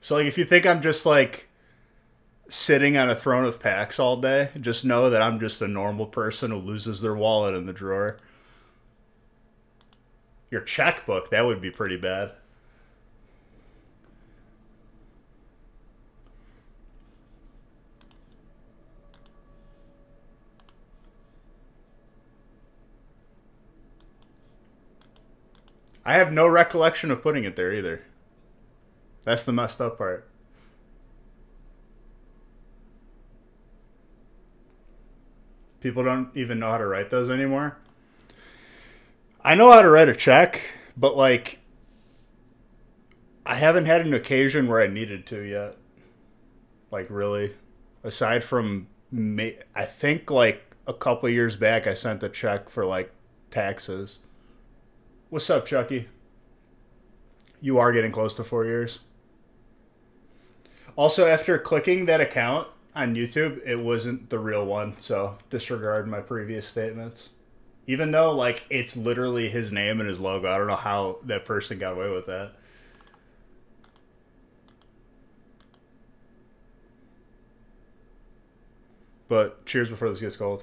So like, if you think I'm just like sitting on a throne of packs all day, just know that I'm just a normal person who loses their wallet in the drawer. Your checkbook, that would be pretty bad. I have no recollection of putting it there either. That's the messed up part. People don't even know how to write those anymore. I know how to write a check, but like I haven't had an occasion where I needed to yet. Like really, aside from I think like a couple years back, I sent a check for like taxes. What's up, Chucky? You are getting close to 4 years. Also, after clicking that account on YouTube, it wasn't the real one, so disregard my previous statements. Even though like it's literally his name and his logo, I don't know how that person got away with that. But cheers before this gets cold.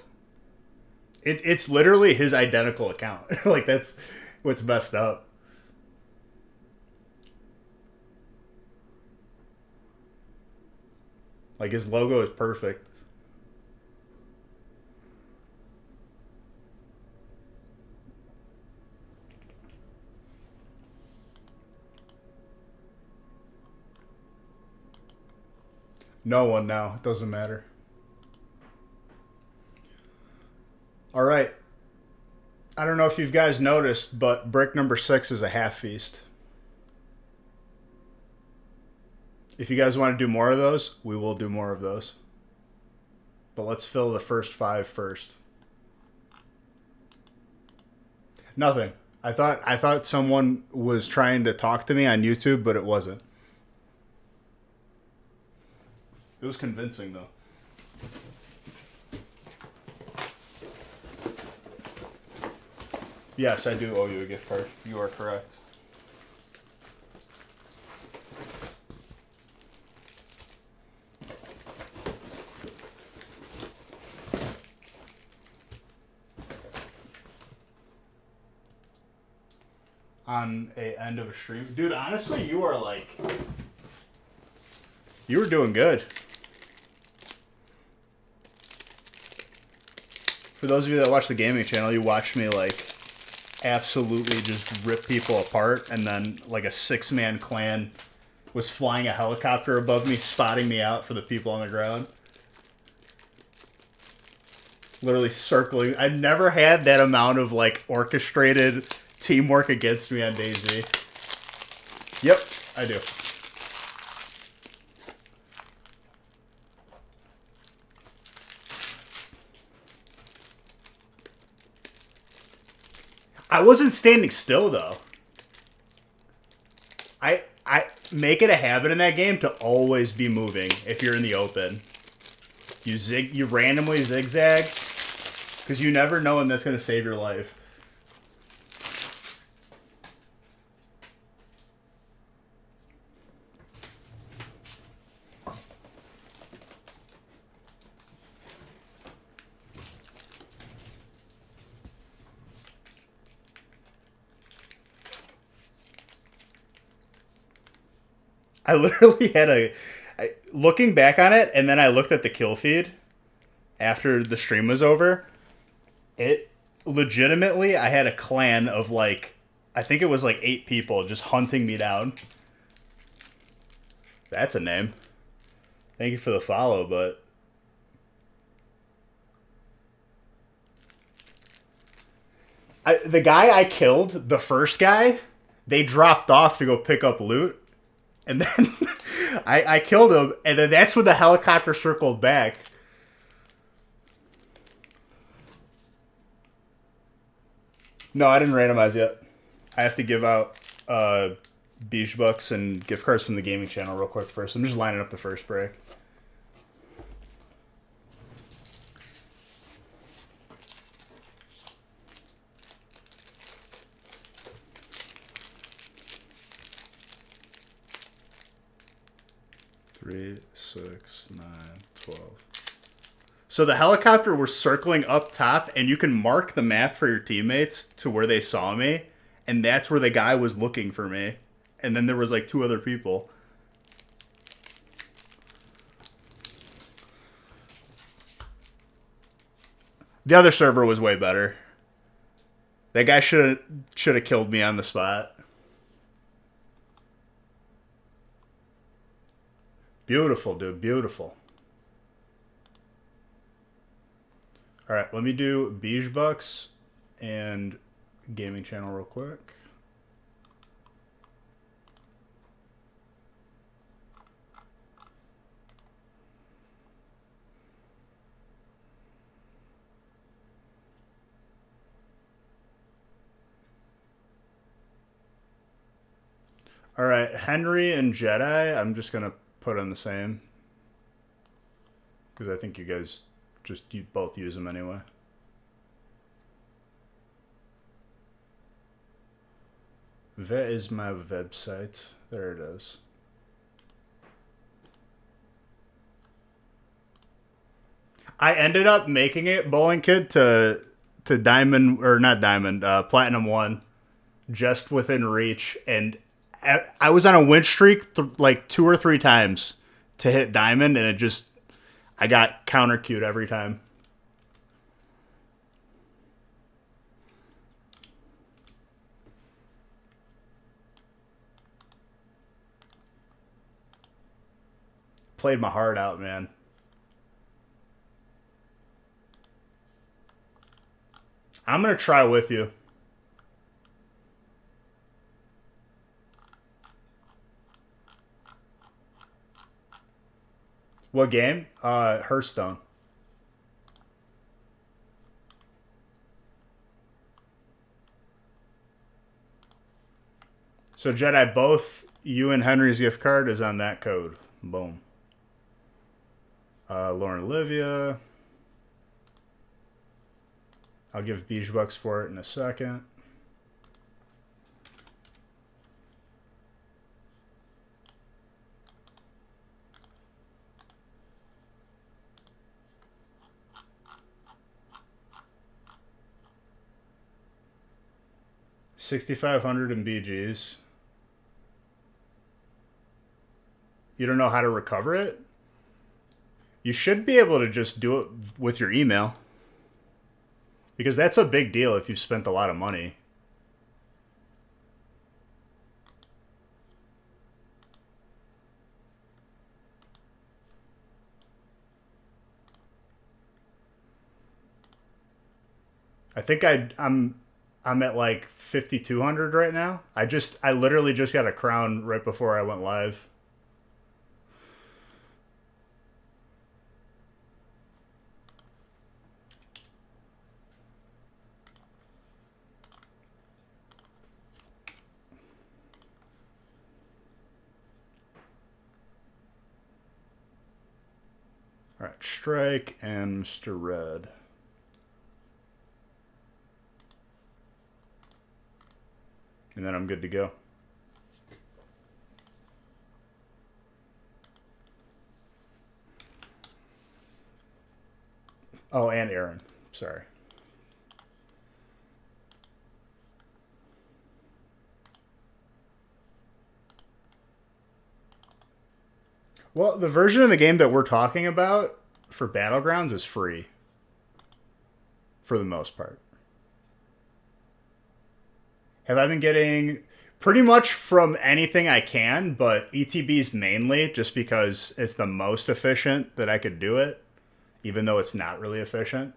It's literally his identical account. Like that's what's messed up. Like his logo is perfect. No one now. It doesn't matter. All right. I don't know if you guys noticed, but brick number 6 is a half feast. If you guys want to do more of those, we will do more of those. But let's fill the first 5 first. Nothing. I thought someone was trying to talk to me on YouTube, but it wasn't. It was convincing though. Yes, I do owe you a gift card. You are correct. On a end of a stream, dude. Honestly, you are like, you were doing good. For those of you that watch the gaming channel, you watched me like absolutely just rip people apart, and then like a 6-man clan was flying a helicopter above me, spotting me out for the people on the ground. Literally circling. I've never had that amount of like orchestrated teamwork against me on DayZ. Yep, I do. I wasn't standing still though. I make it a habit in that game to always be moving if you're in the open. You randomly zigzag because you never know when that's going to save your life. I literally had looking back on it, and then I looked at the kill feed after the stream was over. It legitimately, I had a clan of like, I think it was like 8 people just hunting me down. That's a name. Thank you for the follow, but the guy I killed, the first guy, they dropped off to go pick up loot. And then I killed him, and then that's when the helicopter circled back. No, I didn't randomize yet. I have to give out Beach Bucks and gift cards from the gaming channel real quick first. I'm just lining up the first break. 3, 6, 9, 12. So the helicopter was circling up top, and you can mark the map for your teammates to where they saw me, and that's where the guy was looking for me. And then there was like 2 other people. The other server was way better. That guy should have killed me on the spot. Beautiful, dude. Beautiful. All right, let me do Beige Bucks and gaming channel real quick. All right, Henry and Jedi, I'm just going to put on the same. Because I think you guys you both use them anyway. Where is my website? There it is. I ended up making it, Bowling Kid, to Diamond, or not Diamond, Platinum 1, just within reach, and I was on a win streak like 2 or 3 times to hit Diamond, and I got counter queued every time. Played my heart out, man. I'm going to try with you. What game? Hearthstone. So Jedi, both you and Henry's gift card is on that code. Boom. Lauren Olivia. I'll give Beige Bucks for it in a second. $6,500 in BGs. You don't know how to recover it? You should be able to just do it with your email. Because that's a big deal if you've spent a lot of money. I think I'm at like 5,200 right now. I literally just got a crown right before I went live. All right, Strike and Mr. Red. And then I'm good to go. Oh, and Aaron. Sorry. Well, the version of the game that we're talking about for Battlegrounds is free. For the most part. Have I been getting pretty much from anything I can, but ETBs mainly just because it's the most efficient that I could do it, even though it's not really efficient.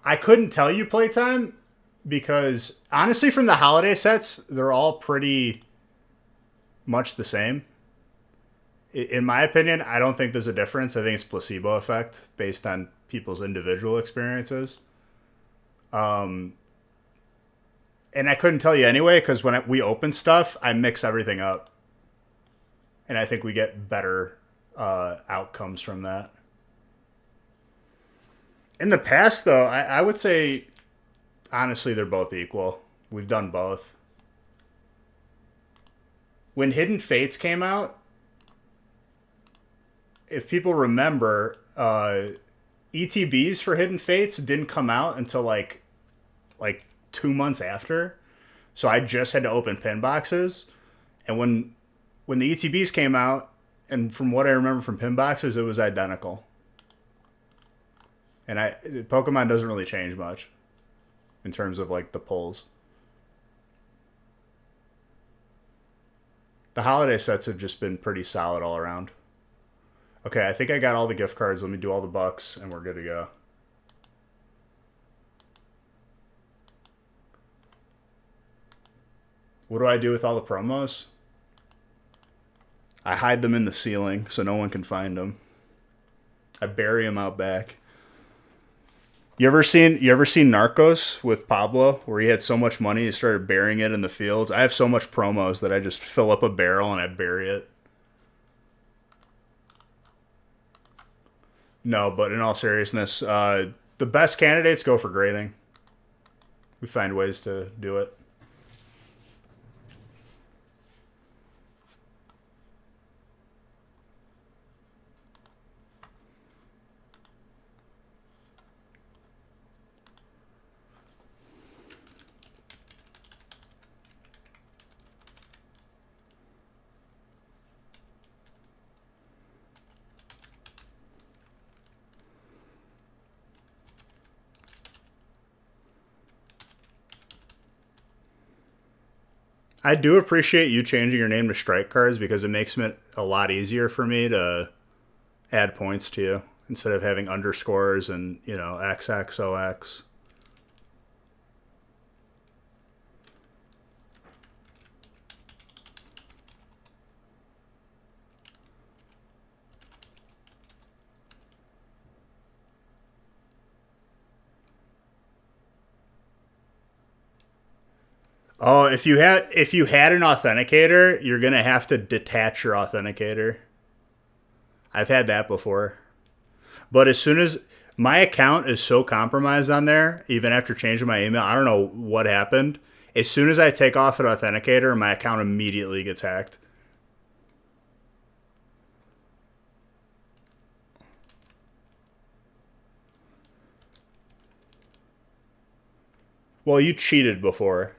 I couldn't tell you playtime because honestly, from the holiday sets, they're all pretty much the same. In my opinion, I don't think there's a difference. I think it's placebo effect based on people's individual experiences. And I couldn't tell you anyway because when we open stuff, I mix everything up, and I think we get better outcomes from that. In the past, though, I would say honestly they're both equal. We've done both. When Hidden Fates came out, if people remember, ETBs for Hidden Fates didn't come out until like 2 months after. So I just had to open pin boxes, and when the ETBs came out, and from what I remember from pin boxes, it was identical. And Pokemon doesn't really change much in terms of like the pulls. The holiday sets have just been pretty solid all around. Okay, I think I got all the gift cards. Let me do all the bucks, and we're good to go. What do I do with all the promos? I hide them in the ceiling so no one can find them. I bury them out back. You ever seen Narcos with Pablo, where he had so much money he started burying it in the fields? I have so much promos that I just fill up a barrel and I bury it. No, but in all seriousness, the best candidates go for grading. We find ways to do it. I do appreciate you changing your name to Strike Cards because it makes it a lot easier for me to add points to you instead of having underscores and, XXOX. Oh, if you had an authenticator, you're gonna have to detach your authenticator. I've had that before. But as soon as my account is so compromised on there, even after changing my email, I don't know what happened. As soon as I take off an authenticator, my account immediately gets hacked. Well, you cheated before.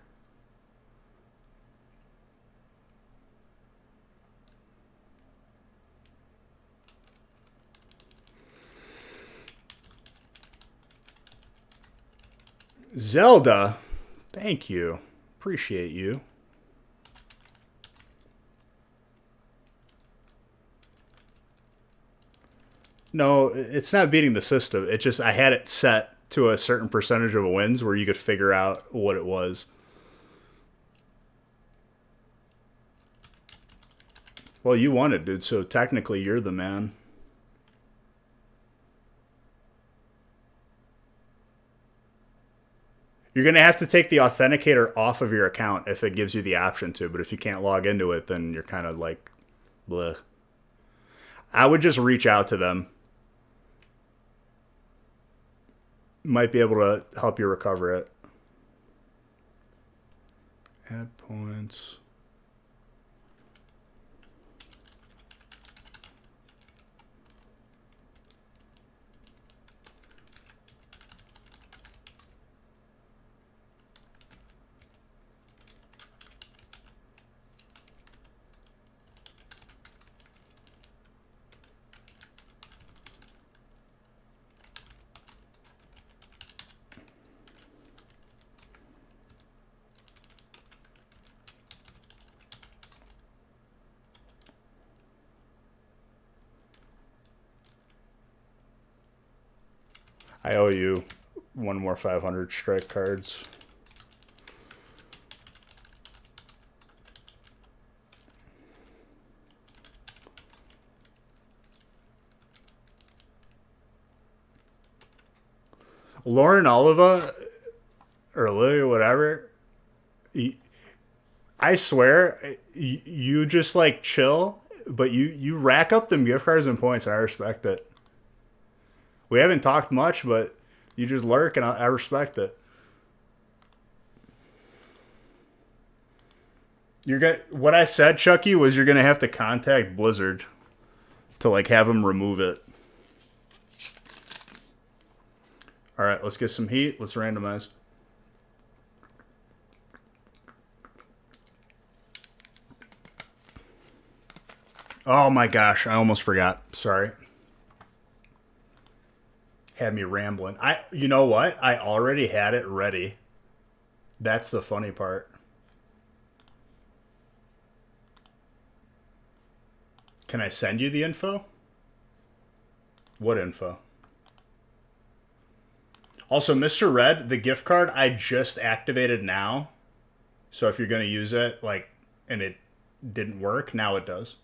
Zelda, thank you. Appreciate you. No, it's not beating the system. It just I had it set to a certain percentage of wins where you could figure out what it was. Well, you won it, dude, so technically you're the man. You're going to have to take the authenticator off of your account if it gives you the option to, but if you can't log into it, then you're kind of like, bleh. I would just reach out to them. Might be able to help you recover it. Add points. I owe you one more 500 strike cards. Lauren Oliva or Lily, whatever. I swear, you just like chill, but you rack up them gift cards and points. And I respect it. We haven't talked much, but you just lurk, and I respect it. What I said, Chucky, was you're gonna have to contact Blizzard to like have them remove it. All right, let's get some heat. Let's randomize. Oh my gosh, I almost forgot. Sorry. Had me rambling. You know what? I already had it ready. That's the funny part. Can I send you the info? What info? Also, Mr. Red, the gift card I just activated now. So if you're going to use it, like, and it didn't work, now it does.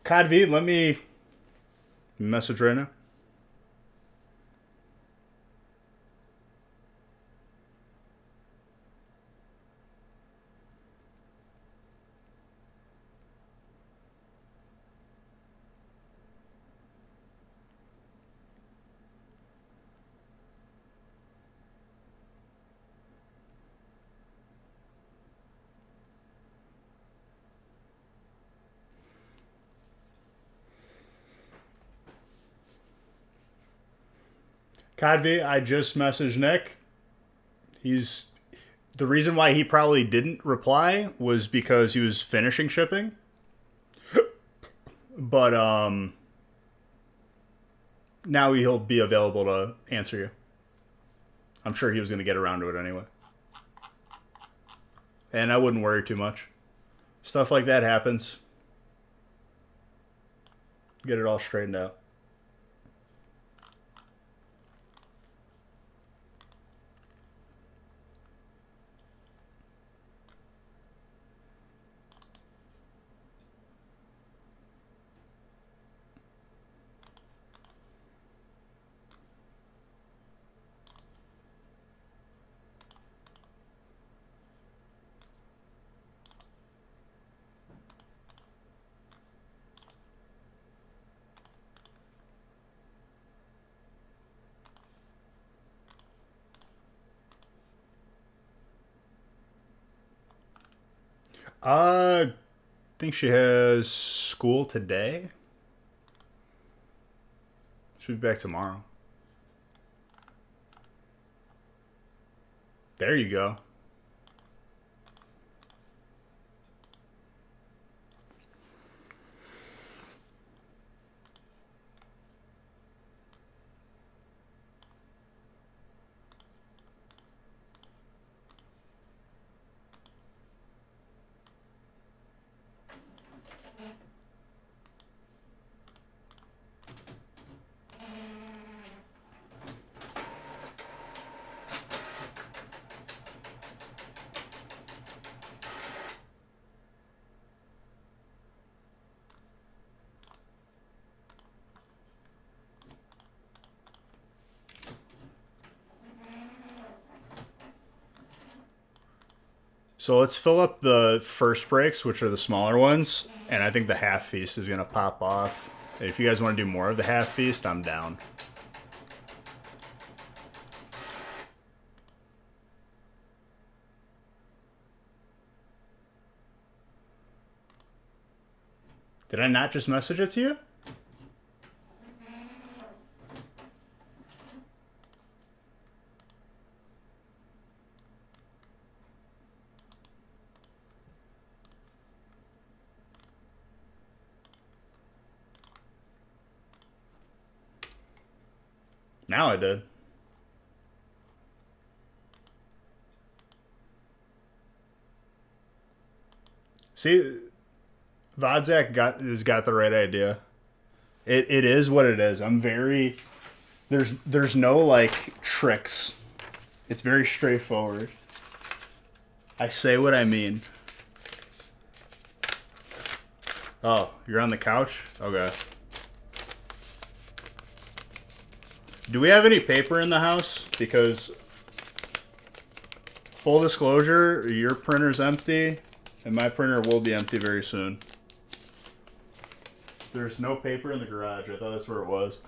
Cadv, let me message right now. Cadv, I just messaged Nick. He's the reason why he probably didn't reply was because he was finishing shipping. But now he'll be available to answer you. I'm sure he was going to get around to it anyway. And I wouldn't worry too much. Stuff like that happens. Get it all straightened out. I think she has school today. She'll be back tomorrow. There you go. So let's fill up the first breaks, which are the smaller ones, and I think the half feast is gonna pop off. If you guys want to do more of the half feast, I'm down. Did I not just message it to you? Now I did. See, Vodzak has got the right idea. It is what it is. I'm very there's no like tricks. It's very straightforward. I say what I mean. Oh, you're on the couch? Okay. Do we have any paper in the house? Because full disclosure, your printer's empty and my printer will be empty very soon. There's no paper in the garage. I thought that's where it was.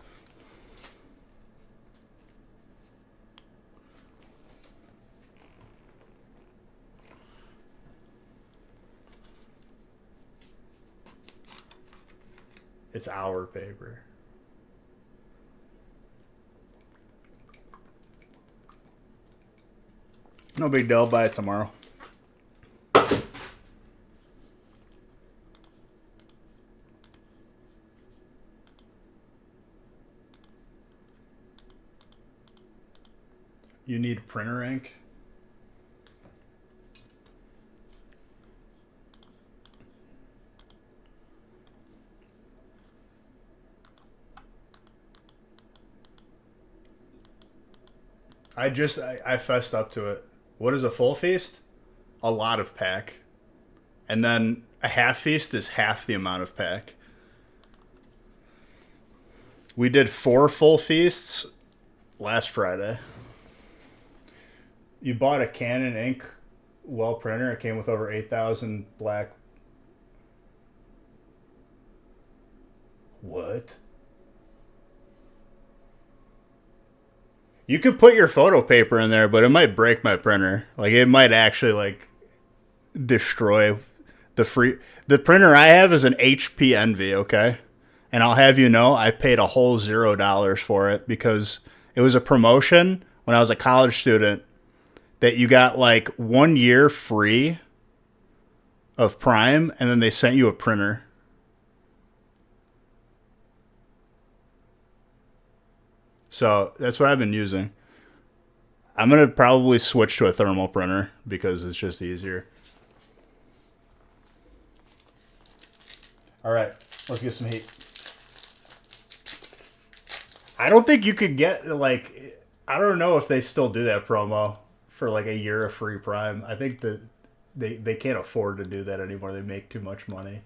It's our paper. No big deal. I'll buy it tomorrow. You need printer ink? I fessed up to it. What is a full feast? A lot of pack. And then a half feast is half the amount of pack. We did 4 full feasts last Friday. You bought a Canon ink well printer. It came with over 8,000 black. What? You could put your photo paper in there, but it might break my printer. Like it might actually like destroy the printer I have is an HP Envy, okay? And I'll have you know, I paid a whole $0 for it because it was a promotion when I was a college student that you got like 1 year free of Prime and then they sent you a printer. So that's what I've been using. I'm going to probably switch to a thermal printer because it's just easier. All right, let's get some heat. I don't think you could get, like, I don't know if they still do that promo for like a year of free Prime. I think that they can't afford to do that anymore. They make too much money.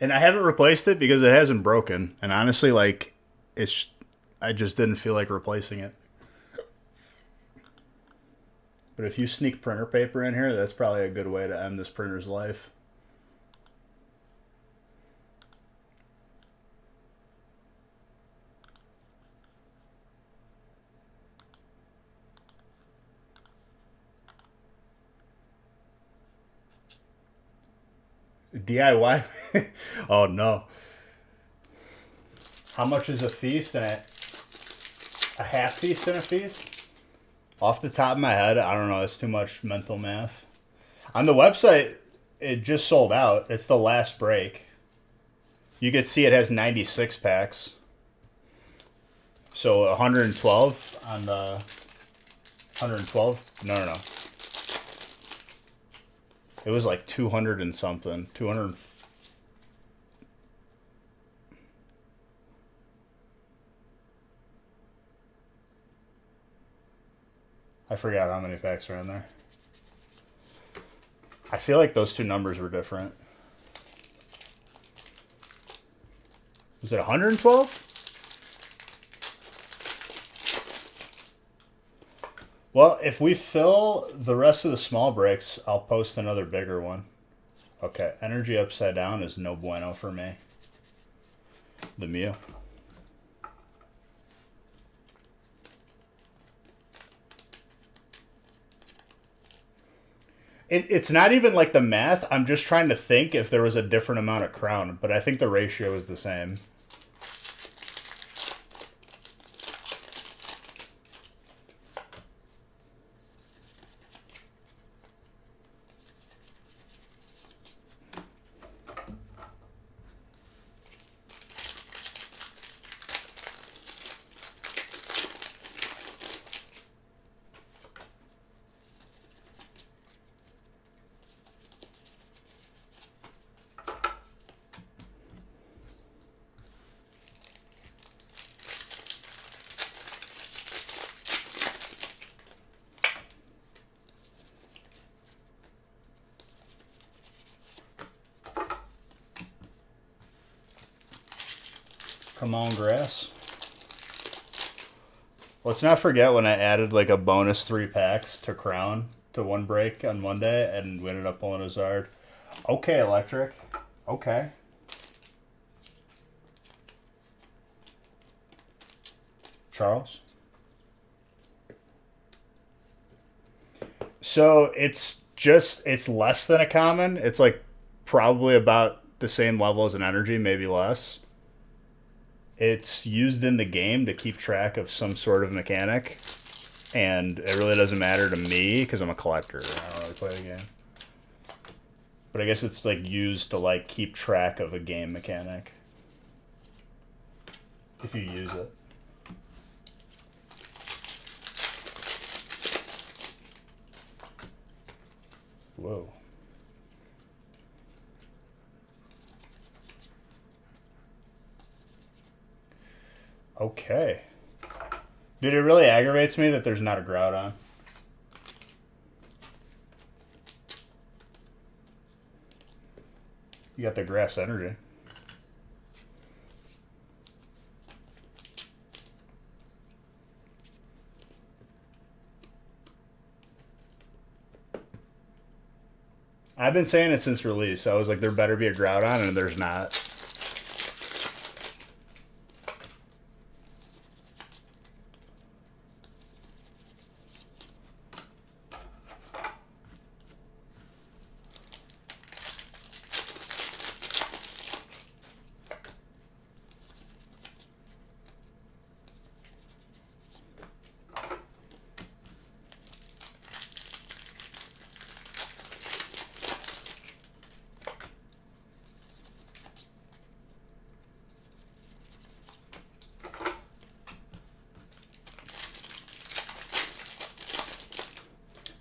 And I haven't replaced it because it hasn't broken. And honestly, like, I just didn't feel like replacing it. But if you sneak printer paper in here, that's probably a good way to end this printer's life. DIY? Oh no. How much is a feast and a half feast and a feast? Off the top of my head, I don't know. It's too much mental math. On the website, it just sold out. It's the last break. You can see it has 96 packs. So 112 on the 112? No. It was like 200 and something. 200. I forgot how many packs are in there. I feel like those two numbers were different. Was it 112? Well, if we fill the rest of the small breaks, I'll post another bigger one. Okay, energy upside down is no bueno for me. The Mew. It's not even like the math. I'm just trying to think if there was a different amount of crown, but I think the ratio is the same. Come on, grass. Let's not forget when I added like a bonus 3 packs to Crown to one break on Monday and we ended up pulling a Zard. Okay, Electric. Okay. Charles? So it's less than a common. It's like probably about the same level as an energy, maybe less. It's used in the game to keep track of some sort of mechanic, and it really doesn't matter to me because I'm a collector. I don't really play the game. But I guess it's like used to like keep track of a game mechanic if you use it. Whoa. Okay. Dude, it really aggravates me that there's not a Groudon. You got the grass energy. I've been saying it since release. I was like, there better be a Groudon, and there's not.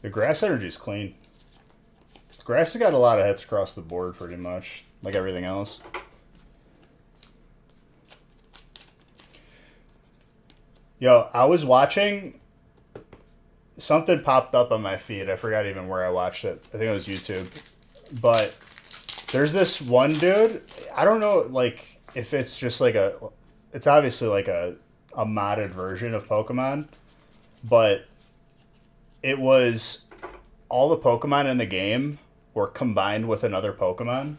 The grass energy is clean. Grass has got a lot of hits across the board pretty much, like everything else. Yo, I was watching, something popped up on my feed. I forgot even where I watched it. I think it was YouTube. But there's this one dude, I don't know like if it's just like it's obviously like a modded version of Pokemon, but it was all the Pokemon in the game were combined with another Pokemon.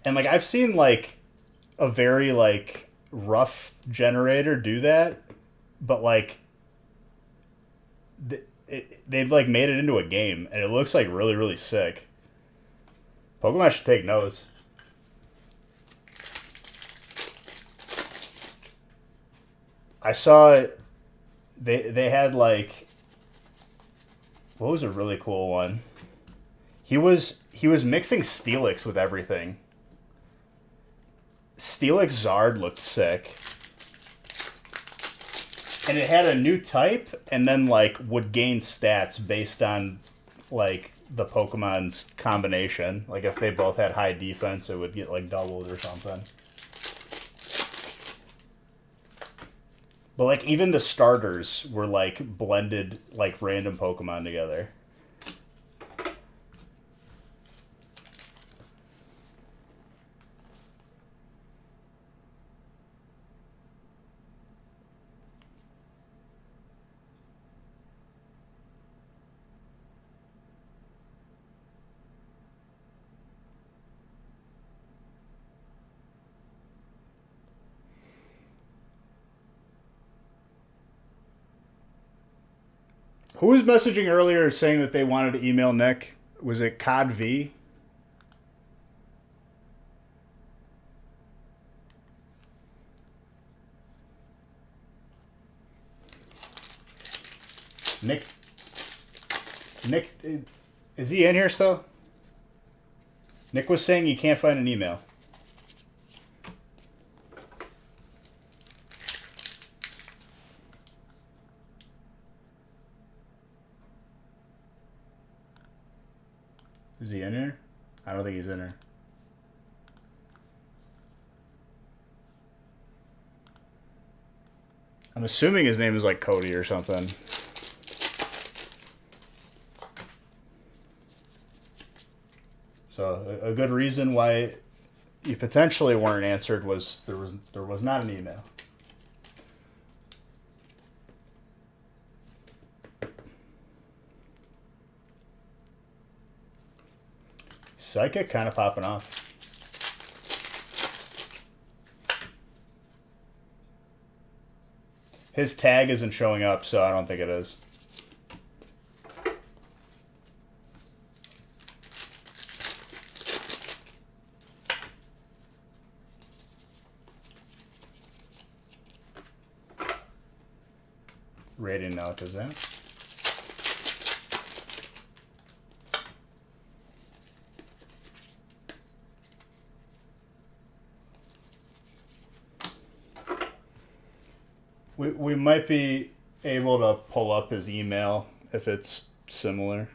And like I've seen like a very like rough generator do that, but like they've like made it into a game and it looks like really, really sick. Pokemon should take notes. I saw they had like, what was a really cool one? He was mixing Steelix with everything. Steelix Zard looked sick. And it had a new type and then like would gain stats based on like the Pokemon's combination. Like if they both had high defense, it would get like doubled or something. But like even the starters were like blended like random Pokemon together. Who was messaging earlier saying that they wanted to email Nick? Was it COD V? Nick, is he in here still? Nick was saying he can't find an email. Is he in here? I don't think he's in here. I'm assuming his name is like Cody or something. So a good reason why you potentially weren't answered was there was not an email. Psychic kind of popping off. His tag isn't showing up, so I don't think it is. Radiant Alakazam. We might be able to pull up his email if it's similar.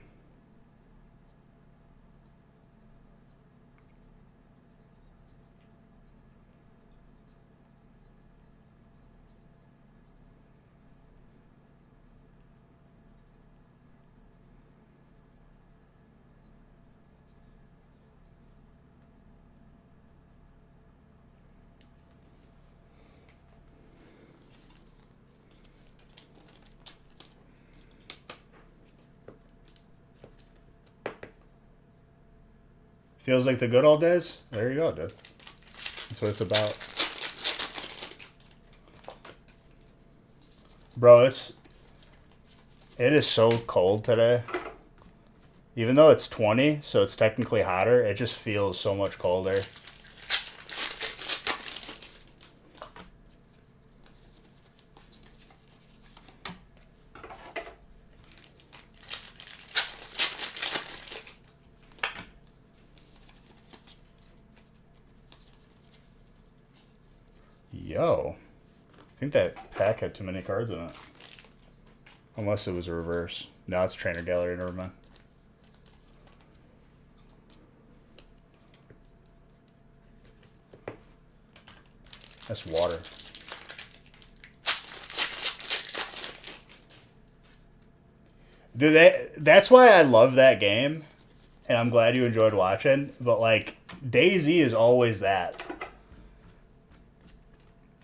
Feels like the good old days? There you go, dude. That's what it's about. Bro, it is so cold today. Even though it's 20, so it's technically hotter, it just feels so much colder. Yo. I think that pack had too many cards in it. Unless it was a reverse. No, it's Trainer Gallery, never mind. That's water. Dude, that's why I love that game. And I'm glad you enjoyed watching. But, like, DayZ is always that.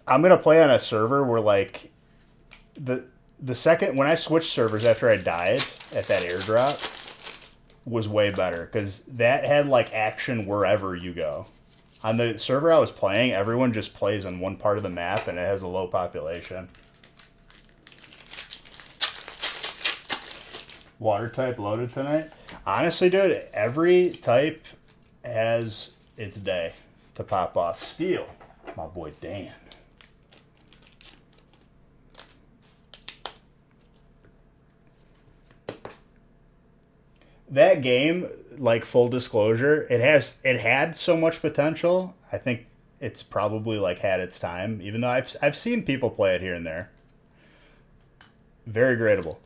I'm going to play on a server where, like, the second... When I switched servers after I died at that airdrop was way better. Because that had, like, action wherever you go. On the server I was playing, everyone just plays on one part of the map, and it has a low population. Water type loaded tonight? Honestly, dude, every type has its day to pop off. Steel, my boy Dan. That game, like, full disclosure, it had so much potential. I think it's probably, like, had its time, even though I've seen people play it here and there. Very gradable.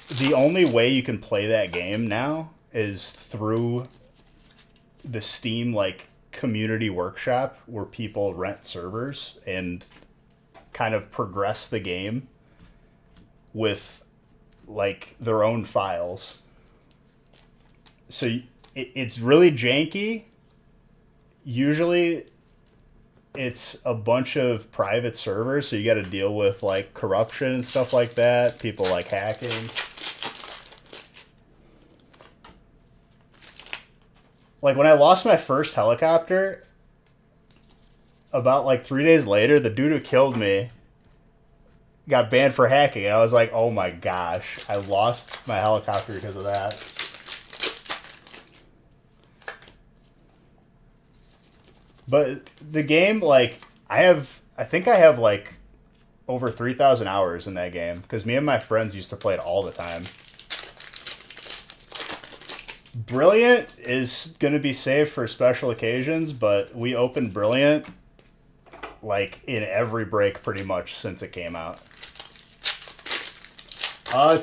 The only way you can play that game now is through the Steam, like, community workshop where people rent servers and kind of progress the game with, like, their own files. So it's really janky. Usually it's a bunch of private servers, so you got to deal with, like, corruption and stuff like that, people, like, hacking. Like, when I lost my first helicopter, about, like, 3 days later, the dude who killed me got banned for hacking. And I was like, oh my gosh, I lost my helicopter because of that. But the game, like, I think I have, like, over 3,000 hours in that game. Because me and my friends used to play it all the time. Brilliant is going to be saved for special occasions, but we opened Brilliant, like, in every break pretty much since it came out.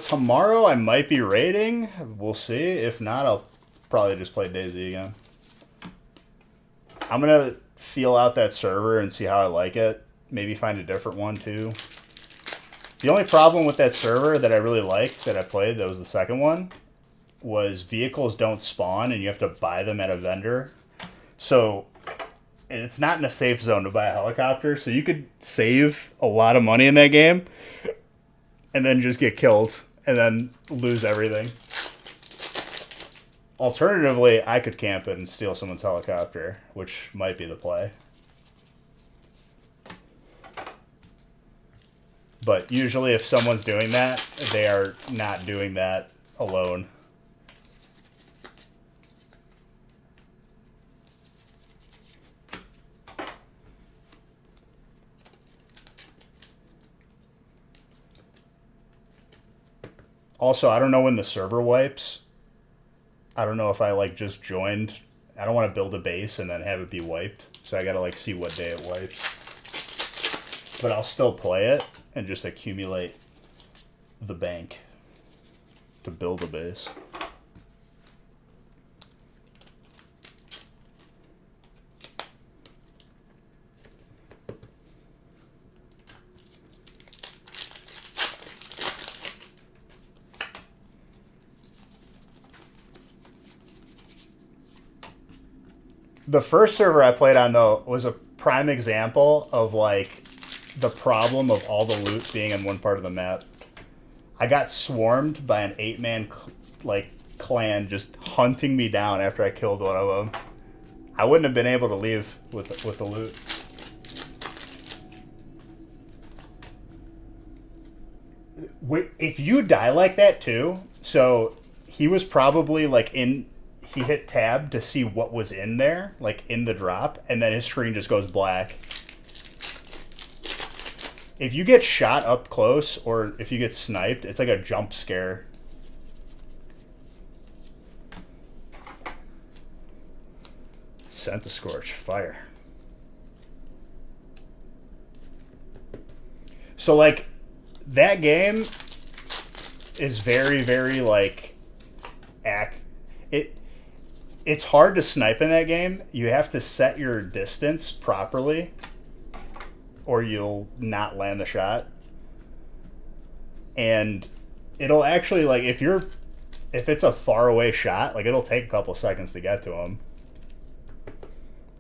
Tomorrow I might be raiding. We'll see. If not, I'll probably just play DayZ again. I'm going to feel out that server and see how I like it. Maybe find a different one, too. The only problem with that server that I really liked that I played, that was the second one, was vehicles don't spawn and you have to buy them at a vendor. So and it's not in a safe zone to buy a helicopter, so you could save a lot of money in that game and then just get killed and then lose everything. Alternatively, I could camp it and steal someone's helicopter, which might be the play. But usually if someone's doing that, they are not doing that alone. Also, I don't know when the server wipes. I don't know if I like just joined. I don't want to build a base and then have it be wiped. So I gotta like see what day it wipes. But I'll still play it and just accumulate the bank to build a base. The first server I played on, though, was a prime example of, like, the problem of all the loot being in one part of the map. I got swarmed by an 8-man, like, clan just hunting me down after I killed one of them. I wouldn't have been able to leave with the loot. If you die like that, too, so he was probably, like, he hit tab to see what was in there, like in the drop, and then his screen just goes black. If you get shot up close or if you get sniped, it's like a jump scare. Scent to scorch, fire. So like that game is very, very like it's hard to snipe in that game. You have to set your distance properly or you'll not land the shot. And it'll actually, like, if it's a far away shot, like, it'll take a couple seconds to get to him.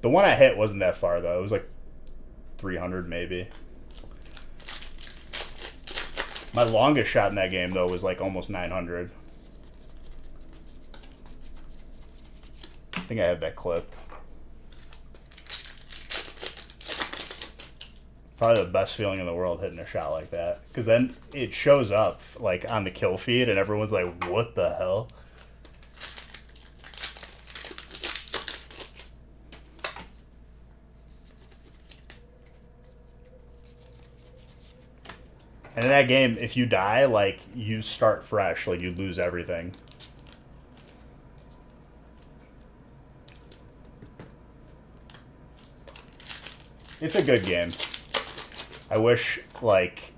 The one I hit wasn't that far, though. It was like 300 maybe. My longest shot in that game, though, was like almost 900. I think I have that clipped. Probably the best feeling in the world hitting a shot like that. Because then it shows up like on the kill feed and everyone's like, what the hell? And in that game, if you die, like, you start fresh. Like, you lose everything. It's a good game. I wish, like,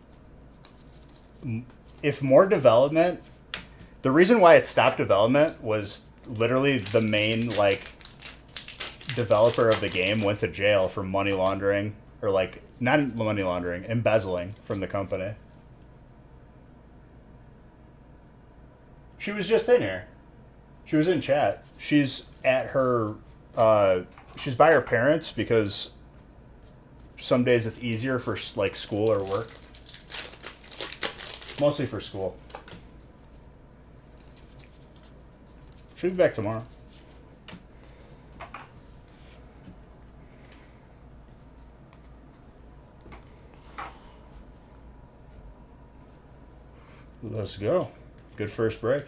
if more development... The reason why it stopped development was literally the main, like, developer of the game went to jail for money laundering. Or, like, not money laundering, embezzling from the company. She was just in here. She was in chat. She's at her... she's by her parents because... Some days it's easier for, like, school or work. Mostly for school. She'll be back tomorrow. Let's go. Good first break.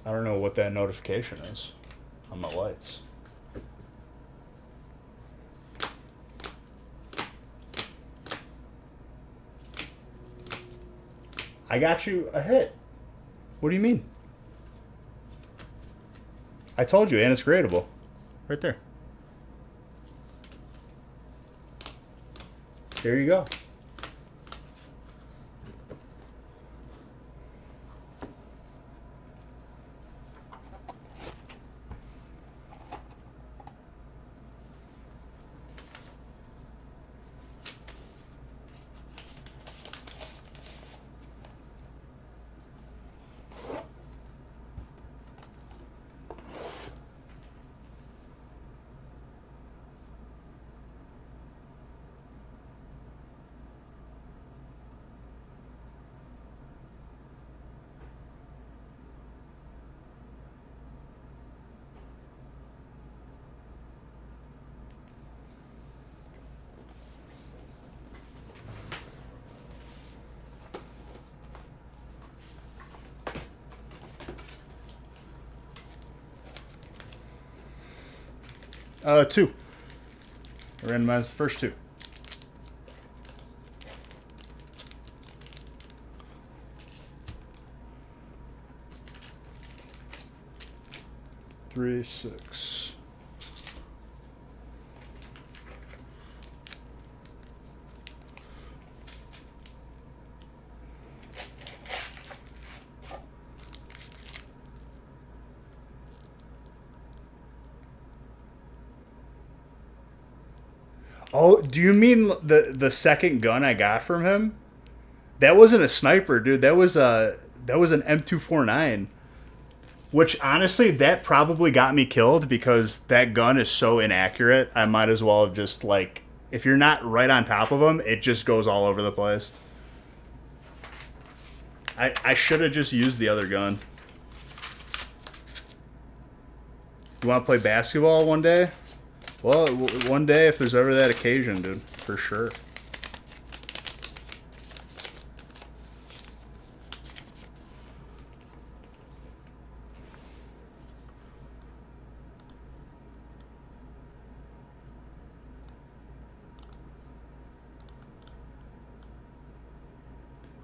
I don't know what that notification is on my lights. I got you a hit. What do you mean? I told you, and it's gradable. Right there. There you go. Two. I randomized the first two. Three, six. Oh, do you mean the second gun I got from him? That wasn't a sniper, dude. That was an M249. Which honestly, that probably got me killed because that gun is so inaccurate. I might as well have just like, if you're not right on top of him, it just goes all over the place. I should have just used the other gun. You want to play basketball one day? Well, one day if there's ever that occasion, dude, for sure.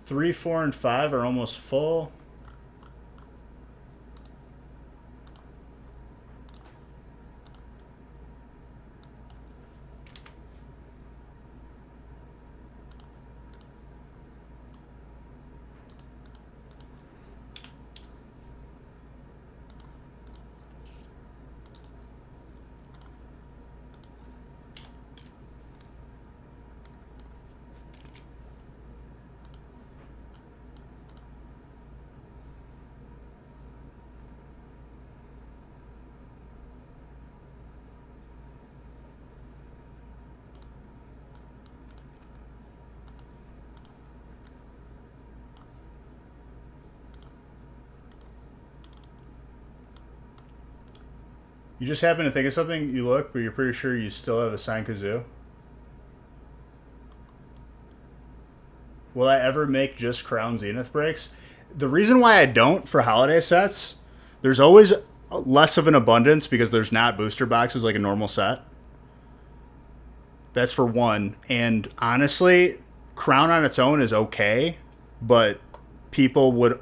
Three, four, and five are almost full. You just happen to think of something, you look, but you're pretty sure you still have a signed kazoo. Will I ever make just Crown Zenith breaks? The reason why I don't for holiday sets, there's always less of an abundance because there's not booster boxes like a normal set. That's for one. And honestly, Crown on its own is okay, but people would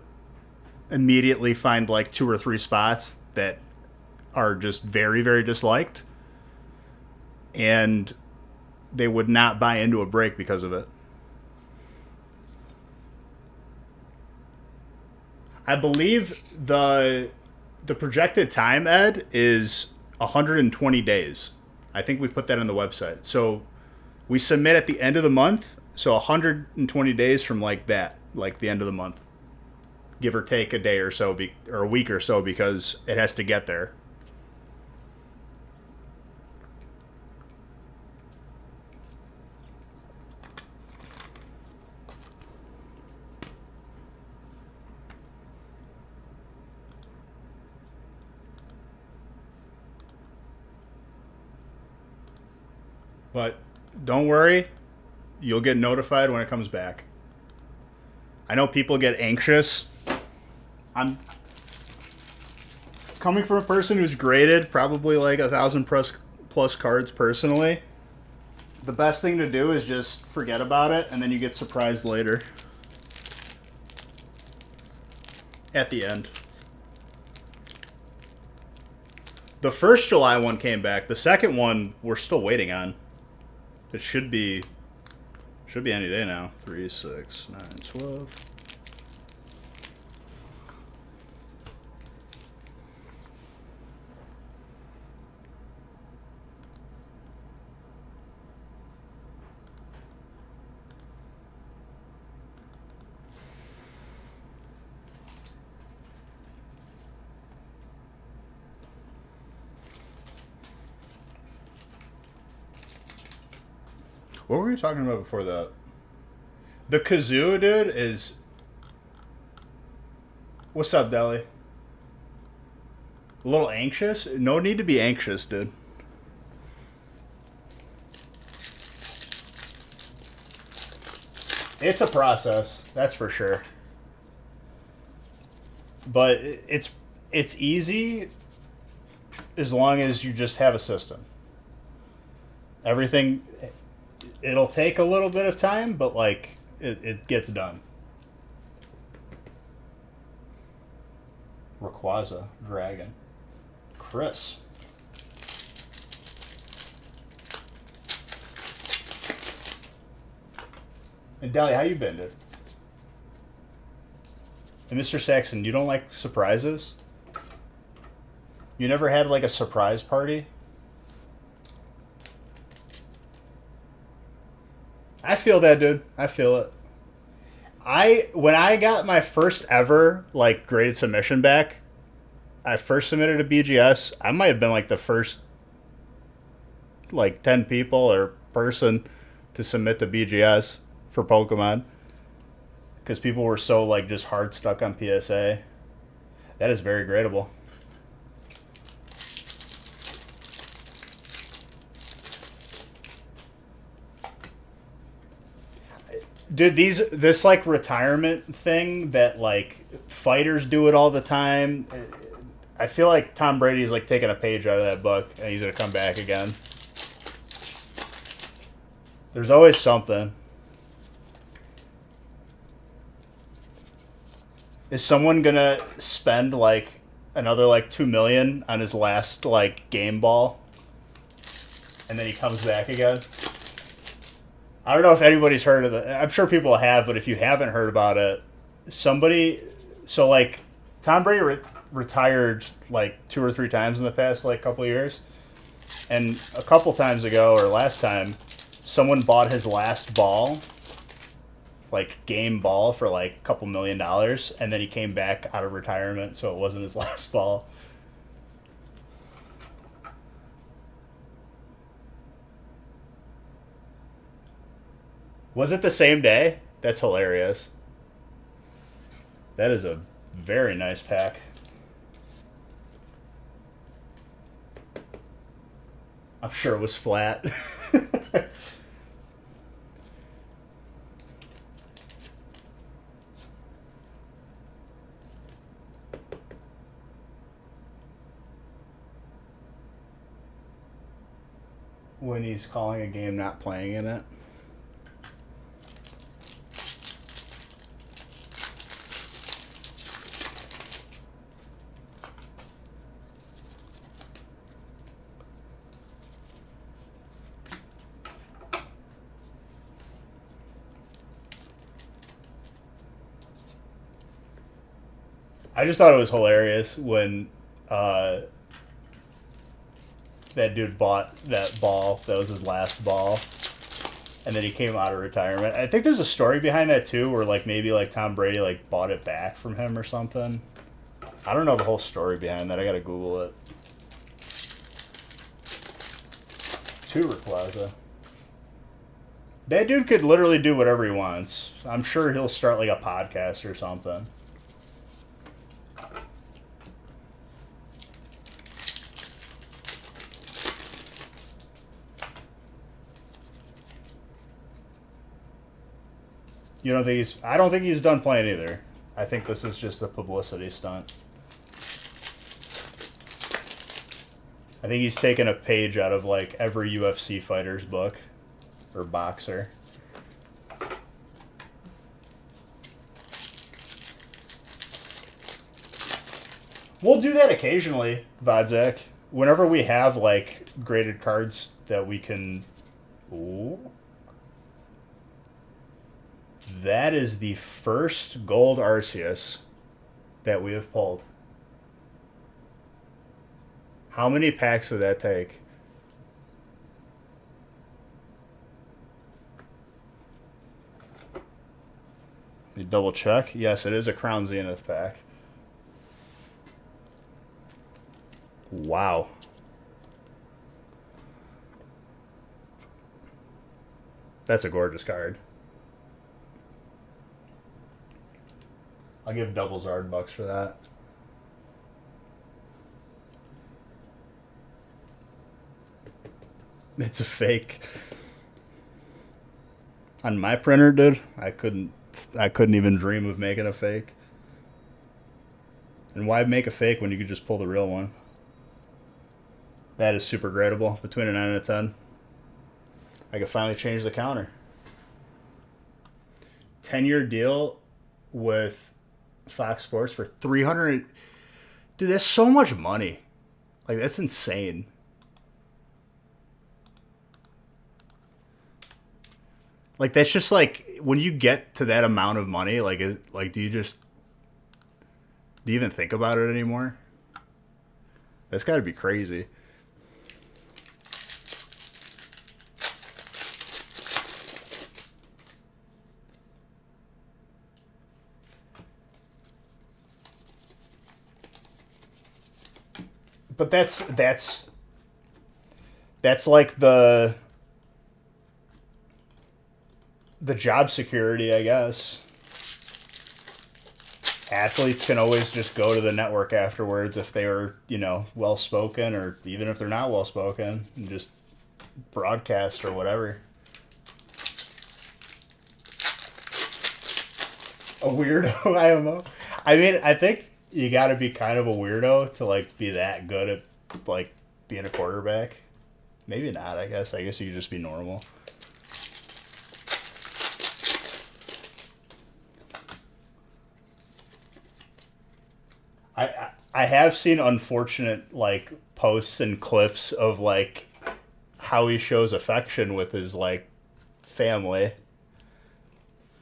immediately find like two or three spots that are just very, very disliked, and they would not buy into a break because of it. I believe the projected time, Ed, is 120 days. I think we put that on the website. So we submit at the end of the month, so 120 days from like that, like the end of the month, give or take a day or so, or a week or so, because it has to get there. But don't worry, you'll get notified when it comes back. I know people get anxious. I'm coming from a person who's graded probably like 1,000 plus cards personally. The best thing to do is just forget about it, and then you get surprised later. At the end. The first July one came back. The second one we're still waiting on. It should be any day now. 3, 6, 9, 12. What were we talking about before that? The kazoo, dude, is... What's up, Deli? A little anxious? No need to be anxious, dude. It's a process, that's for sure. But it's easy as long as you just have a system. Everything, it'll take a little bit of time, but like it gets done. Rayquaza Dragon. Chris. And Dahlia, how you been, dude? And Mr. Saxon, you don't like surprises? You never had like a surprise party? I feel that, dude. I feel it. When I got my first ever like graded submission back, I first submitted to BGS. I might have been like the first like 10 people or person to submit to BGS for Pokemon because people were so like just hard stuck on PSA. That is very gradable. Dude, this like retirement thing that like fighters do it all the time. I feel like Tom Brady's like taking a page out of that book and he's gonna come back again. There's always something. Is someone gonna spend like another like 2 million on his last like game ball and then he comes back again? I don't know if anybody's heard of it. I'm sure people have, but if you haven't heard about it, so like Tom Brady retired like 2 or 3 times in the past like couple of years, and a couple times ago or last time, someone bought his last ball, like game ball, for like a couple $1,000,000, and then he came back out of retirement, so it wasn't his last ball. Was it the same day? That's hilarious. That is a very nice pack. I'm sure it was flat. When he's calling a game not playing in it. I just thought it was hilarious when that dude bought that ball. That was his last ball. And then he came out of retirement. I think there's a story behind that too, where like maybe like Tom Brady like bought it back from him or something. I don't know the whole story behind that. I gotta Google it. 2 Rayquaza. That dude could literally do whatever he wants. I'm sure he'll start like a podcast or something. You don't think he's... I don't think he's done playing either. I think this is just a publicity stunt. I think he's taken a page out of, like, every UFC fighter's book. Or boxer. We'll do that occasionally, Vodzak. Whenever we have, like, graded cards that we can... Ooh. That is the first gold Arceus that we have pulled. How many packs did that take? You double check? Yes, it is a Crown Zenith pack. Wow. That's a gorgeous card. I'll give double Zard bucks for that. It's a fake. On my printer, dude, I couldn't even dream of making a fake. And why make a fake when you could just pull the real one? That is super gradable, between a 9 and a 10. I could finally change the counter. 10-year deal with Fox Sports for 300. Dude, that's so much money. Like, that's insane. Like, that's just like, when you get to that amount of money, like, do you even think about it anymore? That's got to be crazy. But that's like the job security, I guess. Athletes can always just go to the network afterwards if they were, well spoken, or even if they're not well spoken, and just broadcast or whatever. A weirdo IMO. I mean, I think you got to be kind of a weirdo to like be that good at like being a quarterback. Maybe not. I guess you could just be normal. I have seen unfortunate like posts and clips of like how he shows affection with his like family.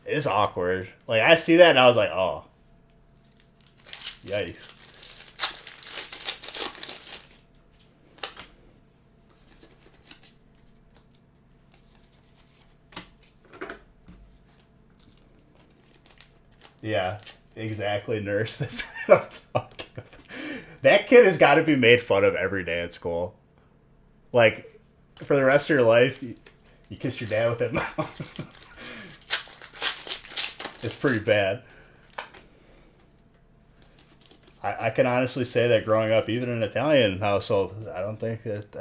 It's awkward. Like, I see that and I was like, oh, yikes. Yeah, exactly, nurse. That's what I'm talking about. That kid has got to be made fun of every day at school. Like, for the rest of your life, you kiss your dad with that mouth. It's pretty bad. I can honestly say that growing up, even in an Italian household, I don't think not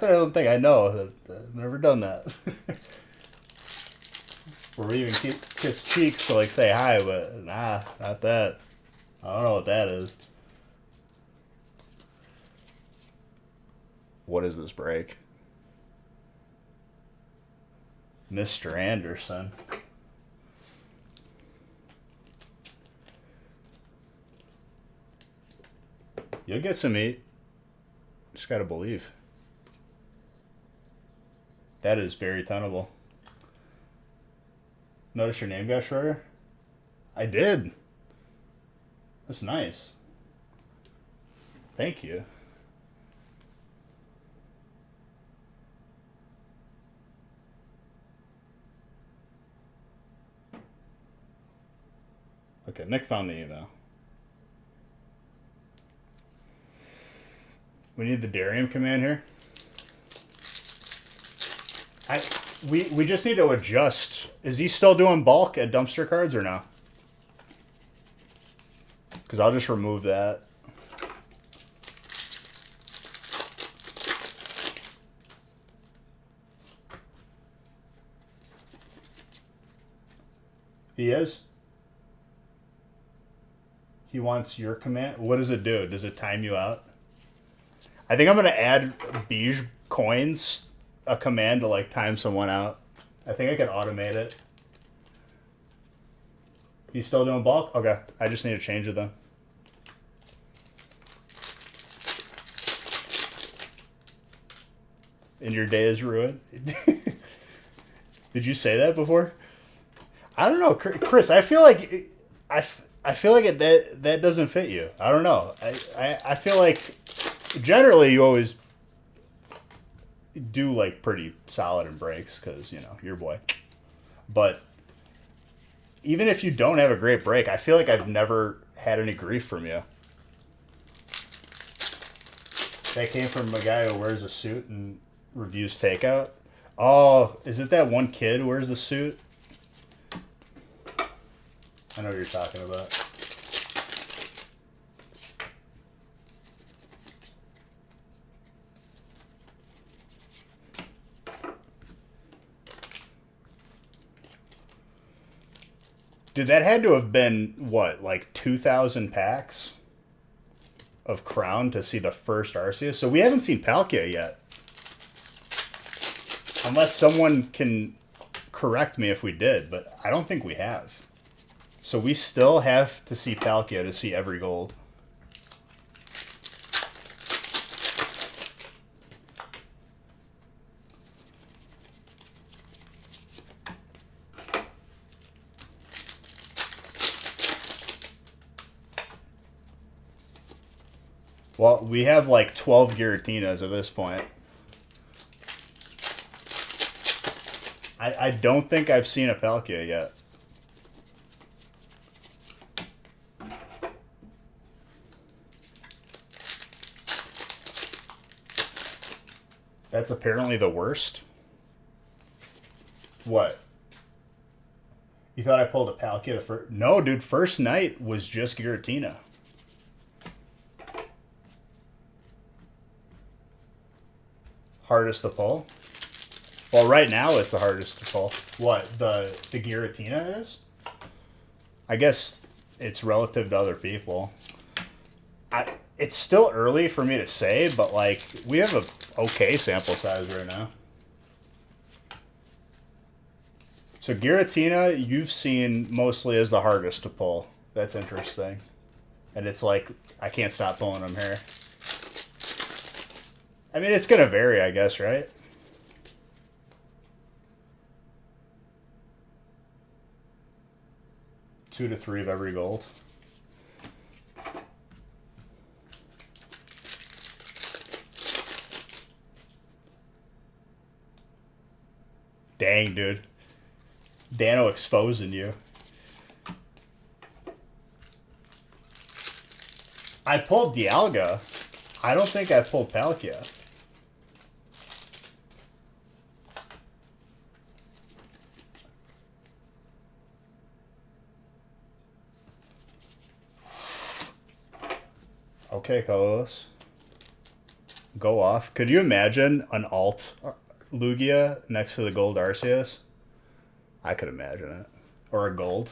that I don't think I know. I've never done that. Or we even kiss cheeks to like say hi, but nah, not that. I don't know what that is. What is this break? Mr. Anderson. You'll get some meat. Just gotta believe. That is very tenable. Notice your name got shorter? I did. That's nice. Thank you. Okay, Nick found the email. We need the Darium command here. We just need to adjust. Is he still doing bulk at dumpster cards or no? Because I'll just remove that. He is? He wants your command? What does it do? Does it time you out? I think I'm going to add Beige Coins, a command to like time someone out. I think I can automate it. He's still doing bulk? Okay. I just need to change it then. And your day is ruined? Did you say that before? I don't know, Chris. I feel like I feel like that doesn't fit you. I don't know. I feel like generally you always do like pretty solid in breaks because your boy. But even if you don't have a great break, I feel like I've never had any grief from you. That came from a guy who wears a suit and reviews takeout. Oh, is it that one kid who wears the suit? I know what you're talking about. Dude, that had to have been, what, like 2,000 packs of Crown to see the first Arceus? So we haven't seen Palkia yet. Unless someone can correct me if we did, but I don't think we have. So we still have to see Palkia to see every gold. Well, we have like 12 Giratinas at this point. I don't think I've seen a Palkia yet. That's apparently the worst. What? You thought I pulled a Palkia the first? No, dude. First night was just Giratina. Hardest to pull? Well, right now it's the hardest to pull. What, the Giratina is? I guess it's relative to other people. It's still early for me to say, but like we have a okay sample size right now. So Giratina, you've seen mostly as the hardest to pull. That's interesting. And it's like I can't stop pulling them here. I mean, it's gonna vary, I guess, right? Two to three of every gold. Dang, dude. Dano exposing you. I pulled Dialga. I don't think I pulled Palkia. Okay, Carlos. Go off. Could you imagine an alt Lugia next to the gold Arceus? I could imagine it. Or a gold.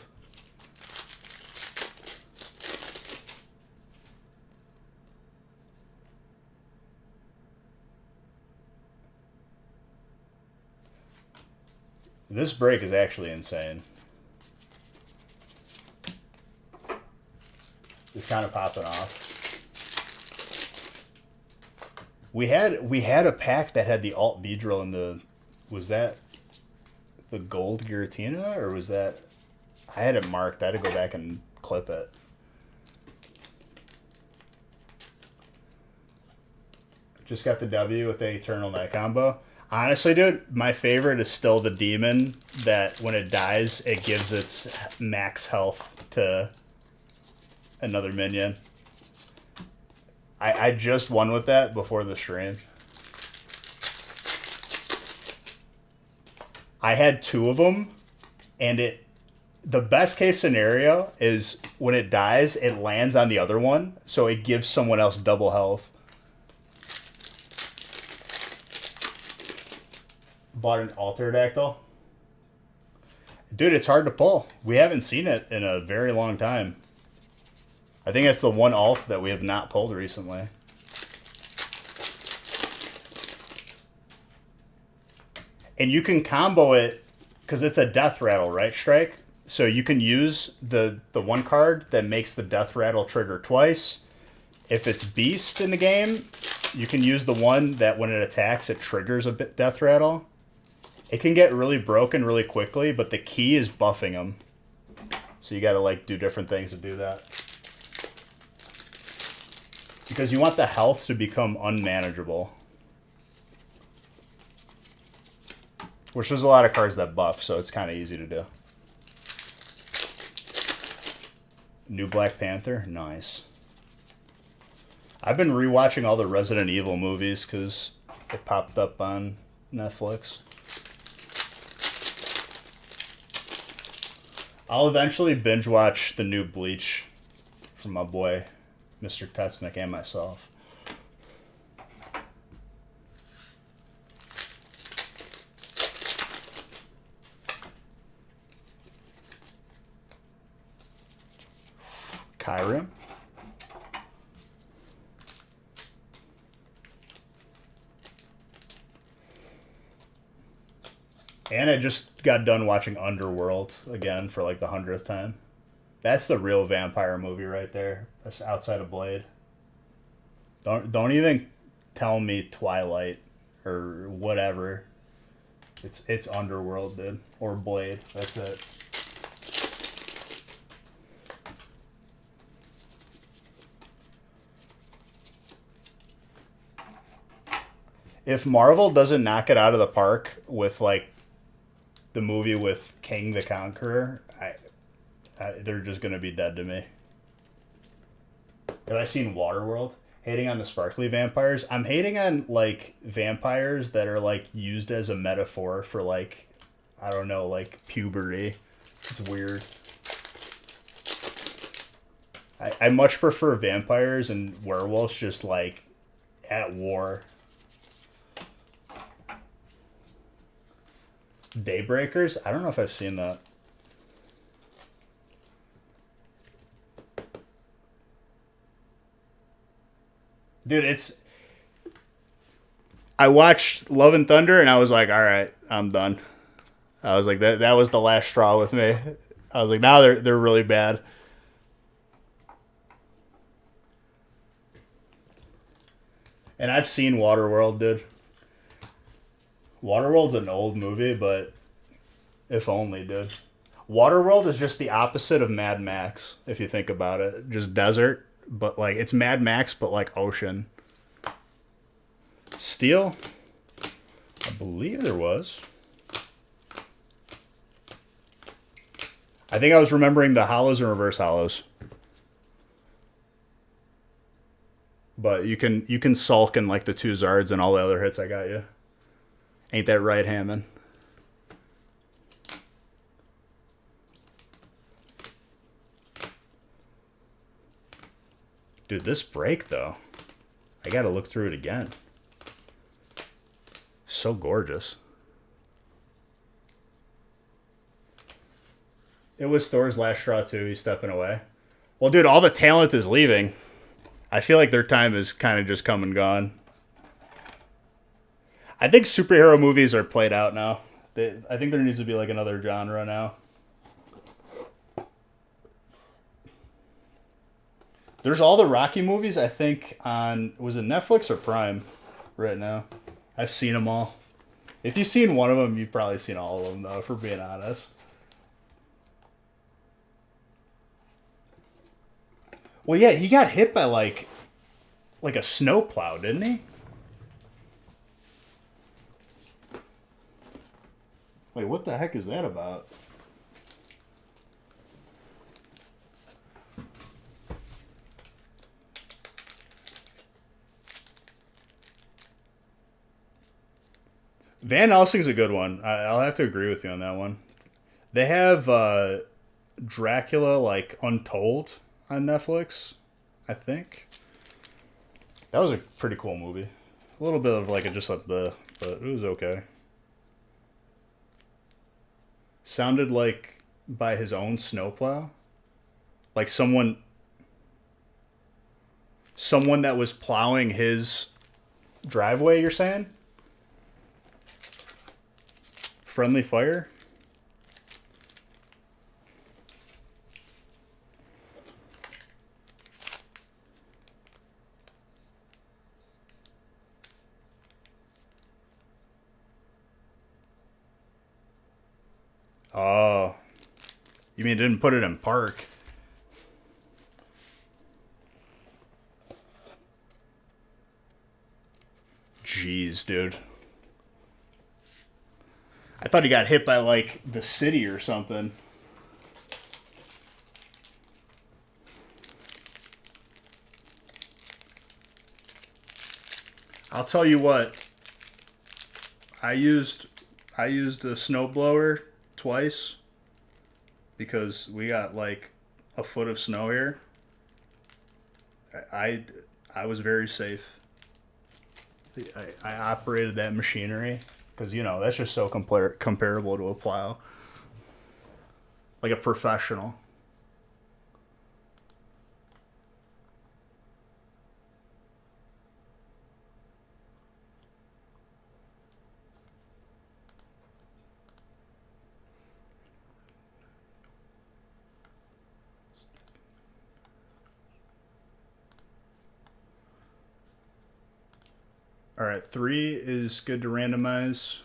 This break is actually insane. It's kind of popping off. We had a pack that had the alt Beedrill in the... Was that the gold Giratina? Or was that... I had it marked. I had to go back and clip it. Just got the W with the Eternal Night combo. Honestly, dude, my favorite is still the Demon that when it dies, it gives its max health to another minion. I just won with that before the stream. I had two of them, and the best case scenario is when it dies, it lands on the other one, so it gives someone else double health. Bought an Alterdactyl. Dude, it's hard to pull. We haven't seen it in a very long time. I think that's the one alt that we have not pulled recently. And you can combo it, because it's a Death Rattle, right, Strike? So you can use the one card that makes the Death Rattle trigger twice. If it's Beast in the game, you can use the one that when it attacks, it triggers a Death Rattle. It can get really broken really quickly, but the key is buffing them. So you gotta like do different things to do that. Because you want the health to become unmanageable. Which there's a lot of cards that buff, so it's kind of easy to do. New Black Panther? Nice. I've been rewatching all the Resident Evil movies because it popped up on Netflix. I'll eventually binge watch the new Bleach from my boy, Mr. Tetsnick, and myself. Kyurem. And I just got done watching Underworld again for like the 100th time. That's the real vampire movie right there. That's outside of Blade. Don't even tell me Twilight or whatever. It's Underworld, dude, or Blade. That's it. If Marvel doesn't knock it out of the park with like the movie with King the Conqueror, they're just gonna be dead to me. Have I seen Waterworld? Hating on the sparkly vampires. I'm hating on like vampires that are like used as a metaphor for like, I don't know, like puberty. It's weird. I much prefer vampires and werewolves just like at war. Daybreakers? I don't know if I've seen that. Dude, it's. I watched Love and Thunder and I was like, all right, I'm done. I was like, that was the last straw with me. I was like, now they're really bad. And I've seen Waterworld, dude. Waterworld's an old movie, but if only, dude. Waterworld is just the opposite of Mad Max, if you think about it. Just desert, but like it's Mad Max, but like ocean. Steel? I believe there was. I think I was remembering the Hollows and Reverse Hollows. But you can sulk in like the two Zards and all the other hits I got you. Ain't that right, Hammond? Dude, this break though, I gotta look through it again. So gorgeous. It was Thor's last straw too. He's stepping away. Well, dude, all the talent is leaving. I feel like their time is kind of just come and gone. I think superhero movies are played out now. I think there needs to be like another genre now. There's all the Rocky movies, I think, on, was it Netflix or Prime right now? I've seen them all. If you've seen one of them, you've probably seen all of them, though, if we're being honest. Well, yeah, he got hit by like a snowplow, didn't he? Wait, what the heck is that about? Van Helsing's a good one. I'll have to agree with you on that one. They have Dracula like Untold on Netflix, I think. That was a pretty cool movie. A little bit of like a just like the, but it was okay. Sounded like by his own snowplow, like someone that was plowing his driveway. You're saying? Friendly fire. Oh, you mean didn't put it in park? Jeez, dude. I thought he got hit by like the city or something. I'll tell you what. I used I used a snowblower twice because we got like a foot of snow here. I I was very safe. I operated that machinery because that's just so comparable to a plow, like a professional. All right, 3 is good to randomize.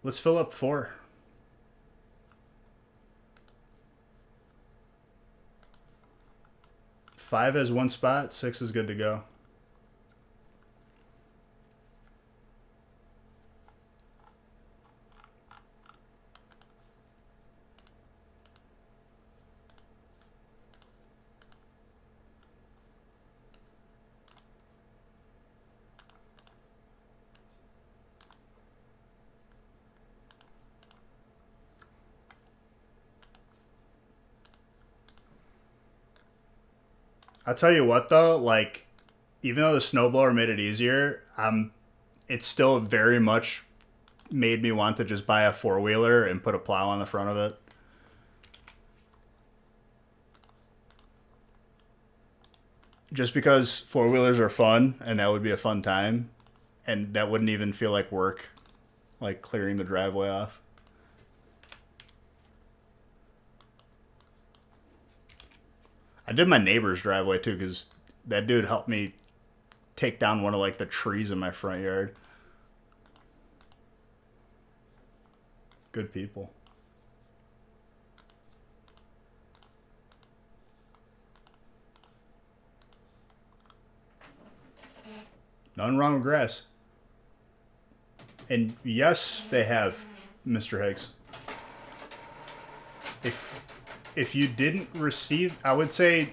Let's fill up 4. Five has 1 spot. 6 is good to go. I'll tell you what though, like, even though the snowblower made it easier, it still very much made me want to just buy a 4-wheeler and put a plow on the front of it. Just because 4-wheelers are fun and that would be a fun time, and that wouldn't even feel like work, like clearing the driveway off. I did my neighbor's driveway too because that dude helped me take down one of like the trees in my front yard. Good people. Nothing wrong with grass. And yes, they have, Mr. Higgs. If you didn't receive, I would say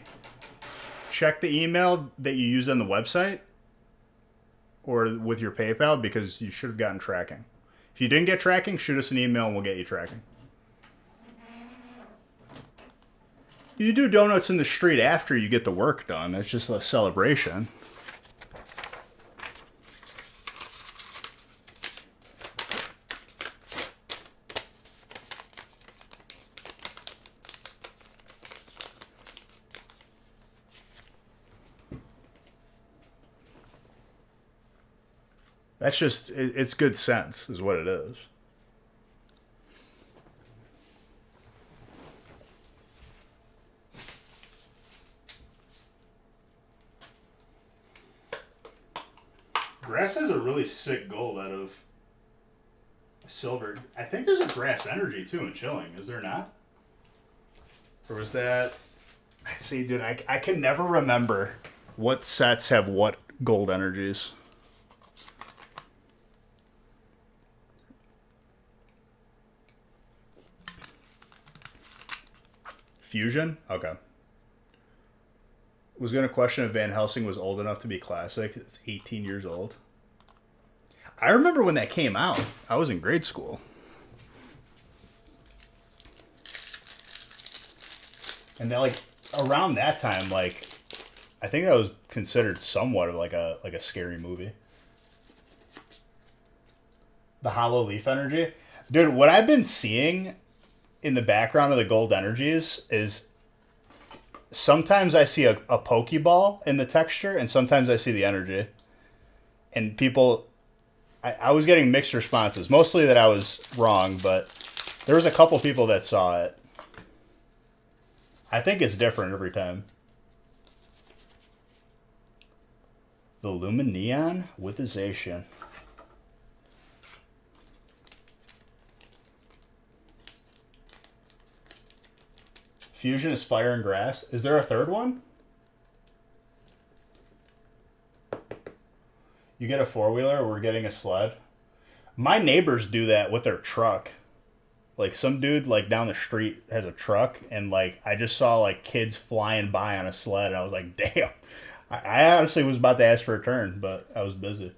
check the email that you used on the website or with your PayPal because you should have gotten tracking. If you didn't get tracking, shoot us an email and we'll get you tracking. You do donuts in the street after you get the work done. It's just a celebration. That's just, it's good sense, is what it is. Grass has a really sick gold out of silver. I think there's a grass energy too in chilling, is there not? Or was that. See, dude, I can never remember what sets have what gold energies. Fusion? Okay. Was going to question if Van Helsing was old enough to be classic. It's 18 years old. I remember when that came out. I was in grade school. And then, like, around that time, like, I think that was considered somewhat of like a scary movie. The Hollow Leaf energy. Dude, what I've been seeing in the background of the gold energies is sometimes I see a Pokeball in the texture and sometimes I see the energy. And people, I was getting mixed responses. Mostly that I was wrong, but there was a couple people that saw it. I think it's different every time. The Lumineon with a Zacian. Fusion is fire and grass. Is there a third one? You get a 4-wheeler, we're getting a sled. My neighbors do that with their truck. Like some dude like down the street has a truck and like I just saw like kids flying by on a sled and I was like, damn. I honestly was about to ask for a turn, but I was busy.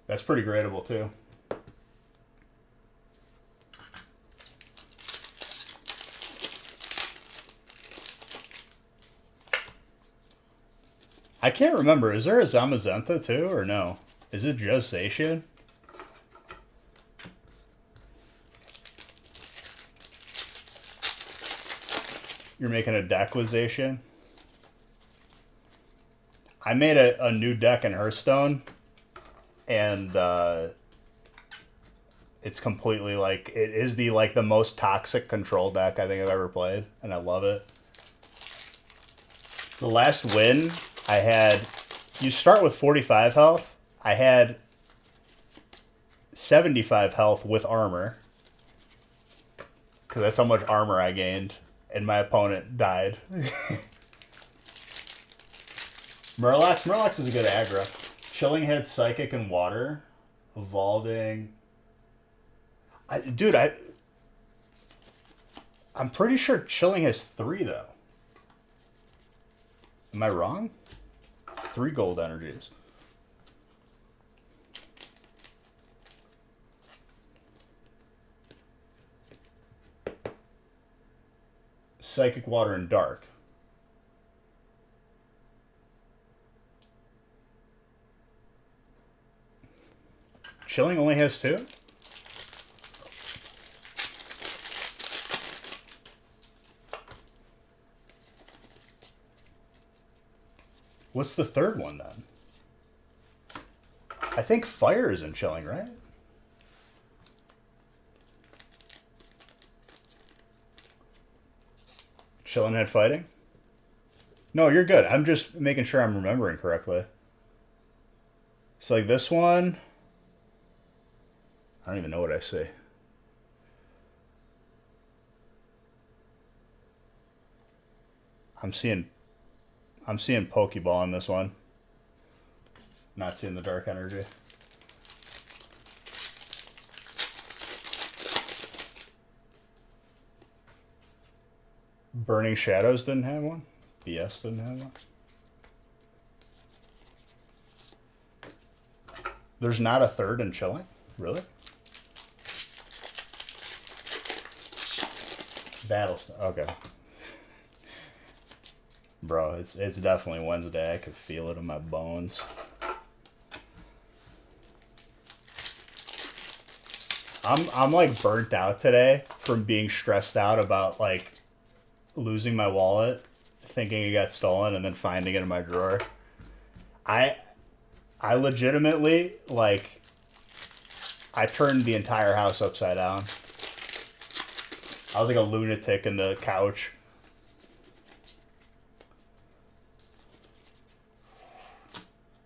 That's pretty gradable too. I can't remember. Is there a Zamazenta too, or no? Is it just Zacian? You're making a deck with Zacian? I made a new deck in Hearthstone, and It's completely like it is the most toxic control deck I think I've ever played, and I love it. The last win I had, you start with 45 health. I had 75 health with armor, because that's how much armor I gained, and my opponent died. Murlocs is a good aggro. Chilling Head, Psychic, and Water. Evolving. I'm pretty sure Chilling has 3, though. Am I wrong? 3 gold energies. Psychic, Water, and Dark. Chilling only has 2? What's the third one, then? I think Fire is in Chilling, right? Chilling had Fighting? No, you're good. I'm just making sure I'm remembering correctly. So, like, this one... I don't even know what I say. I'm seeing Pokeball in this one. Not seeing the Dark Energy. Burning Shadows didn't have one. BS didn't have one. There's not a third in Chilling? Really? Battlestar. Okay. Bro, it's definitely Wednesday. I could feel it in my bones. I'm like burnt out today from being stressed out about like losing my wallet, thinking it got stolen, and then finding it in my drawer. I legitimately like I turned the entire house upside down. I was like a lunatic in the couch.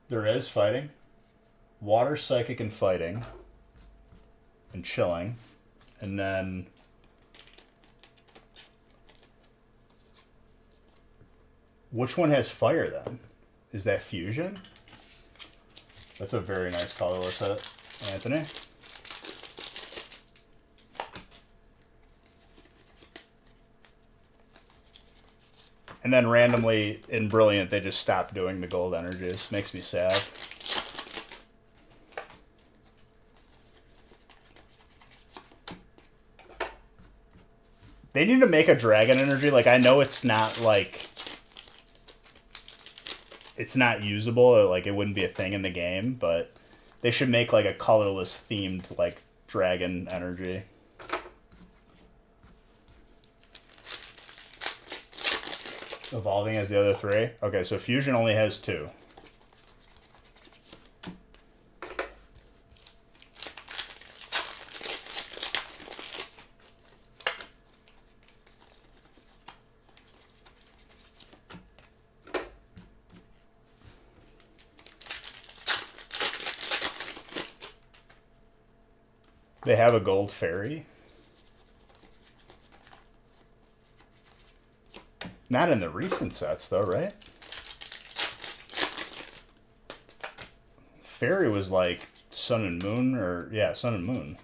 There is Fighting. Water, Psychic, and Fighting. And Chilling. And then... which one has Fire, then? Is that Fusion? That's a very nice colorless hit, Anthony. And then randomly, in Brilliant, they just stopped doing the gold energies. Makes me sad. They need to make a dragon energy. Like, I know it's not, like... it's not usable, or, like, it wouldn't be a thing in the game, but they should make, like, a colorless themed, like, dragon energy. Evolving as the other 3? Okay, so Fusion only has 2. They have a gold fairy? Not in the recent sets, though, right? Fairy was like Sun and Moon, or... yeah, Sun and Moon.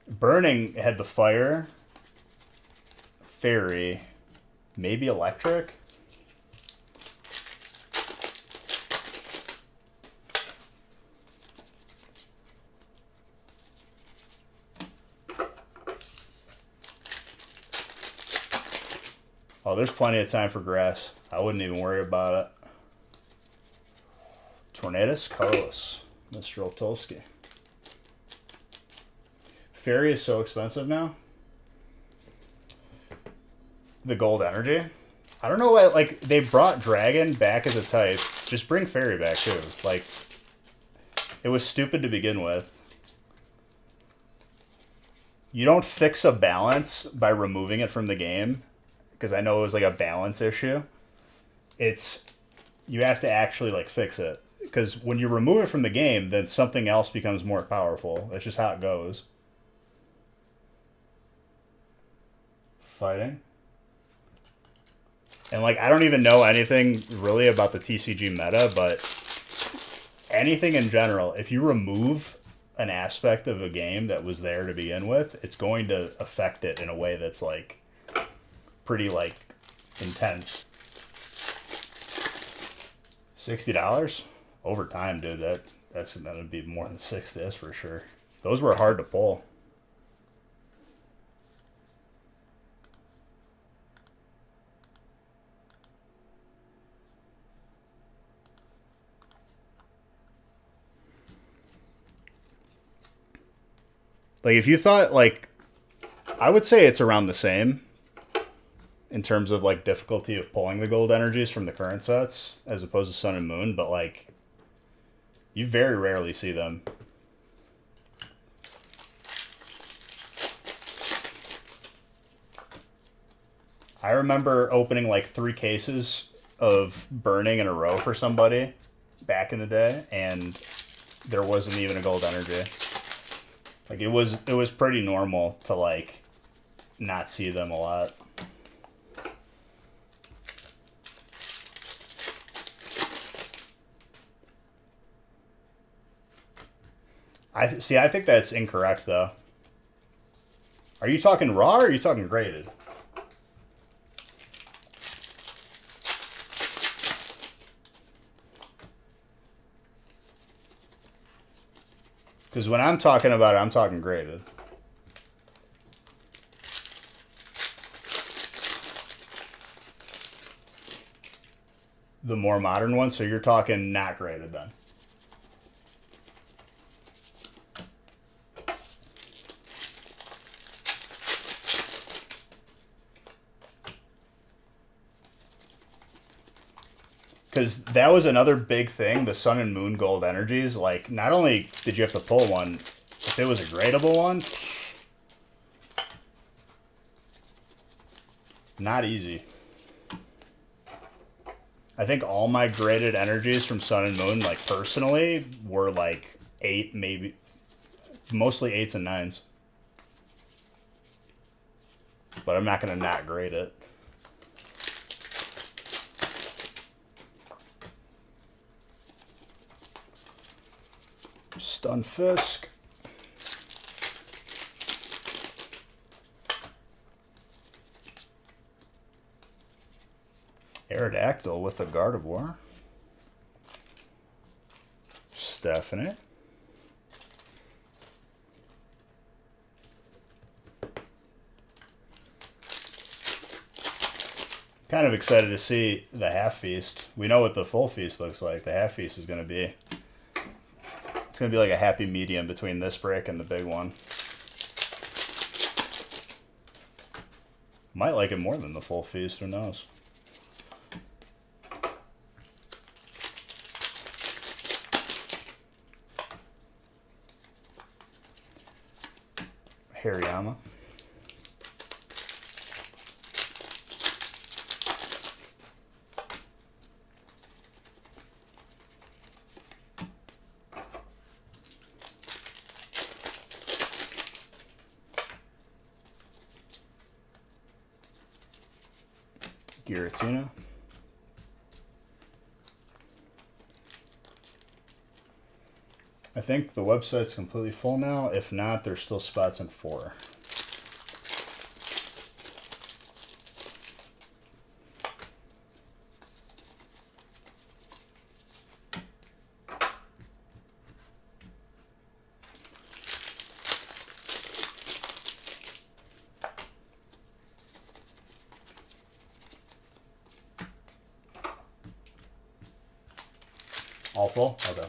Burning had the Fire, Fairy, maybe Electric? Oh, there's plenty of time for grass. I wouldn't even worry about it. Tornadus, Carlos, Mr. Oltolsky. Fairy is so expensive now. The gold energy. I don't know why. Like they brought dragon back as a type. Just bring fairy back too. Like it was stupid to begin with. You don't fix a balance by removing it from the game, because I know it was like a balance issue. It's you have to actually like fix it, because when you remove it from the game, then something else becomes more powerful. That's just how it goes. Fighting. And like I don't even know anything really about the TCG meta, but anything in general, if you remove an aspect of a game that was there to begin with, it's going to affect it in a way that's like pretty like intense. $60 over time, dude. That's gonna be more than 60. That's for sure. Those were hard to pull. Like if you thought like, I would say it's around the same in terms of like difficulty of pulling the gold energies from the current sets as opposed to Sun and Moon, but like you very rarely see them. I remember opening like 3 cases of Burning in a row for somebody back in the day, and there wasn't even a gold energy. Like it was pretty normal to like not see them a lot. I think that's incorrect though. Are you talking raw or are you talking graded? Because when I'm talking about it, I'm talking graded. The more modern one, so you're talking not graded then. Because that was another big thing, the Sun and Moon gold energies. Like, not only did you have to pull one, if it was a gradable one, not easy. I think all my graded energies from Sun and Moon, like personally, were like 8, maybe, mostly 8s and 9s. But I'm not going to not grade it. Stunfisk. Aerodactyl with a Gardevoir. Stephanie. Kind of excited to see the half feast. We know what the full feast looks like. The half feast is going to be... It's going to be like a happy medium between this break and the big one. Might like it more than the full feast, who knows? Hariyama. Giratina. I think the website's completely full now. If not, there's still spots in 4. All full? Okay.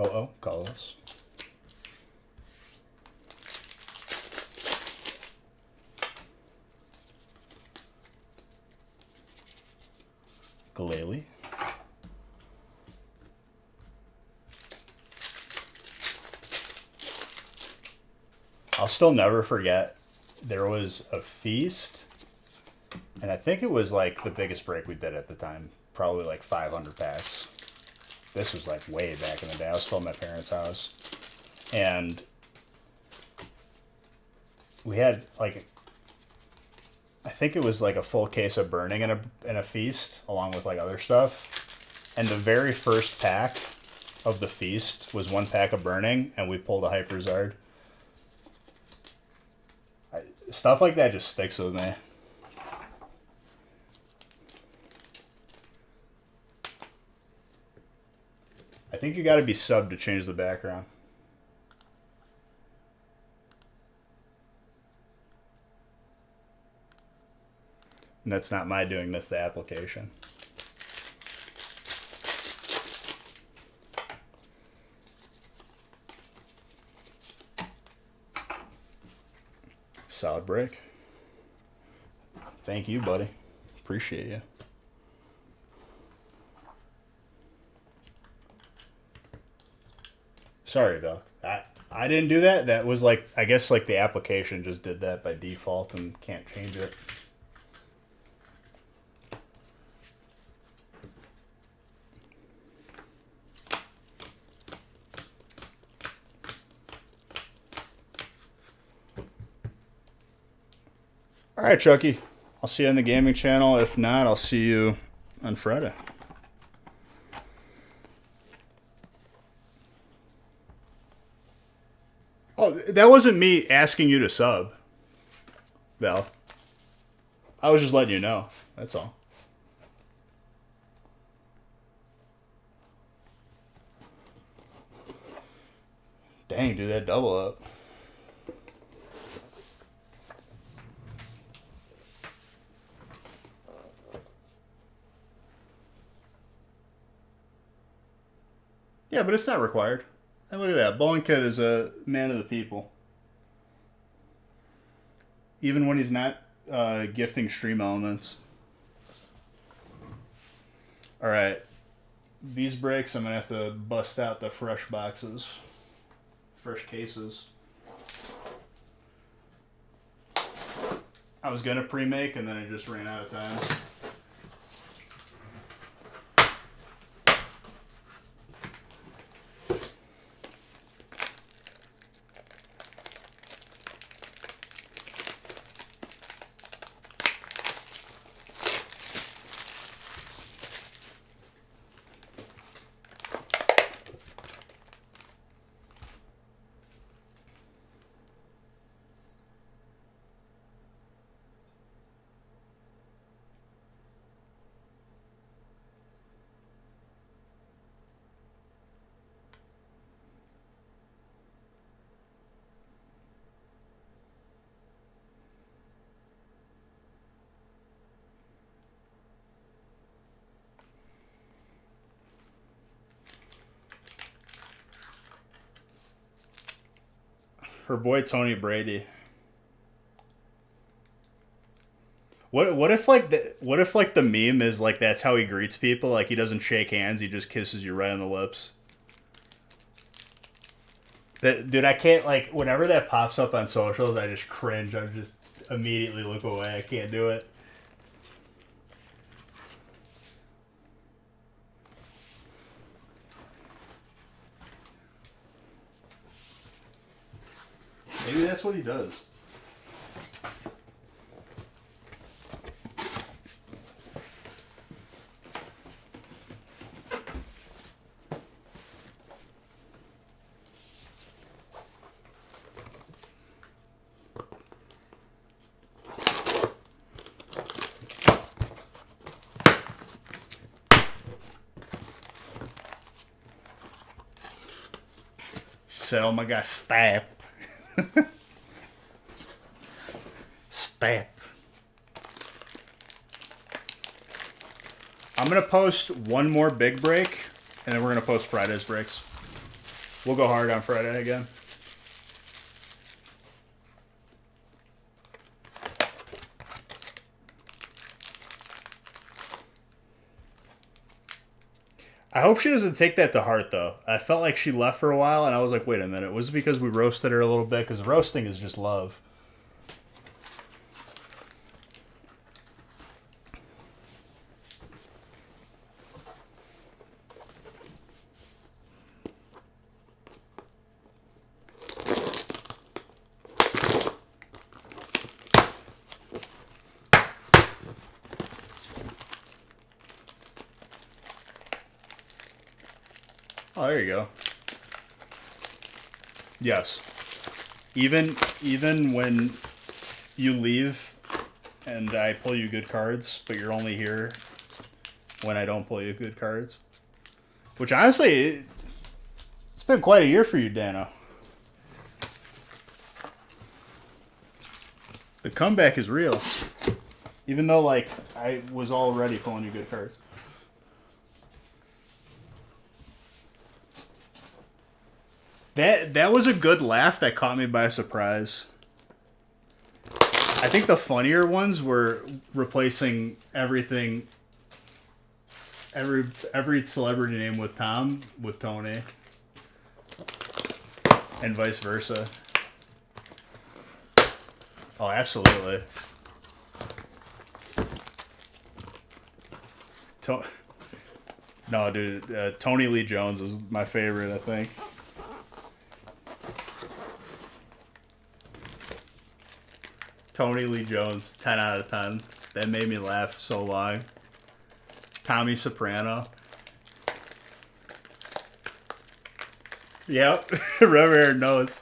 Oh, Carlos. Galeli. I'll still never forget, there was a feast, and I think it was like the biggest break we did at the time, probably like 500 packs. This was like way back in the day. I was still at my parents' house, and we had like, I think it was like a full case of Burning in a feast, along with like other stuff. And the very first pack of the feast was 1 pack of Burning, and we pulled a Hyperzard. Stuff like that just sticks with me. I think you got to be subbed to change the background. And that's not my doing, that's the application. Solid break. Thank you, buddy. Appreciate you. Sorry, Doc. I didn't do that. That was like, I guess like the application just did that by default and can't change it. All right, Chucky. I'll see you on the gaming channel. If not, I'll see you on Friday. Oh, that wasn't me asking you to sub, Val. I was just letting you know. That's all. Dang, dude, that double up. Yeah, but it's not required. And look at that. Bowling Kid is a man of the people. Even when he's not gifting stream elements. Alright. These breaks, I'm going to have to bust out the fresh boxes. Fresh cases. I was going to pre-make and then I just ran out of time. Her boy Tony Brady. What if like the meme is like that's how he greets people? Like he doesn't shake hands, he just kisses you right on the lips. That dude, I can't like whenever that pops up on socials, I just cringe. I just immediately look away. I can't do it. Maybe that's what he does. She said, "Oh my God, stab." Step. I'm going to post one more big break, and then we're going to post Friday's breaks. We'll go hard on Friday again. I hope she doesn't take that to heart, though. I felt like she left for a while, and I was like, wait a minute. Was it because we roasted her a little bit? Because roasting is just love. Oh, there you go. Yes. Even when you leave and I pull you good cards, but you're only here when I don't pull you good cards. Which honestly, it's been quite a year for you, Dano. The comeback is real. Even though, like, I was already pulling you good cards. That was a good laugh that caught me by surprise. I think the funnier ones were replacing everything, every celebrity name with Tom with Tony, and vice versa. Oh, absolutely. No, dude, Tony Lee Jones is my favorite, I think. Tony Lee Jones, 10 out of 10. That made me laugh so long. Tommy Soprano. Yep, River knows.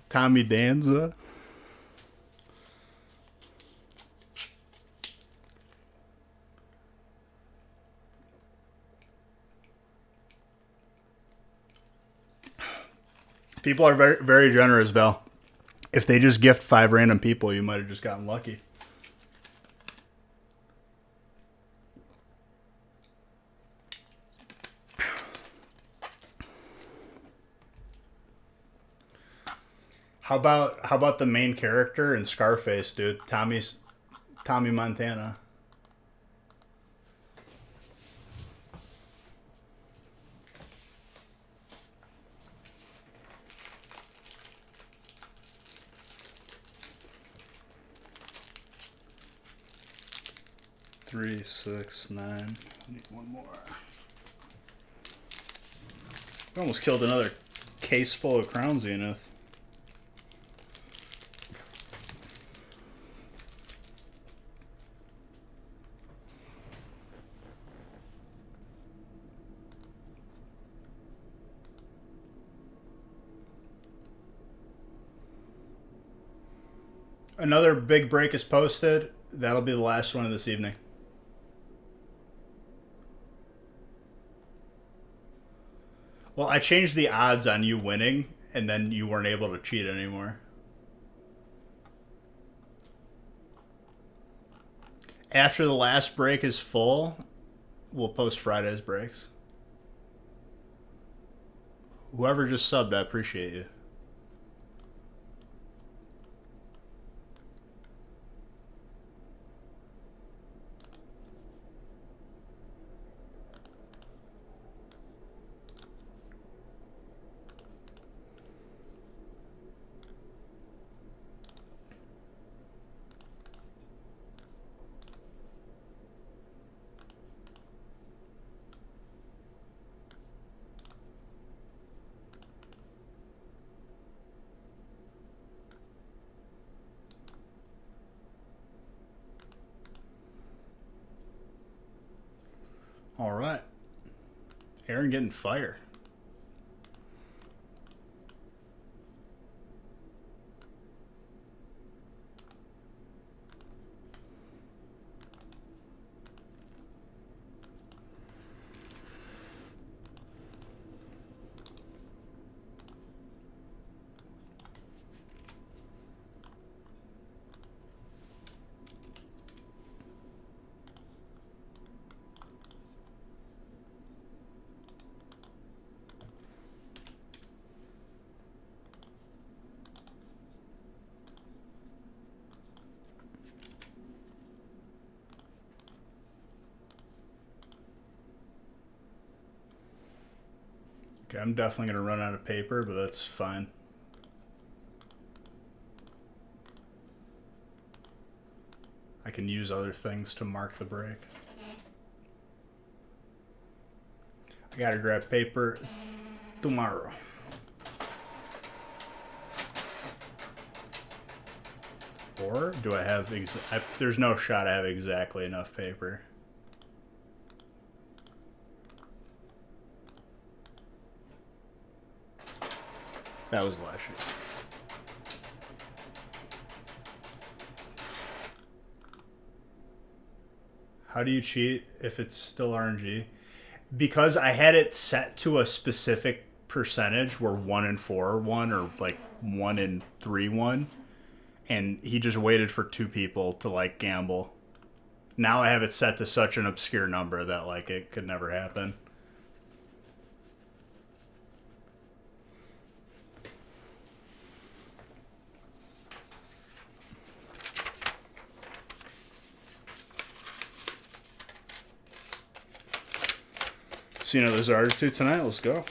Tommy Danza. People are very, very generous, Val. If they just gift 5 random people, you might have just gotten lucky. How about the main character in Scarface, dude? Tommy Montana. Three, 6, 9. I need one more. We almost killed another case full of Crown Zenith. Another big break is posted. That'll be the last one of this evening. Well, I changed the odds on you winning, and then you weren't able to cheat anymore. After the last break is full, we'll post Friday's breaks. Whoever just subbed, I appreciate you. Aaron getting fire. Okay, I'm definitely going to run out of paper, but that's fine. I can use other things to mark the break. I got to grab paper tomorrow. Or do I have... there's no shot I have exactly enough paper. That was last year. How do you cheat if it's still RNG? Because I had it set to a specific percentage where 1 in 4 won, or like 1 in 3 won, and he just waited for 2 people to like gamble. Now I have it set to such an obscure number that like it could never happen. See another Zard or two tonight. Let's go.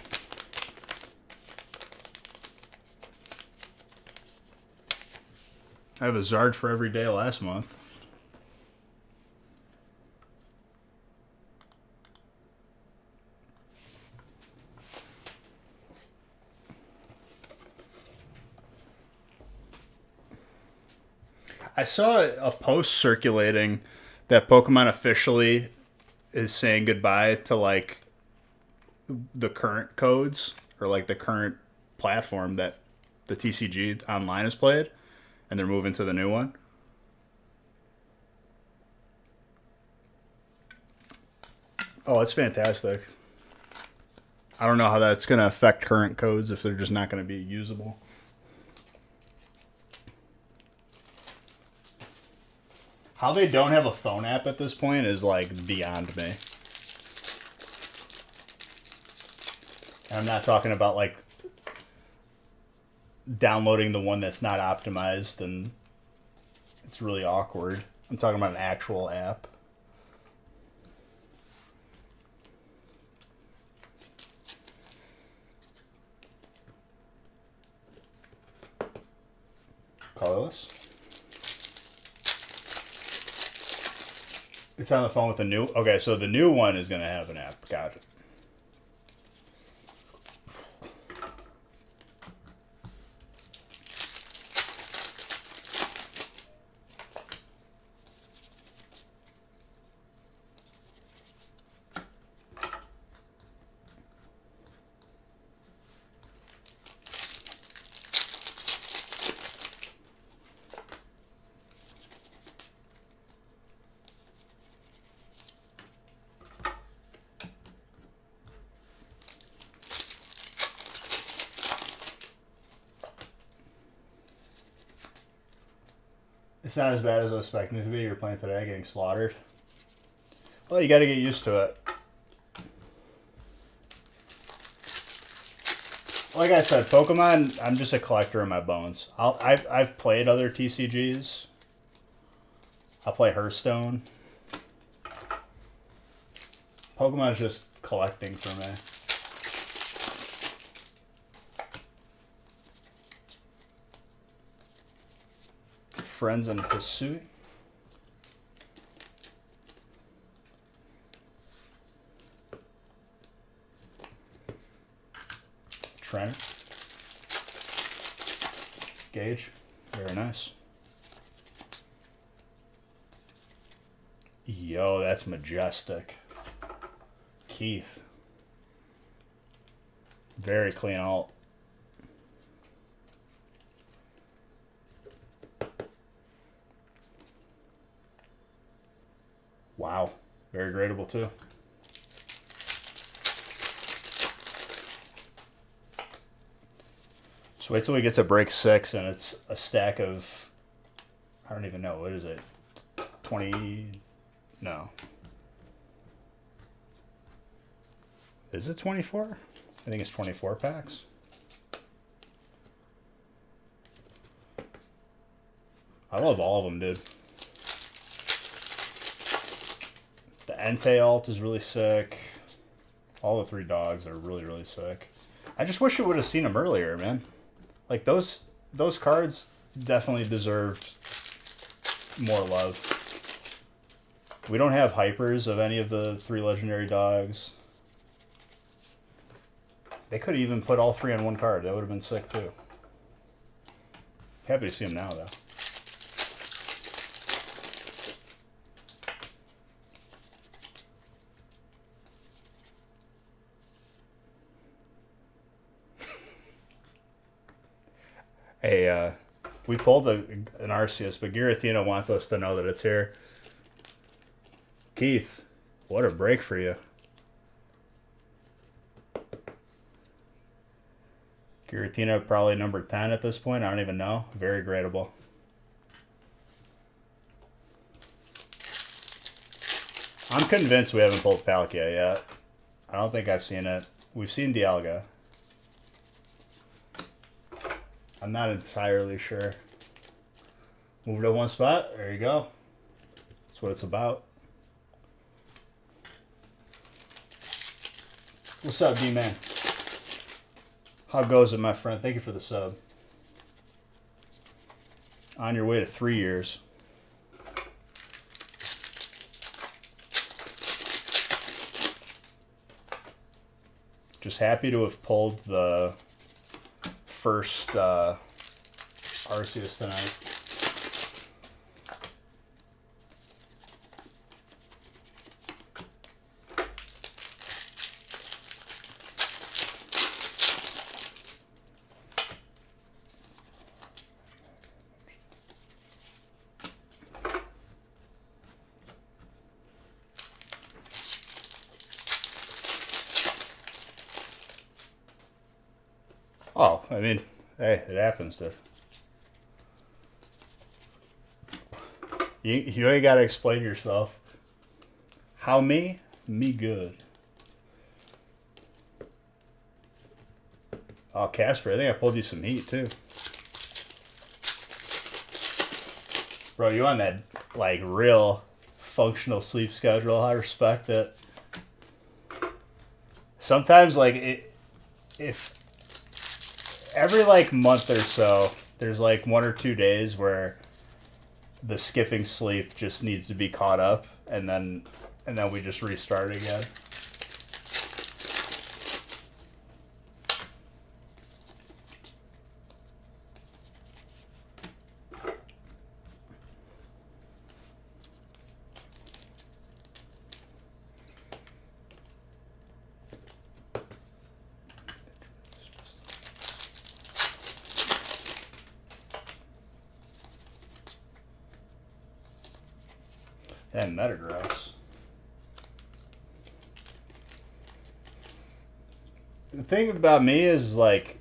I have a Zard for every day last month. I saw a post circulating that Pokemon officially is saying goodbye to like the current codes, or like the current platform that the TCG online is played, and they're moving to the new one. Oh, that's fantastic. I don't know how that's going to affect current codes if they're just not going to be usable. How they don't have a phone app at this point is like beyond me. And I'm not talking about like downloading the one that's not optimized and it's really awkward. I'm talking about an actual app. Colorless. It's on the phone with the new... Okay, so the new one is going to have an app. Got it. It's not as bad as I was expecting it to be. You're playing today, getting slaughtered. Well, you got to get used to it. Like I said, Pokemon, I'm just a collector in my bones. I've played other TCGs. I'll play Hearthstone. Pokemon's just collecting for me. Friends and Hisui. Trainer. Gauge. Very nice. Yo, that's majestic. Keith. Very clean out. Wow. Very gradable too. So wait till we get to break 6 and it's a stack of, I don't even know, what is it? 20, no. Is it 24? I think it's 24 packs. I love all of them, dude. The Entei alt is really sick. All the 3 dogs are really, really sick. I just wish you would have seen them earlier, man. Like, those cards definitely deserved more love. We don't have hypers of any of the 3 legendary dogs. They could have even put all 3 on one card. That would have been sick, too. Happy to see them now, though. Hey, we pulled an Arceus, but Giratina wants us to know that it's here. Keith, what a break for you. Giratina probably number 10 at this point. I don't even know. Very gradable. I'm convinced we haven't pulled Palkia yet. I don't think I've seen it. We've seen Dialga. I'm not entirely sure. Move to one spot. There you go. That's what it's about. What's up, D-Man? How goes it, my friend? Thank you for the sub. On your way to 3 years. Just happy to have pulled the first Arceus tonight. Oh, I mean, hey, it happens, dude. You ain't got to explain yourself. How me? Me good. Oh, Casper, I think I pulled you some heat, too. Bro, you on that, like, real functional sleep schedule. I respect it. Sometimes, like, if every, like, month or so, there's, like, 1 or 2 days where the skipping sleep just needs to be caught up, and then we just restart again. And Metagross. The thing about me is, like,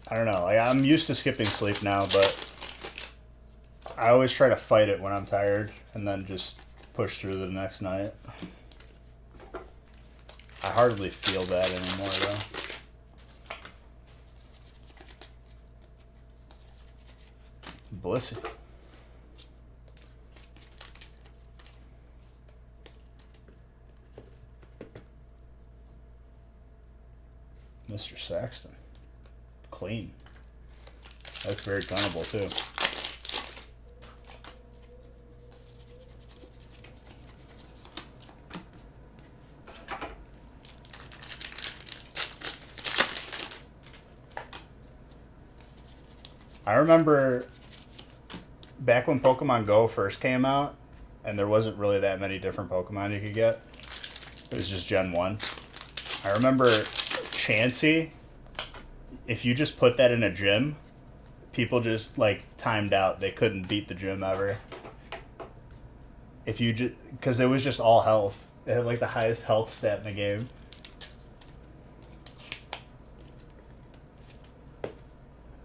I don't know, like, I'm used to skipping sleep now, but I always try to fight it when I'm tired and then just push through the next night. I hardly feel that anymore, though. Blissey. Mr. Saxton. Clean. That's very gunnable, too. I remember back when Pokemon Go first came out, and there wasn't really that many different Pokemon you could get. It was just Gen 1. I remember Chansey. If you just put that in a gym, people just like timed out. They couldn't beat the gym ever. If you just because it was just all health. It had like the highest health stat in the game.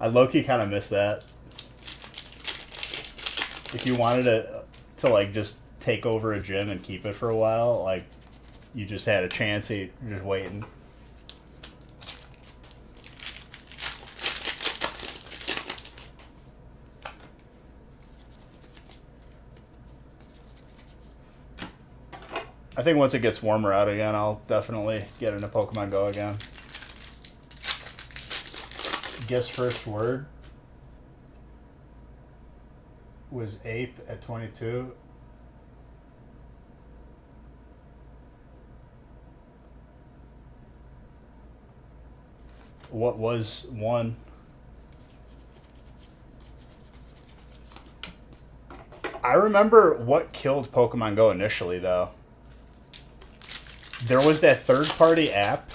I low-key kind of miss that. If you wanted to like just take over a gym and keep it for a while, like you just had a chance. You're just waiting. I think once it gets warmer out again, I'll definitely get into Pokemon Go again. Guess first word was ape at 22. What was one? I remember what killed Pokemon Go initially, though. There was that third-party app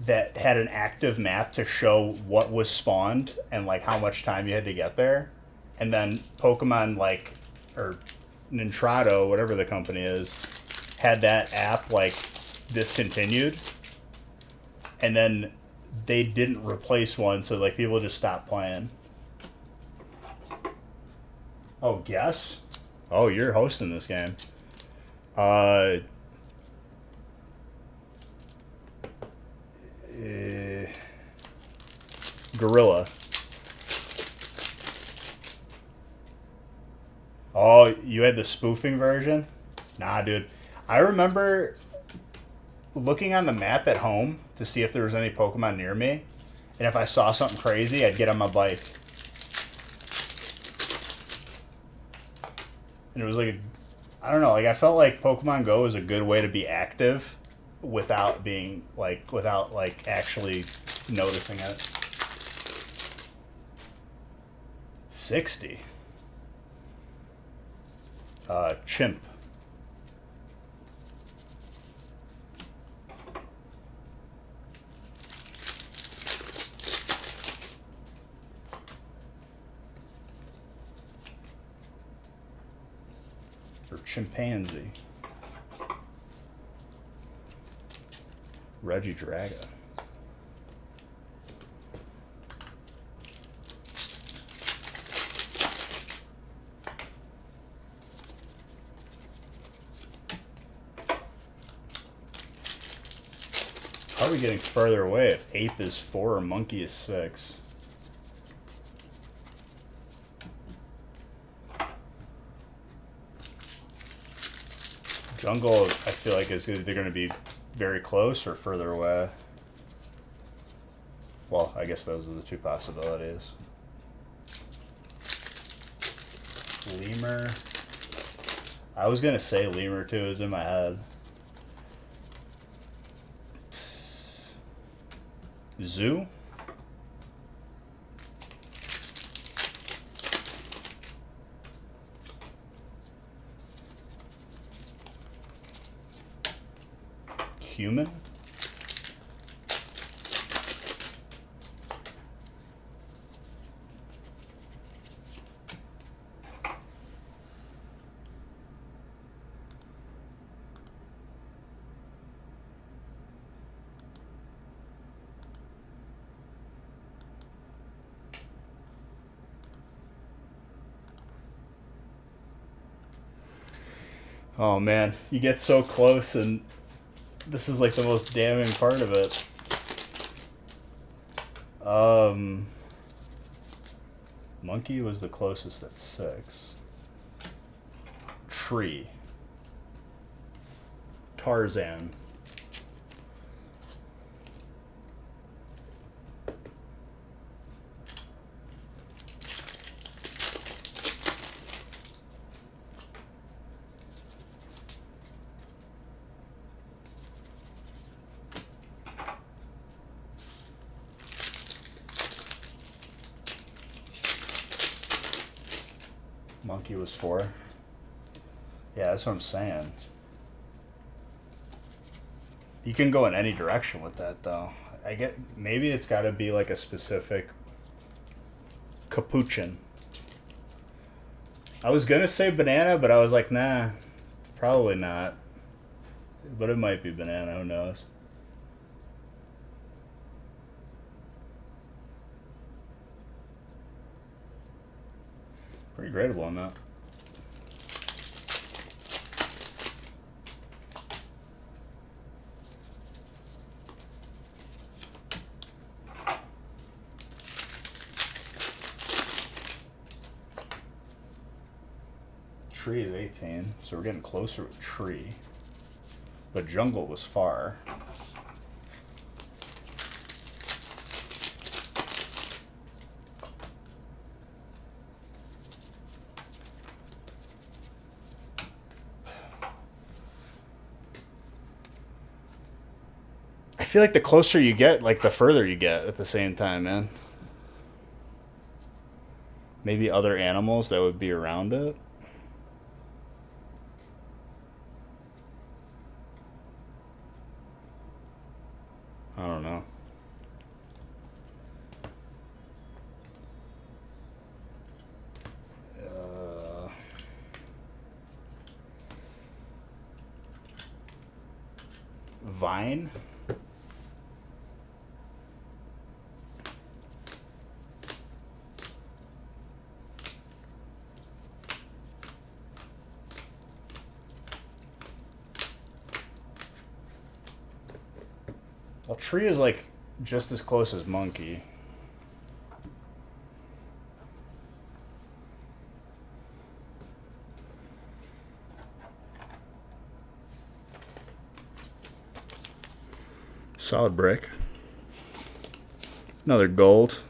that had an active map to show what was spawned and like how much time you had to get there, and then Pokemon like or Nintrado, whatever the company is, had that app like discontinued, and then they didn't replace one, so like people just stopped playing. Oh, guess? Oh, you're hosting this game. Gorilla. Oh, you had the spoofing version? Nah, dude. I remember looking on the map at home to see if there was any Pokemon near me, and if I saw something crazy, I'd get on my bike. And it was like, I don't know, like I felt like Pokemon Go was a good way to be active without being like, without like actually noticing it. 60. Chimp. Or chimpanzee. Regidraga. How are we getting further away if ape is 4 or monkey is 6? Jungle, I feel like is either going to be very close or further away. Well, I guess those are the two possibilities. Lemur. I was going to say lemur too, it was in my head. Zoo? Human? Oh man, you get so close and this is like the most damning part of it. Monkey was the closest at 6. Tree. Tarzan. Monkey was 4. Yeah, that's what I'm saying. You can go in any direction with that, though. I get maybe it's got to be like a specific capuchin. I was gonna say banana, but I was like, nah, probably not. But it might be banana. Who knows? Pretty gradable on that. Tree is 18, so we're getting closer with tree. But jungle was far. I feel like the closer you get, like the further you get at the same time, man. Maybe other animals that would be around it. I don't know. Vine. Well, tree is like just as close as monkey. Solid brick. Another gold.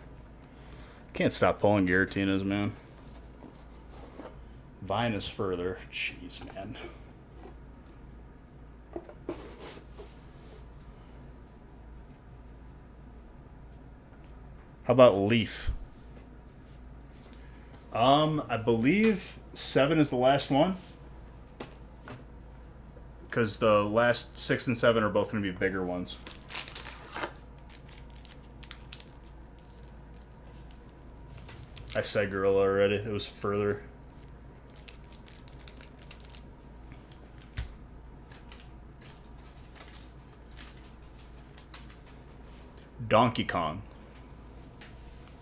Can't stop pulling Giratinas, man. Vine is further. Jeez, man. How about leaf? I believe 7 is the last one. Because the last 6 and 7 are both going to be bigger ones. I said gorilla already. It was further. Donkey Kong.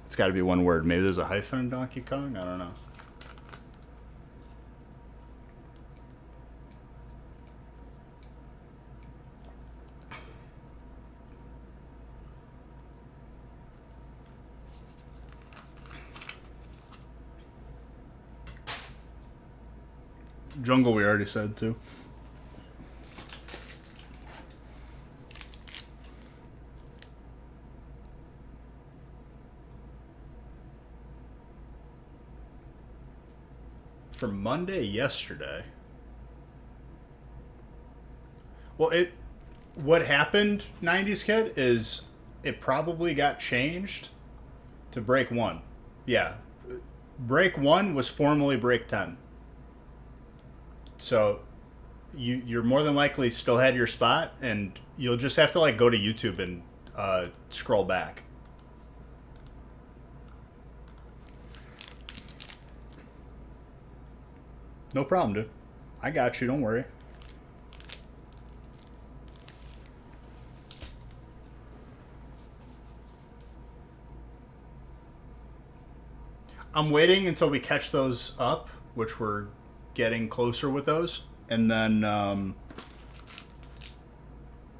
It's got to be one word. Maybe there's a hyphen in Donkey Kong? I don't know. Jungle we already said too. For Monday yesterday. Well, what happened, 90s Kid, is it probably got changed to break 1. Yeah. Break 1 was formerly break 10. So you're more than likely still had your spot, and you'll just have to like go to YouTube and scroll back. No problem, dude. I got you. Don't worry. I'm waiting until we catch those up, which we're getting closer with those, and then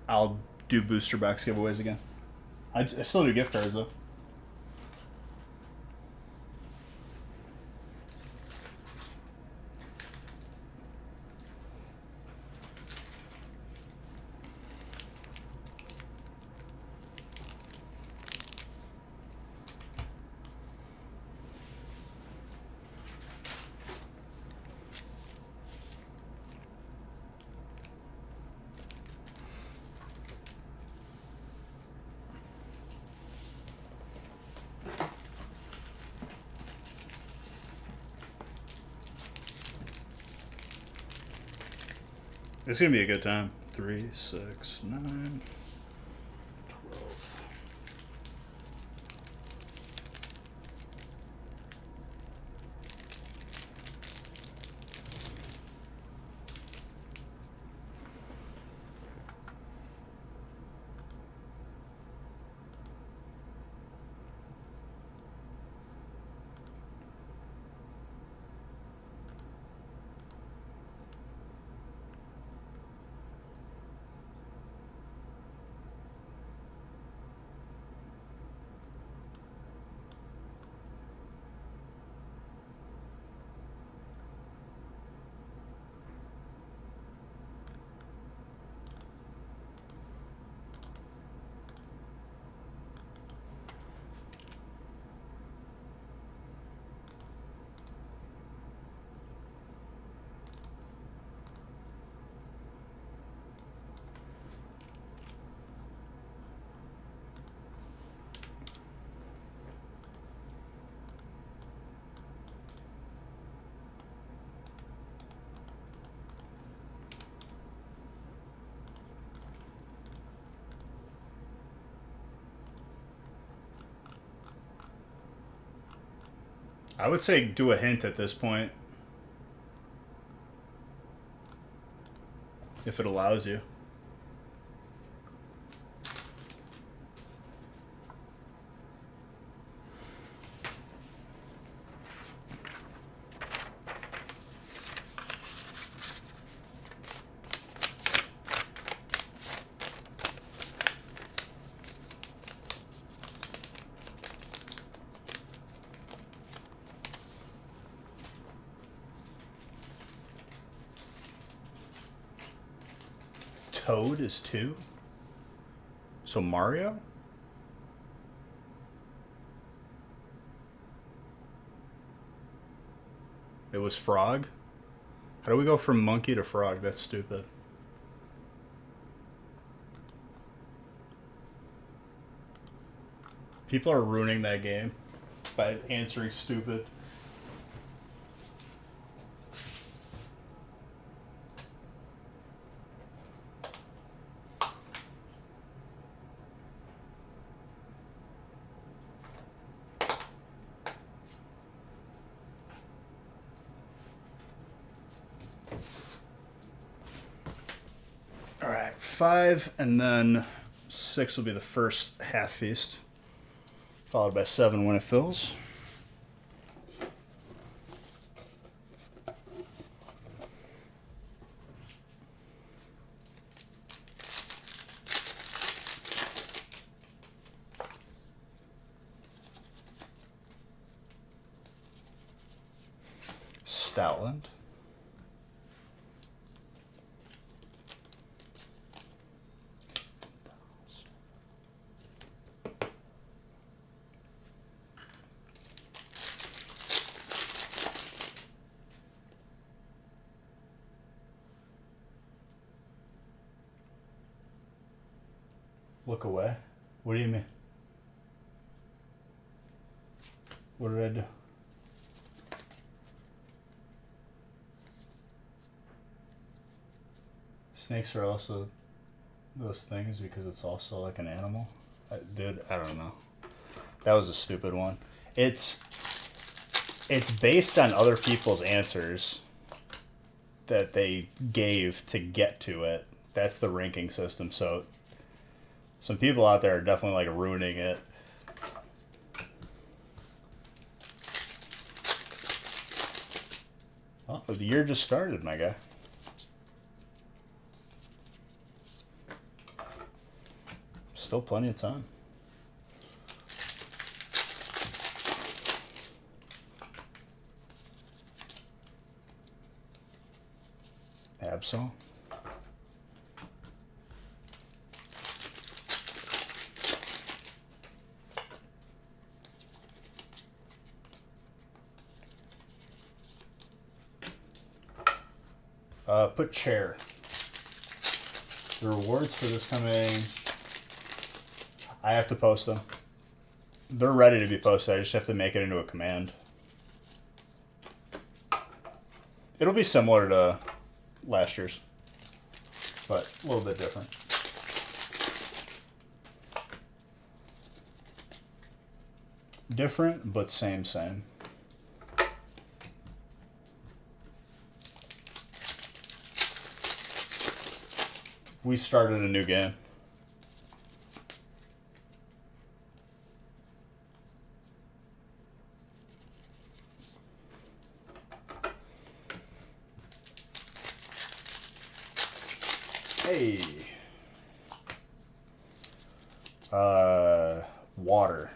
I'll do booster box giveaways again. I still do gift cards though. It's gonna be a good time. 3, 6, 9, 12. I would say do a hint at this point. If it allows you. Toad is 2. So Mario? It was frog? How do we go from monkey to frog? That's stupid. People are ruining that game by answering stupid. All right, 5, and then 6 will be the first half feast, followed by 7 when it fills. Stoutland. Look away? What do you mean? What did I do? Snakes are also those things because it's also like an animal. Dude, I don't know. That was a stupid one. It's based on other people's answers that they gave to get to it. That's the ranking system. So some people out there are definitely like ruining it. Oh, the year just started, my guy. Still plenty of time. Absol. Put chair. The rewards for this coming, I have to post them. They're ready to be posted. I just have to make it into a command. It'll be similar to last year's. but a little bit different. Different, but same. We started a new game. Hey. Water.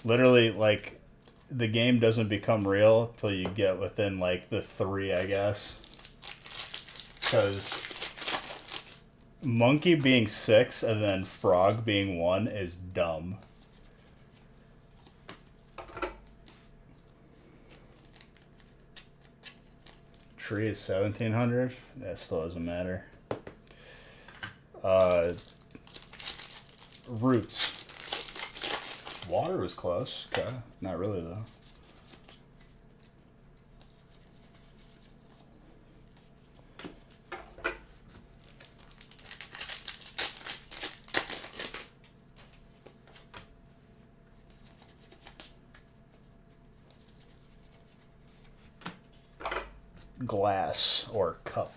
Literally, like, the game doesn't become real till you get within, like, the 3, I guess. Because monkey being 6 and then frog being 1 is dumb. Tree is 1700. That still doesn't matter. Roots. Water was close. Okay. Not really, though. Glass or cup.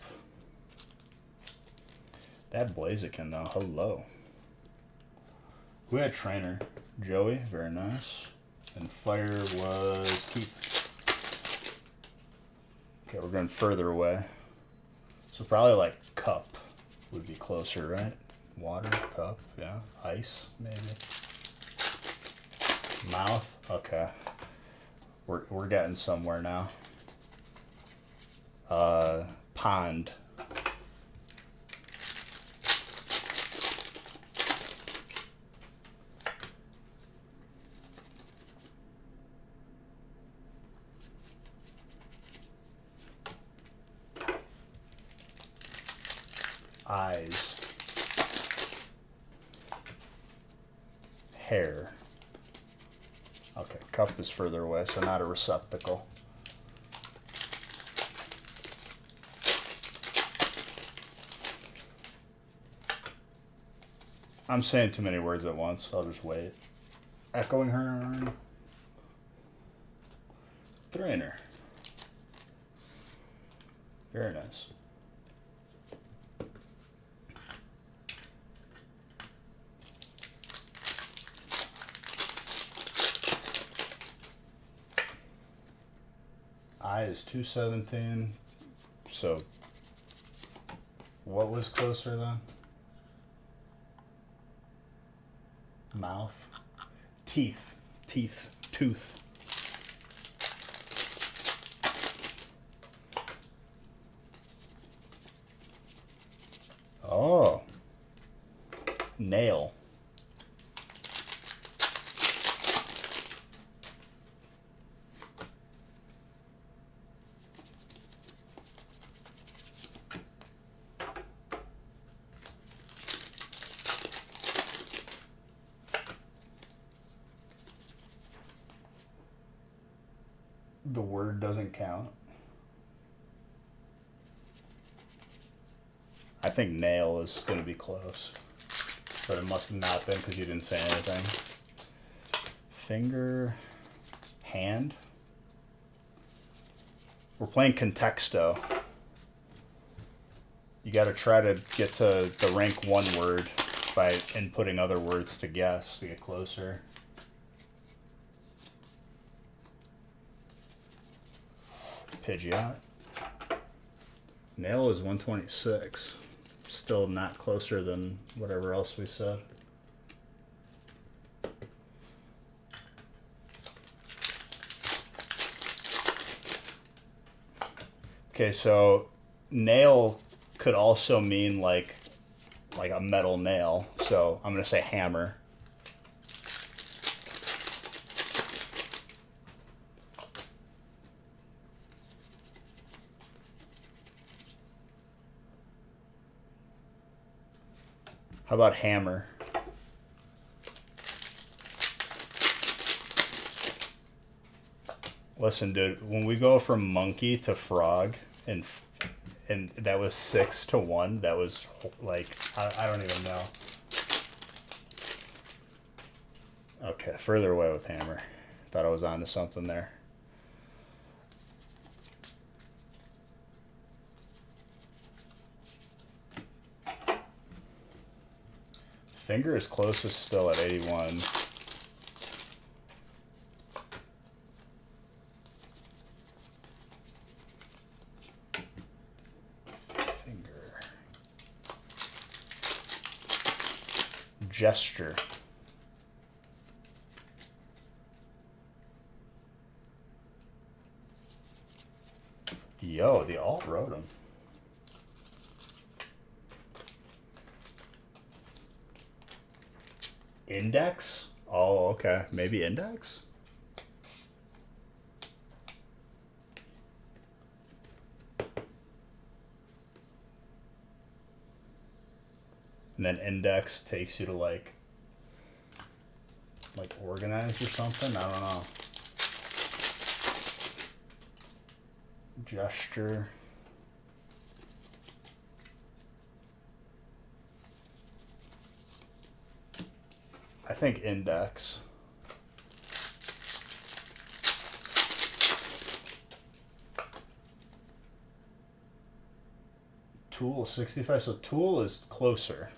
That Blaziken, though. Hello. Who had trainer? Joey. Very nice. And fire was Keith. Okay, we're going further away. So probably like cup would be closer, right? Water, cup, yeah. Ice, maybe. Mouth. Okay. We're getting somewhere now. Pond. Eyes. Hair. Okay, cup is further away, so not a receptacle. I'm saying too many words at once. I'll just wait. Echoing horn. Trainer. Very nice. I is 217. So what was closer then? Mouth. Teeth. Teeth. Tooth. Oh. Nail. The word doesn't count. I think nail is going to be close. But it must have not been because you didn't say anything. Finger. Hand. We're playing Contexto. You got to try to get to the rank 1 word by inputting other words to guess to get closer. Pidgeot. Nail is 126. Still not closer than whatever else we said. Okay, so nail could also mean like a metal nail. So I'm going to say hammer. How about hammer? Listen, dude, when we go from monkey to frog and that was 6-1, that was like I don't even know. Okay, further away with hammer. Thought I was onto something there. Finger is closest still at 81. Finger. Gesture. Yo, the alt wrote them. Index? Oh, okay. Maybe index? And then index takes you to like organized or something? I don't know. Gesture. I think index. Tool 65, so tool is closer.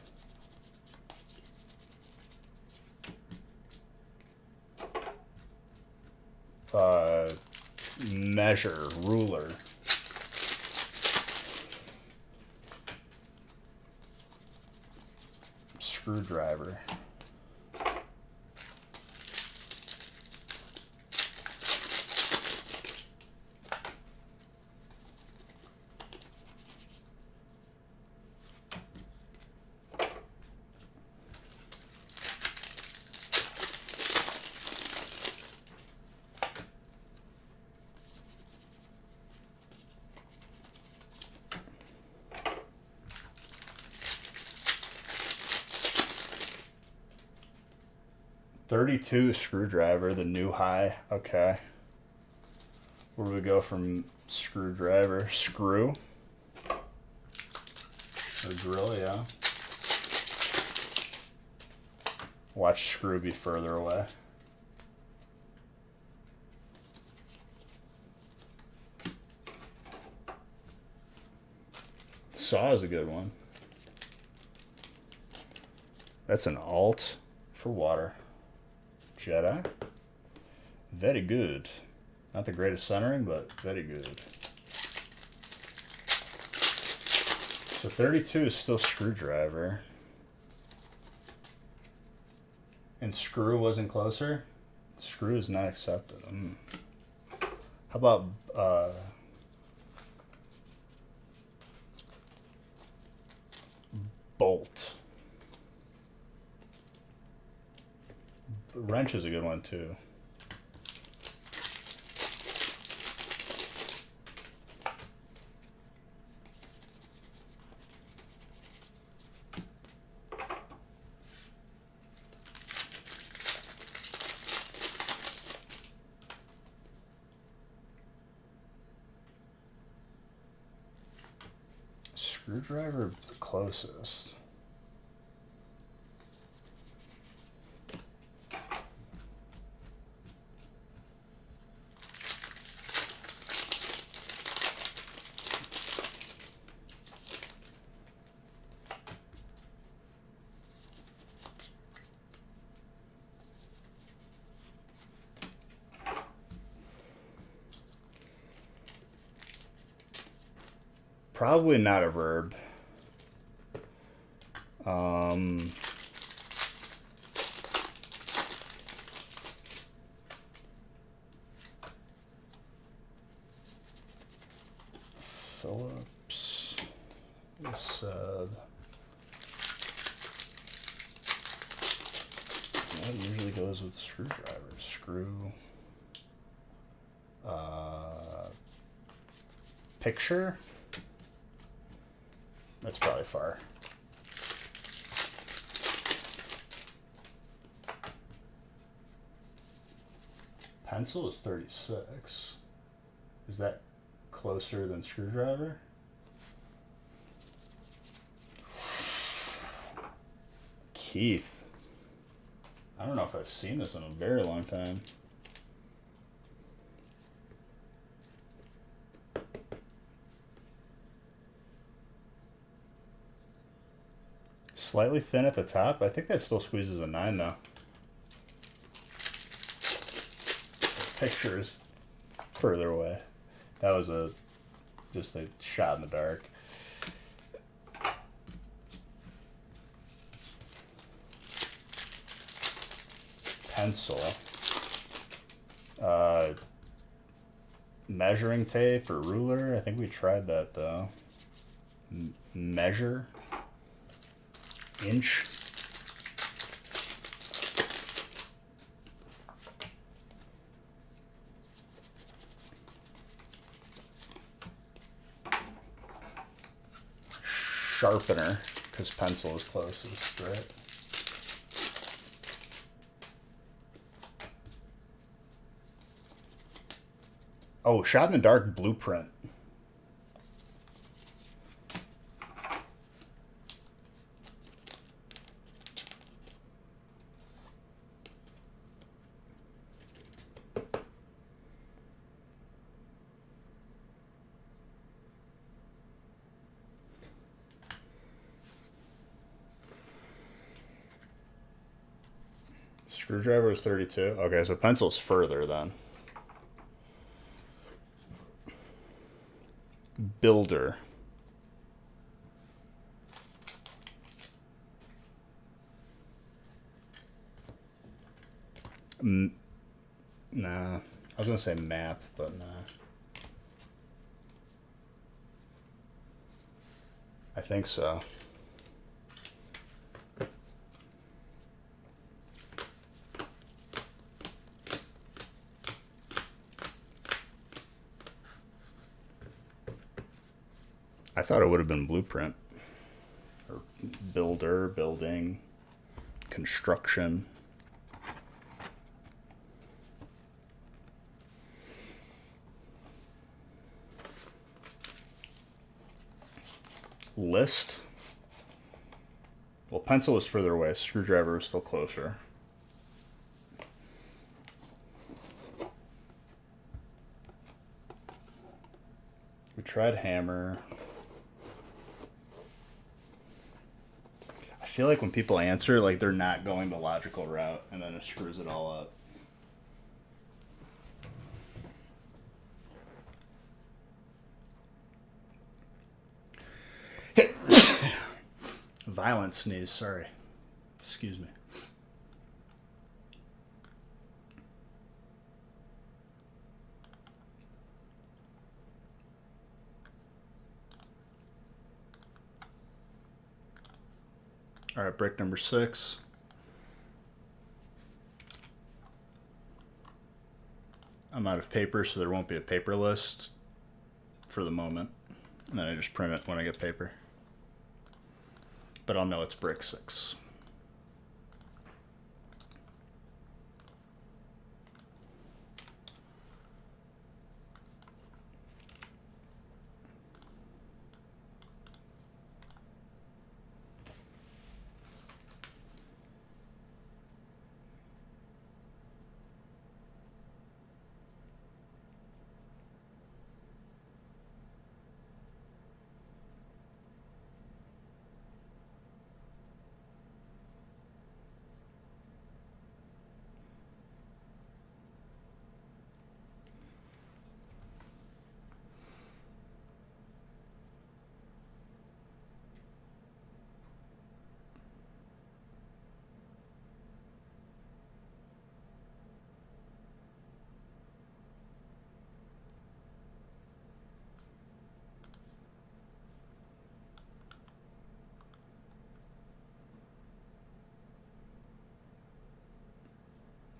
Measure, ruler. Screwdriver. .32 screwdriver, the new high. Okay. Where do we go from screwdriver? Screw. Or drill, yeah. Watch screw be further away. Saw is a good one. That's an alt for water. Jedi. Very good. Not the greatest centering, but very good. So 32 is still screwdriver. And screw wasn't closer? Screw is not accepted. How about bolt? Wrench is a good one too. Screwdriver the closest. Probably not a verb. Phillips said, what usually goes with screwdriver? Screw. Picture? That's probably far. Pencil is 36. Is that closer than screwdriver? Keith. I don't know if I've seen this in a very long time. Slightly thin at the top. I think that still squeezes a 9 though. The picture is further away. That was just a shot in the dark. Pencil. Measuring tape or ruler. I think we tried that though. Measure. Inch. Sharpener, because pencil is closest, right? Oh, shot in the dark blueprint. Screwdriver is 32. Okay, so pencil's further then. Builder. Nah. I was going to say map, but nah. I think so. I thought it would have been blueprint. Or builder, building, construction. List. Well, pencil was further away. Screwdriver was still closer. We tried hammer. I feel like when people answer, like they're not going the logical route, and then it screws it all up. Violent sneeze, sorry. Excuse me. All right, brick number 6. I'm out of paper, so there won't be a paper list for the moment. And then I just print it when I get paper. But I'll know it's brick 6.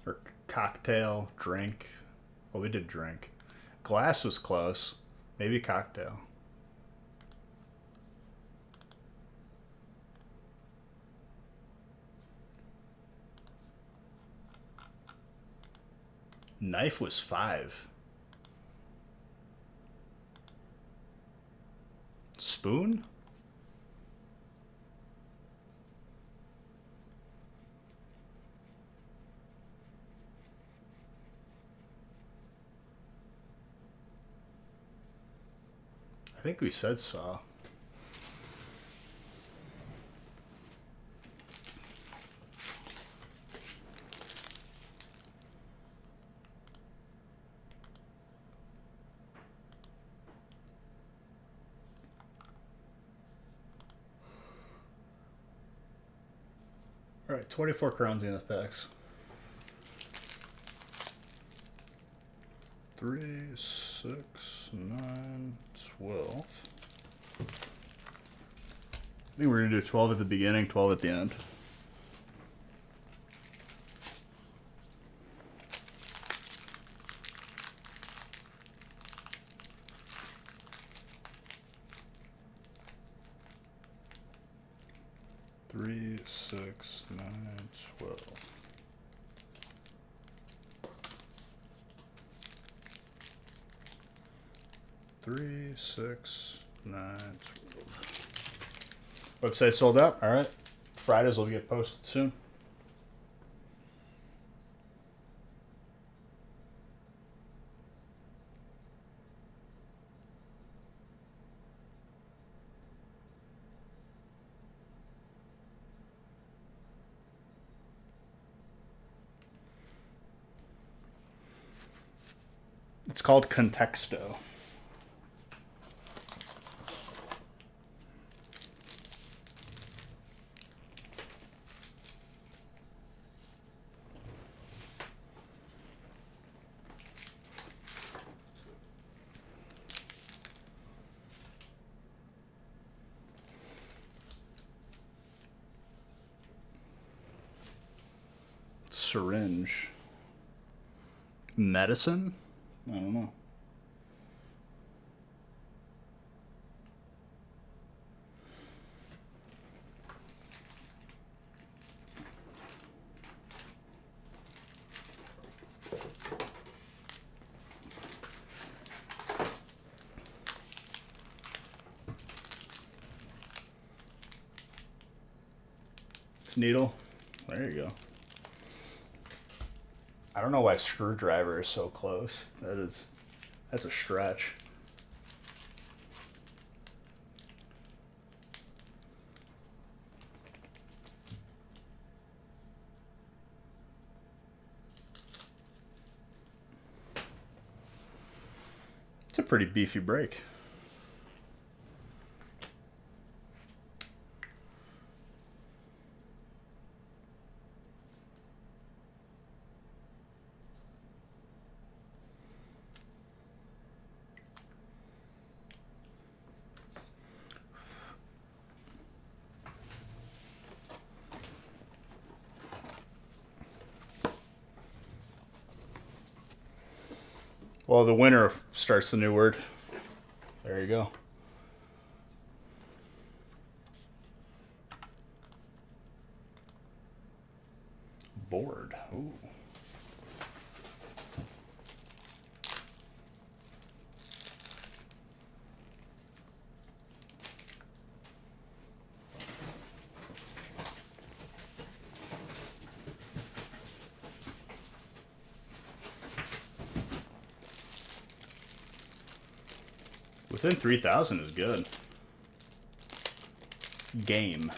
Or cocktail, drink. Well, we did drink. Glass was close. Maybe cocktail. Knife was 5. Spoon? I think we said saw. All right, 24 crowns in the packs. 3, 6, 9, 12. I think we're going to do 12 at the beginning, 12 at the end. Three, 6, 9, 12. Three, 6, 9, 12. Website sold out. All right. Fridays will get posted soon. It's called Contexto. Syringe. Medicine? I don't know. It's needle. There you go. I don't know why screwdriver is so close. That's a stretch. It's a pretty beefy break. Well, the winner starts the new word. There you go. Board. Ooh. Within 3,000 is good. Game.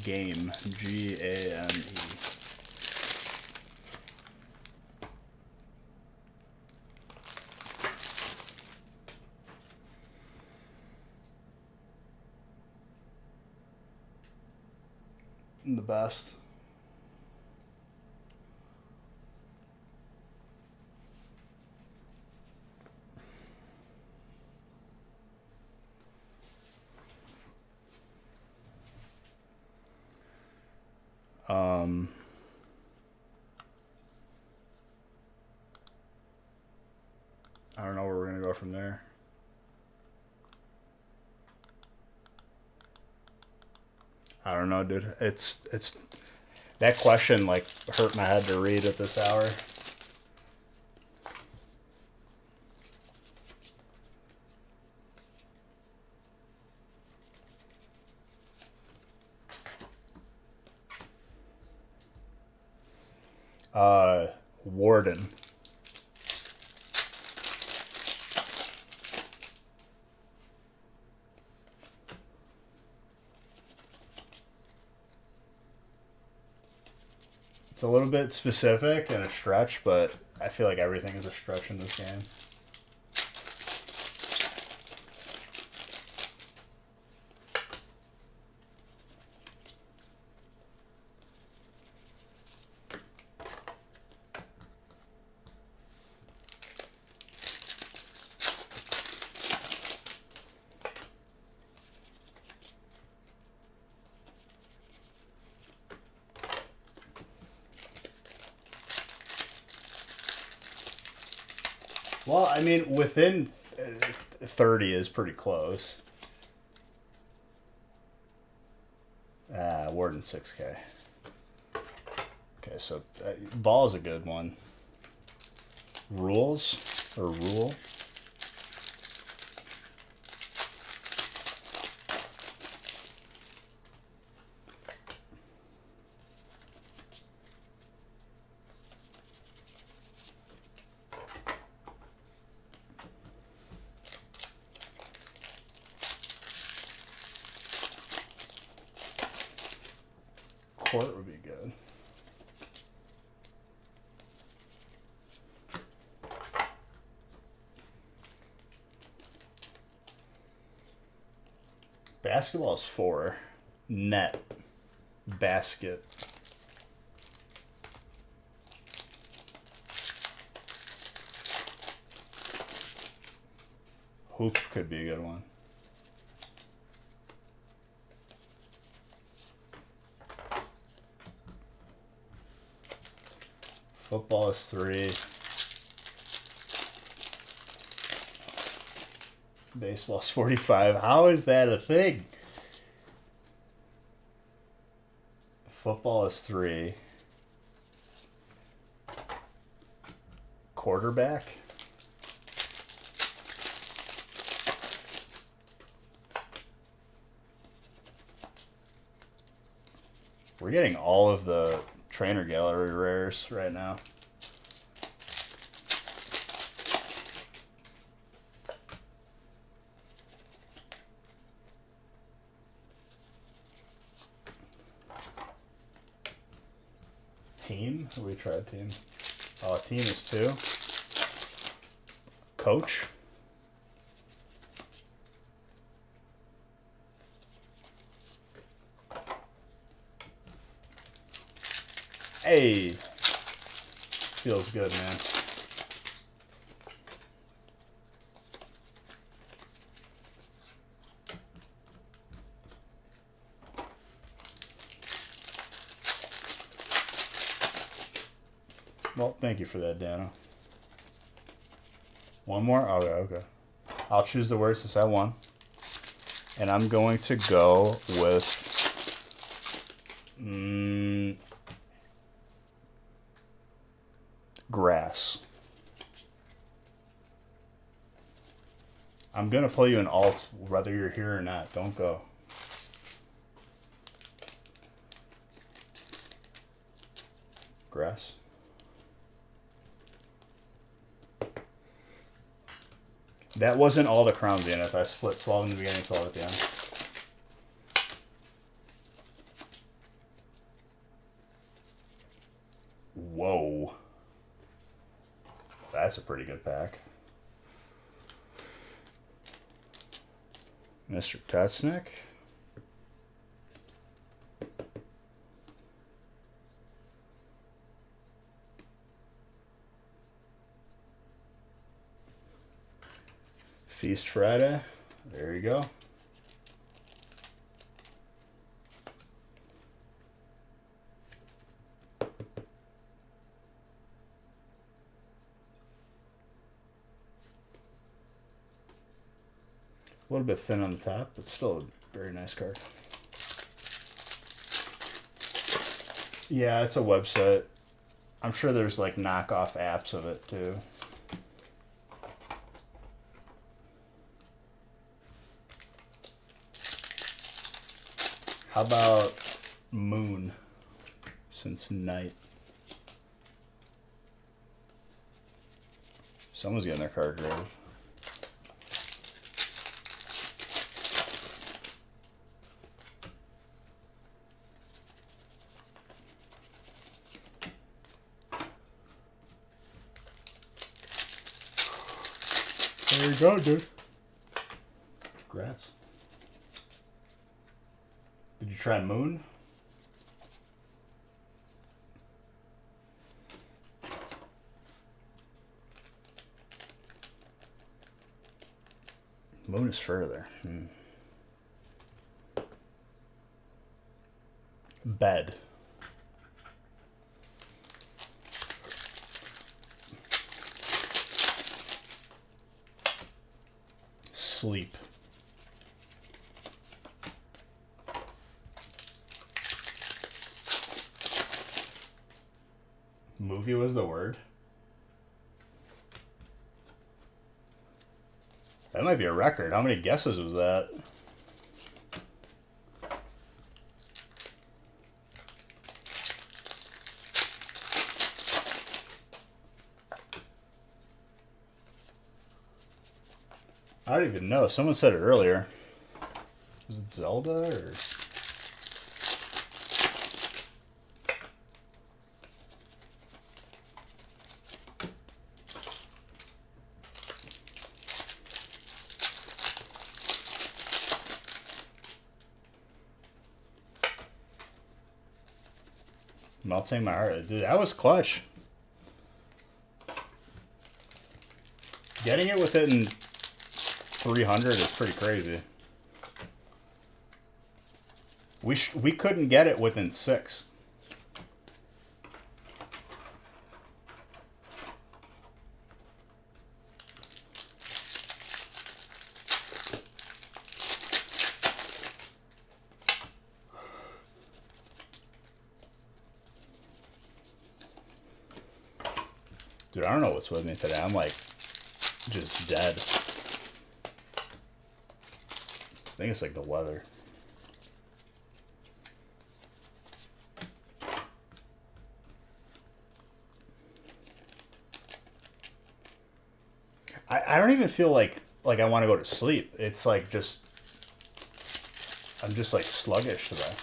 Game. G-A-M-E. The best. I don't know where we're gonna go from there. I don't know, dude. It's that question like hurt my head to read at this hour. Warden. It's a little bit specific and a stretch, but I feel like everything is a stretch in this game. Well, I mean, within 30 is pretty close. Warden 6K. Okay, so ball is a good one. Rules or rule? Court would be good. Basketball is 4. Net. Basket. Hoop could be a good one. Football is 3. Baseball's 45. How is that a thing? Football is 3. Quarterback? We're getting all of the trainer gallery rares right now. Team? We tried team. Oh, team is 2. Coach? Hey! Feels good, man. Well, thank you for that, Dano. One more? Okay. I'll choose the worst since I won. And I'm going to go with... grass. I'm going to play you an alt whether you're here or not. Don't go. Grass. That wasn't all the crowns in it. I split 12 in the beginning, 12 at the end. Whoa. That's a pretty good pack. Mr. Tatsnick. Feast Friday. There you go. A little bit thin on the top, but still a very nice card. Yeah, it's a website. I'm sure there's like knockoff apps of it too. How about Moon since night? Someone's getting their card graded. There you go, dude. Congrats. Did you try Moon? Moon is further. Bed. Sleep. Movie was the word. That might be a record. How many guesses was that? I don't even know. Someone said it earlier. Was it Zelda or? Melting my heart. Dude, that was clutch. Getting it within 300 is pretty crazy. We couldn't get it within 6. Dude, I don't know what's with me today. I'm like just dead. I think it's like the weather. I don't even feel like I want to go to sleep. It's like just I'm just like sluggish today.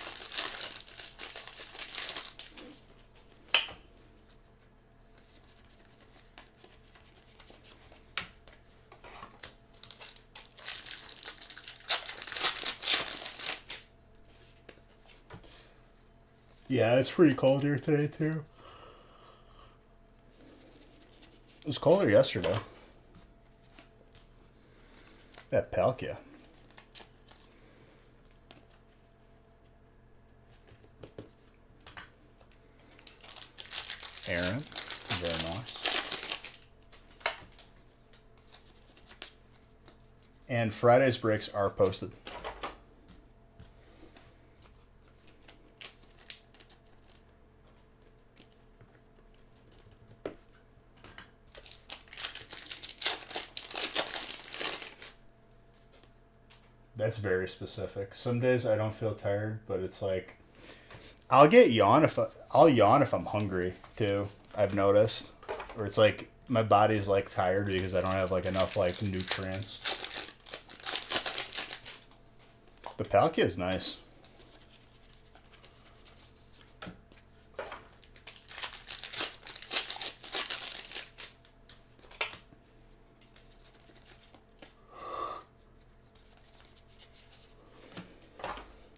Yeah, it's pretty cold here today too. It was colder yesterday. That Palkia. Aaron, very nice. And Friday's breaks are posted. That's very specific. Some days I don't feel tired, but it's like I'll yawn if I'm hungry too. I've noticed, or it's like my body's like tired because I don't have like enough like nutrients. The Palkia is nice.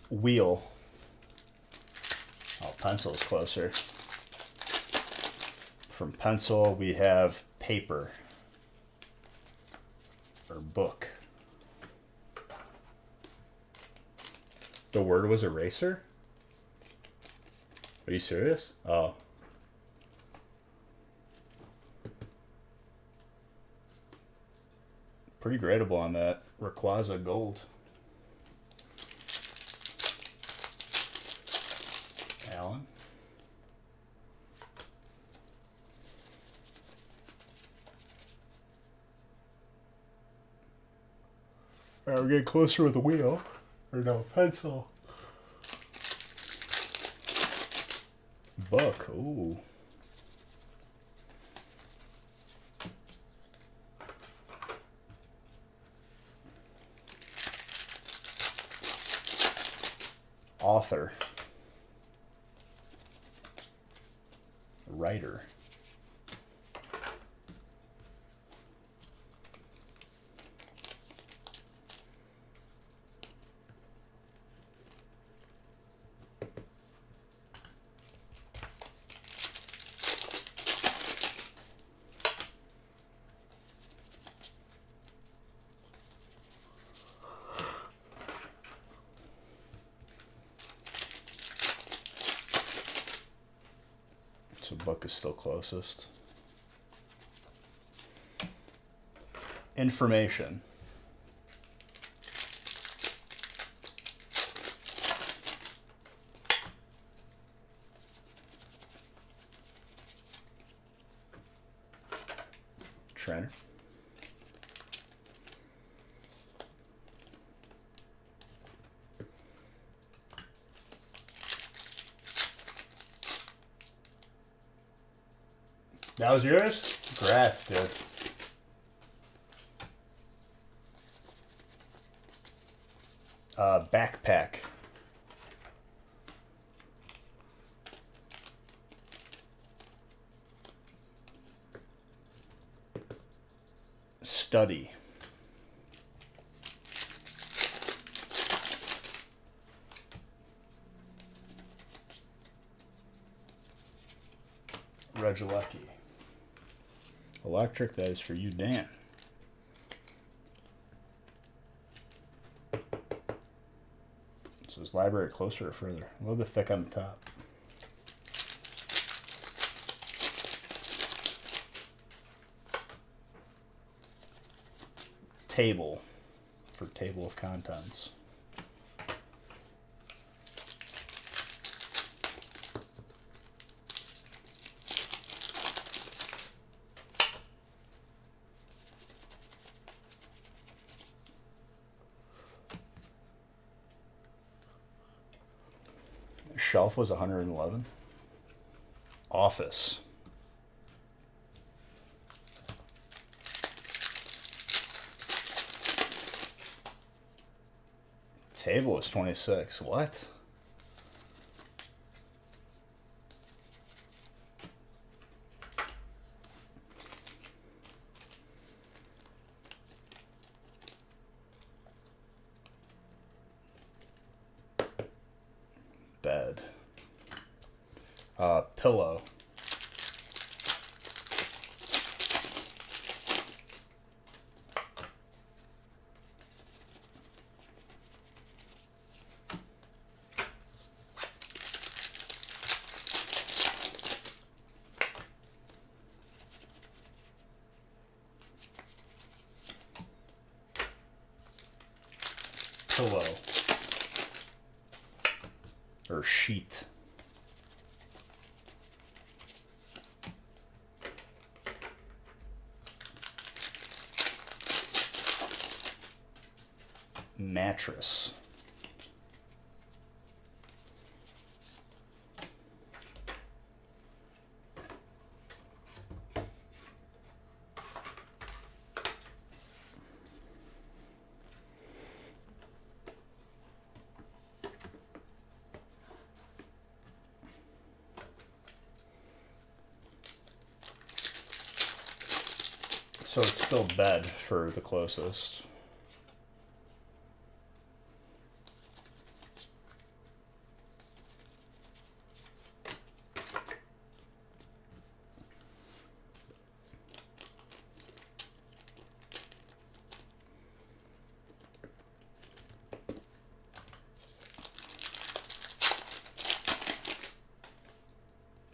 Wheel. Oh, pencil's closer. From pencil, we have paper or book. The word was eraser? Are you serious? Oh. Pretty gradable on that Rayquaza Gold. Alan. Alright, we're getting closer with the wheel. Or no, pencil. Buck, ooh. Author. Writer. So Buck is still closest. Information. Trainer. That was yours? Congrats, dude. Backpack. Study. Regilecki. Electric, that is for you, Dan. So is library closer or further? A little bit thick on the top. Table for table of contents. Shelf was 111. Office. Table was 26. What? Bed. Pillow. Pillow. Or sheet. Mattress. So it's still bed for the closest.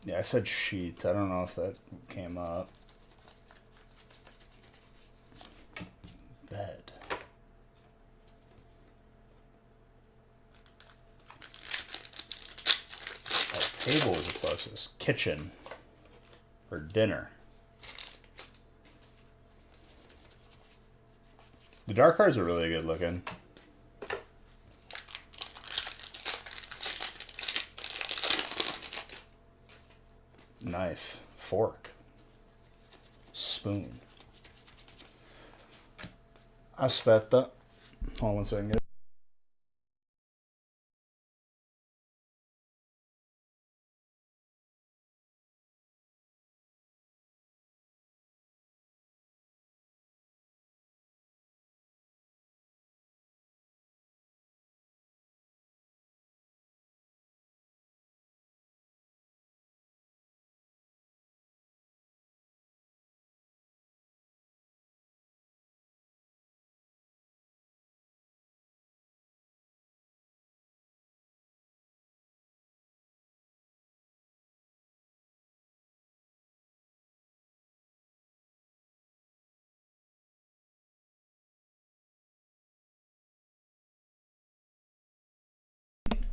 Yeah, I said sheet. I don't know if that came up. Bed. Table is the closest. Kitchen. Or dinner. The dark cards are really good looking. Knife. Fork. Spoon. Aspetta. Hold on one second.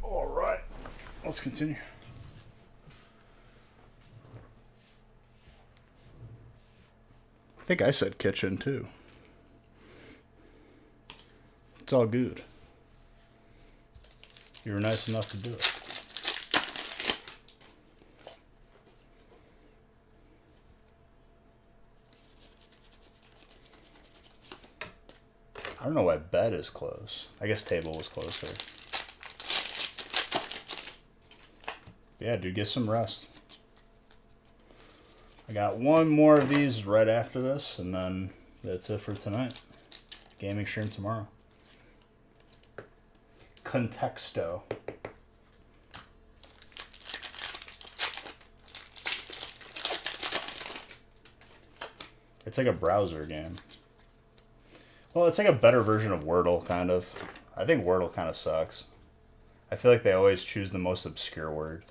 All right, let's continue. I think I said kitchen too. It's all good. You were nice enough to do it. I don't know why bed is close. I guess table was closer. Yeah, dude, get some rest. I got one more of these right after this, and then that's it for tonight. Gaming stream tomorrow. Contexto. It's like a browser game. Well, it's like a better version of Wordle, kind of. I think Wordle kind of sucks. I feel like they always choose the most obscure word.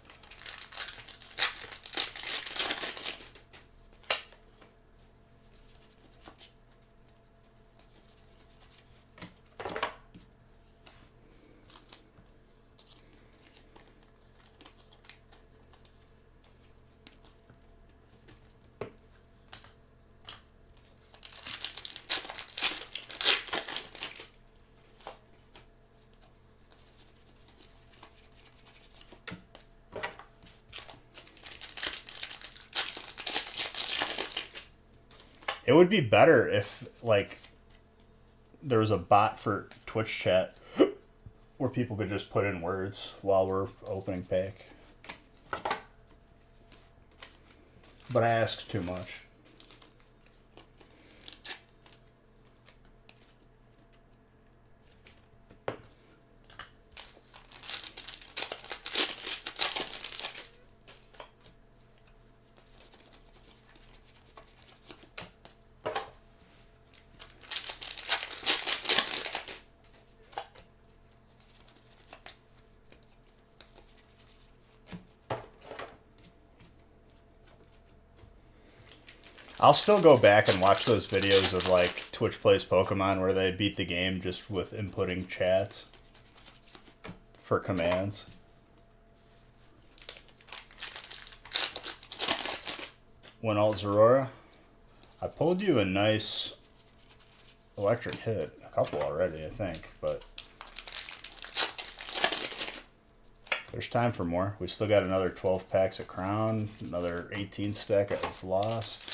It would be better if, like, there was a bot for Twitch chat where people could just put in words while we're opening pack. But I asked too much. I'll still go back and watch those videos of, like, Twitch Plays Pokemon where they beat the game just with inputting chats for commands. When alt Zerora, I pulled you a nice electric hit. A couple already, I think, but there's time for more. We still got another 12 packs at Crown, another 18 stack at Lost.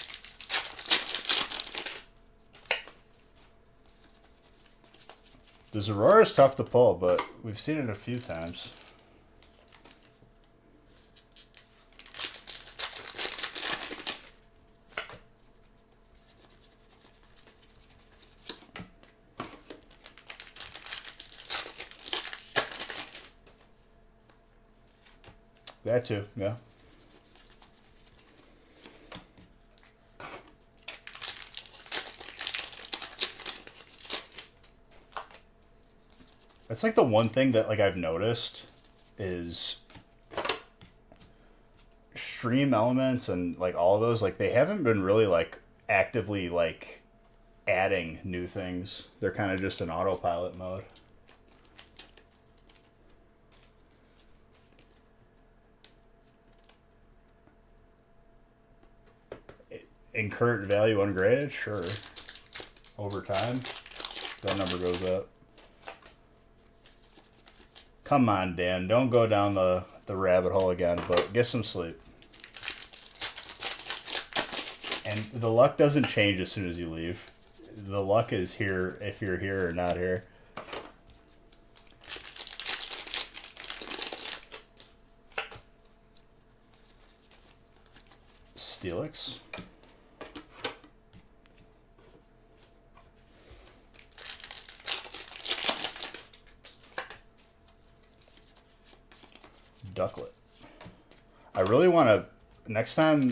The Zerora is tough to pull, but we've seen it a few times. That too, yeah. That's like the one thing that, like, I've noticed is Stream Elements and, like, all of those, like, they haven't been really, like, actively, like, adding new things. They're kind of just in autopilot mode. In current value ungraded, sure. Over time, that number goes up. Come on, Dan. Don't go down the rabbit hole again, but get some sleep. And the luck doesn't change as soon as you leave. The luck is here if you're here or not here. Steelix. Ducklet. I really want to, next time,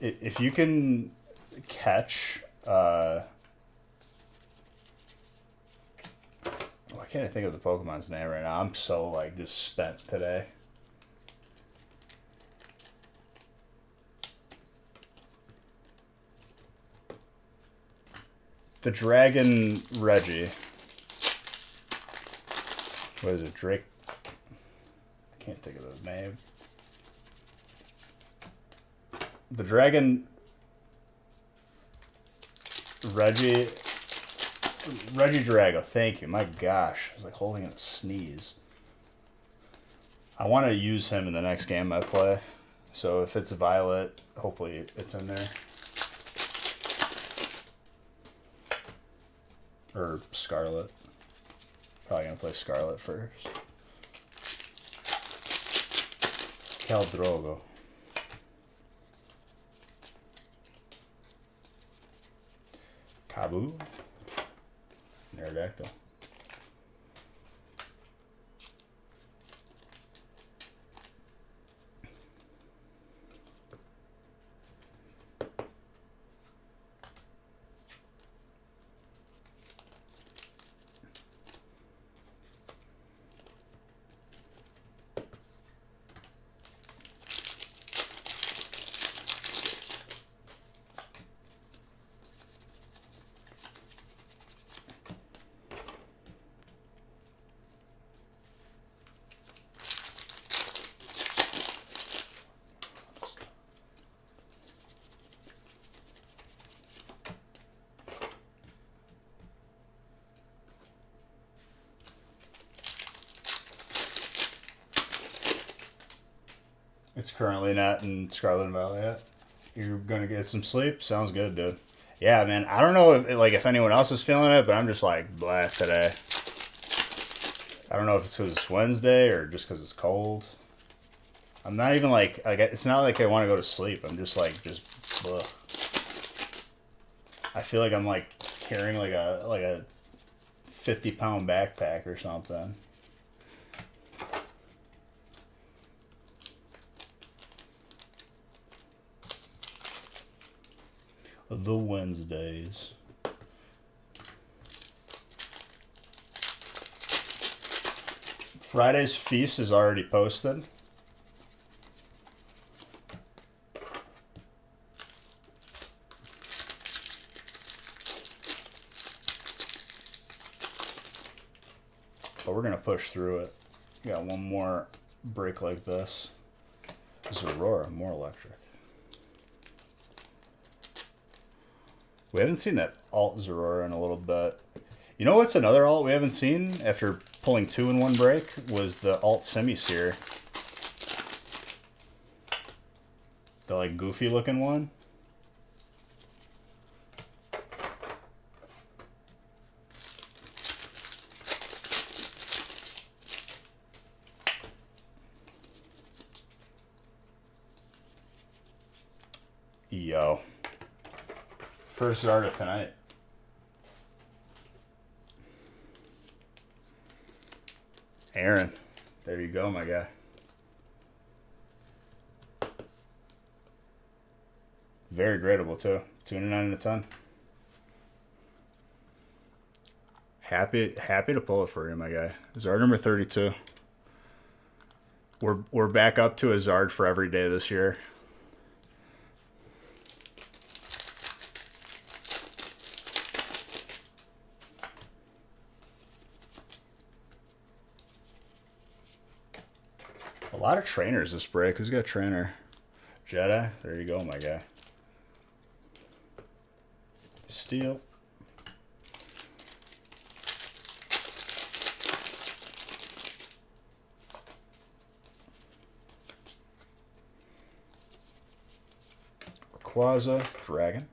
if you can catch, why can't I think of the Pokemon's name right now? I'm so, like, just spent today. The Dragon Reggie. What is it, Drake? I can't think of his name. The Dragon Reggie Drago. Thank you. My gosh, I was like holding in a sneeze. I want to use him in the next game I play. So if it's Violet, hopefully it's in there. Or Scarlet. Probably gonna play Scarlet first. Caldrogo. Kabu. Aerodactyl. It's currently not in Scarlet and Violet yet. You're gonna get some sleep? Sounds good, dude. Yeah, man. I don't know if anyone else is feeling it, but I'm just like blah today. I don't know if it's because it's Wednesday or just because it's cold. I'm not even like it's not like I want to go to sleep. I'm just like blah. I feel like I'm like carrying like a 50-pound backpack or something. The Wednesdays. Friday's feast is already posted. But we're gonna push through it. We got one more break like this. This is Aurora, more electric. We haven't seen that alt Zerora in a little bit. You know what's another alt we haven't seen after pulling 2 in one break? Was the alt Semisear. The like goofy looking one. Yo. First Zard of tonight. Aaron. There you go, my guy. Very gradable, too. 2/9 out of 10. Happy to pull it for you, my guy. Zard number 32. We're back up to a Zard for every day this year. A lot of trainers this break. Who's got a trainer? Jedi. There you go, my guy. Steel. Rayquaza, Dragon.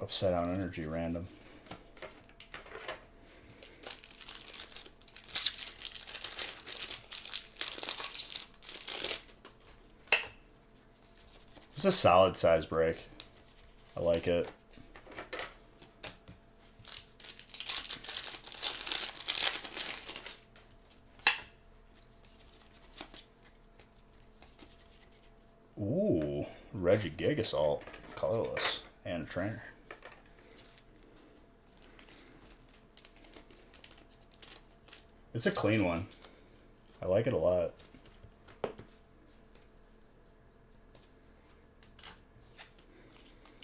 Upside down energy random. It's a solid size break. I like it. Ooh, Regigigasalt, colorless, and a trainer. It's a clean one. I like it a lot.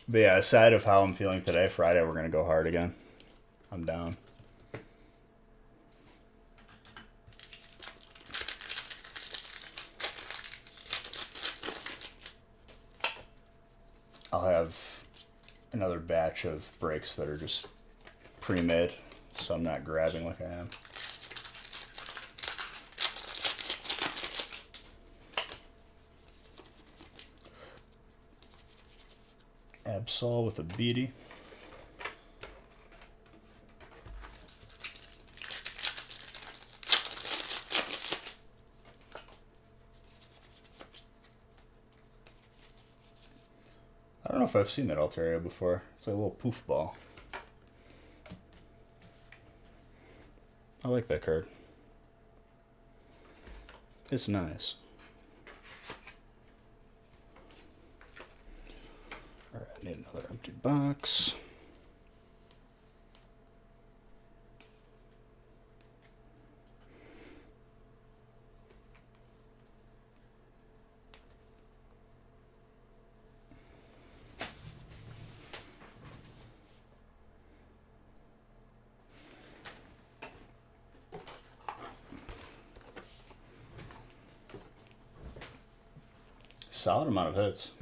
But yeah, aside of how I'm feeling today, Friday we're going to go hard again. I'm down. I'll have another batch of breaks that are just pre-made, so I'm not grabbing like I am. Absol with a beady. I don't know if I've seen that Altaria before. It's like a little poof ball. I like that card. It's nice. Alright, I need another empty box. Solid amount of hits.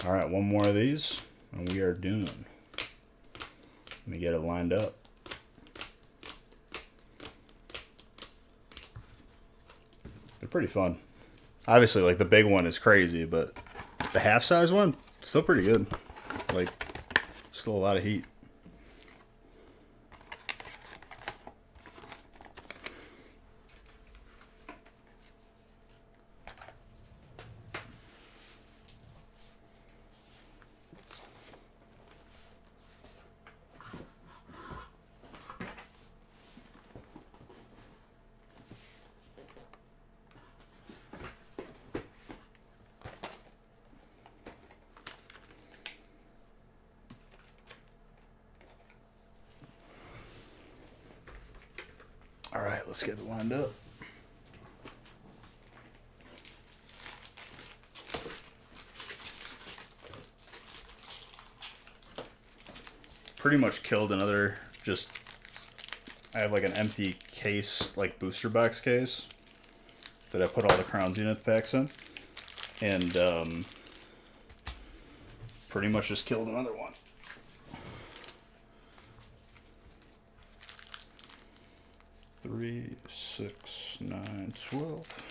All right, one more of these, and we are done. Let me get it lined up. They're pretty fun. Obviously, like, the big one is crazy, but the half-size one, still pretty good. Like, still a lot of heat. All right, let's get it lined up. Pretty much killed another, just, I have like an empty case, like booster box case, that I put all the Crown Zenith packs in. And pretty much just killed another one. Three, 6, 9, 12.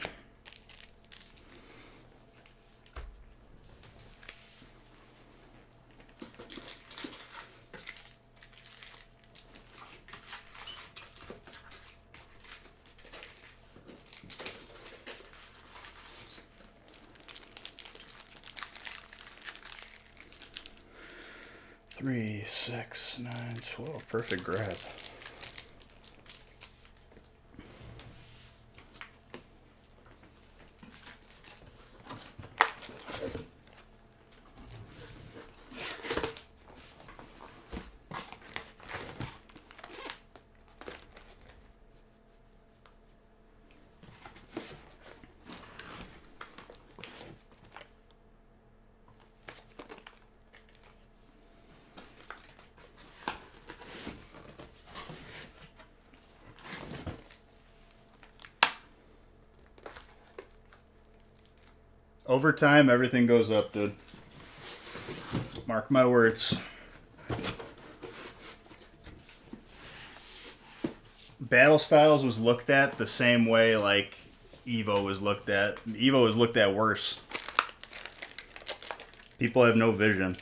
3, 6, 9, 12. Perfect grab. Over time, everything goes up, dude. Mark my words. Battle Styles was looked at the same way like Evo was looked at. Evo was looked at worse. People have no vision.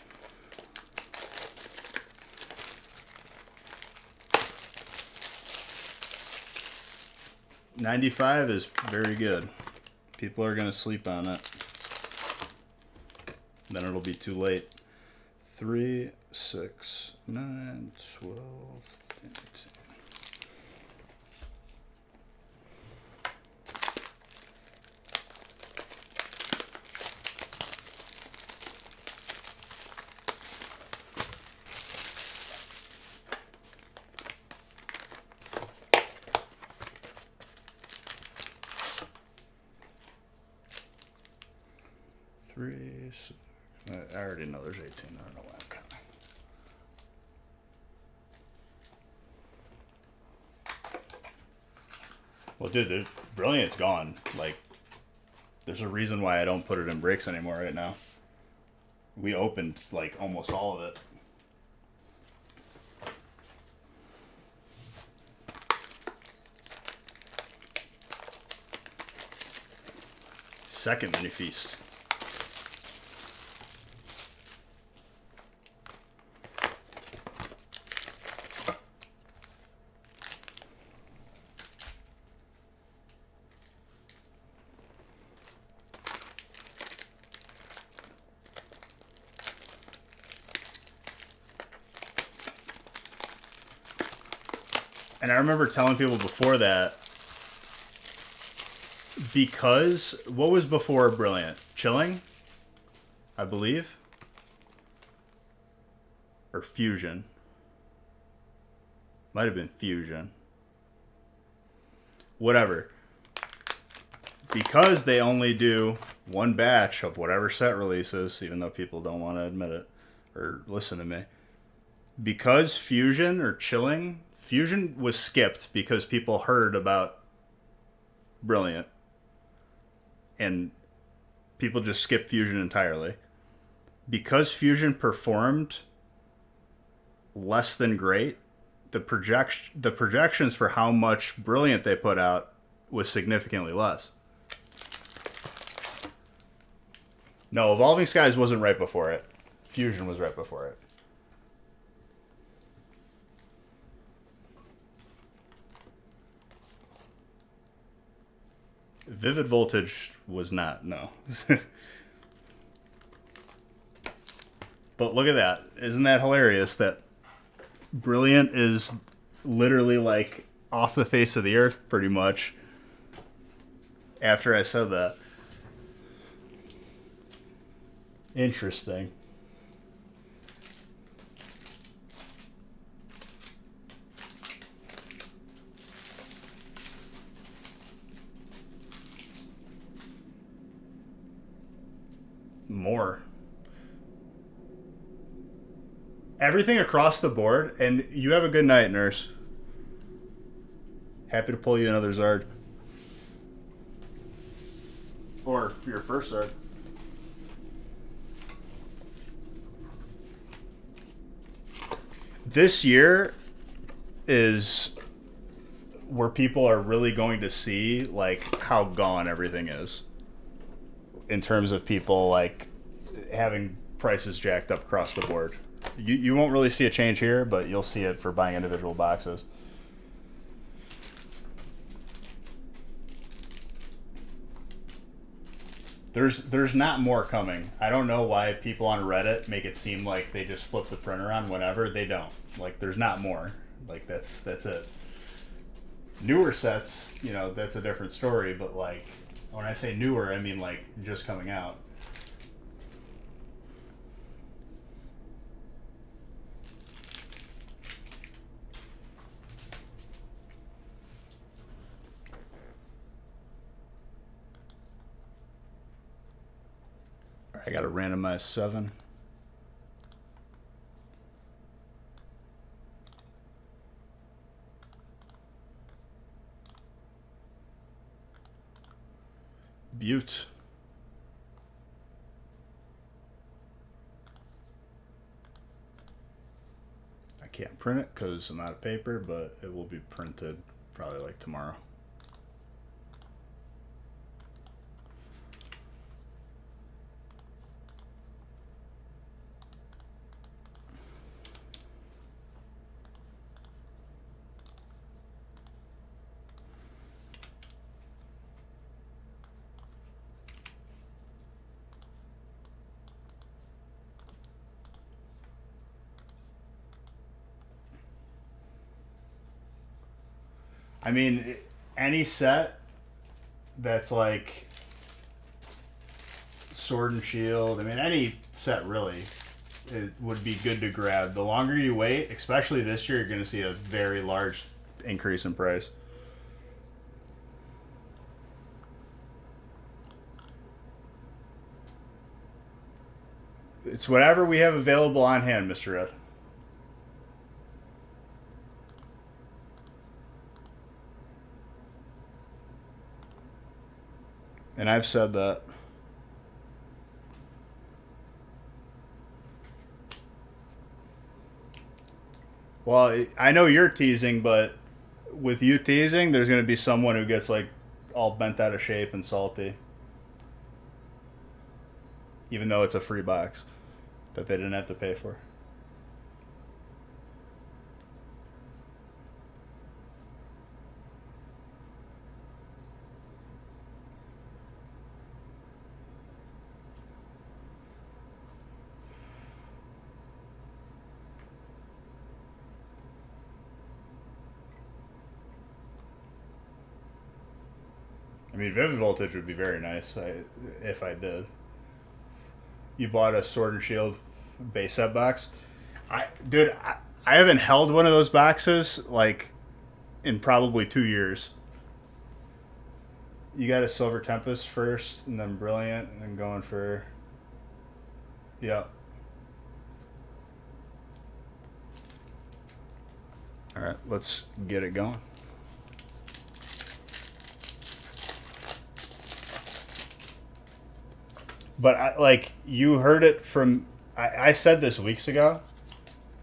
$95 is very good. People are going to sleep on it. Then it'll be too late. 3, 6, 9, 12, 13. I already know there's 18. I don't know why I'm counting. Well, dude, Brilliant's gone. Like, there's a reason why I don't put it in breaks anymore right now. We opened, like, almost all of it. Second mini feast. And I remember telling people before that, because what was before Brilliant? Chilling, I believe, or Fusion. Might have been Fusion. Whatever. Because they only do one batch of whatever set releases, even though people don't want to admit it or listen to me. Because Fusion or Chilling, Fusion was skipped because people heard about Brilliant. And people just skipped Fusion entirely. Because Fusion performed less than great, the projections for how much Brilliant they put out was significantly less. No, Evolving Skies wasn't right before it. Fusion was right before it. Vivid Voltage was not, no. But look at that. Isn't that hilarious that Brilliant is literally like off the face of the earth pretty much after I said that. Interesting. More. Everything across the board, and you have a good night, nurse. Happy to pull you another Zard. Or your first Zard. This year is where people are really going to see like how gone everything is. In terms of people like having prices jacked up across the board. You won't really see a change here, but you'll see it for buying individual boxes. There's not more coming. I don't know why people on Reddit make it seem like they just flip the printer on whenever. They don't. Like there's not more. Like that's it. Newer sets, that's a different story, but like when I say newer, I mean like just coming out. I got to randomize 7. Butte. I can't print it because I'm out of paper, but it will be printed probably like tomorrow. I mean, any set that's like Sword and Shield, I mean, any set really, it would be good to grab. The longer you wait, especially this year, you're going to see a very large increase in price. It's whatever we have available on hand, Mr. Ed. And I've said that. Well, I know you're teasing, but with you teasing, there's going to be someone who gets like all bent out of shape and salty. Even though it's a free box that they didn't have to pay for. I mean, Vivid Voltage would be very nice if I did. You bought a Sword and Shield base set box. I haven't held one of those boxes like in probably 2 years. You got a Silver Tempest first, and then Brilliant, and then going for. Yep. All right, let's get it going. But you heard it from. I said this weeks ago,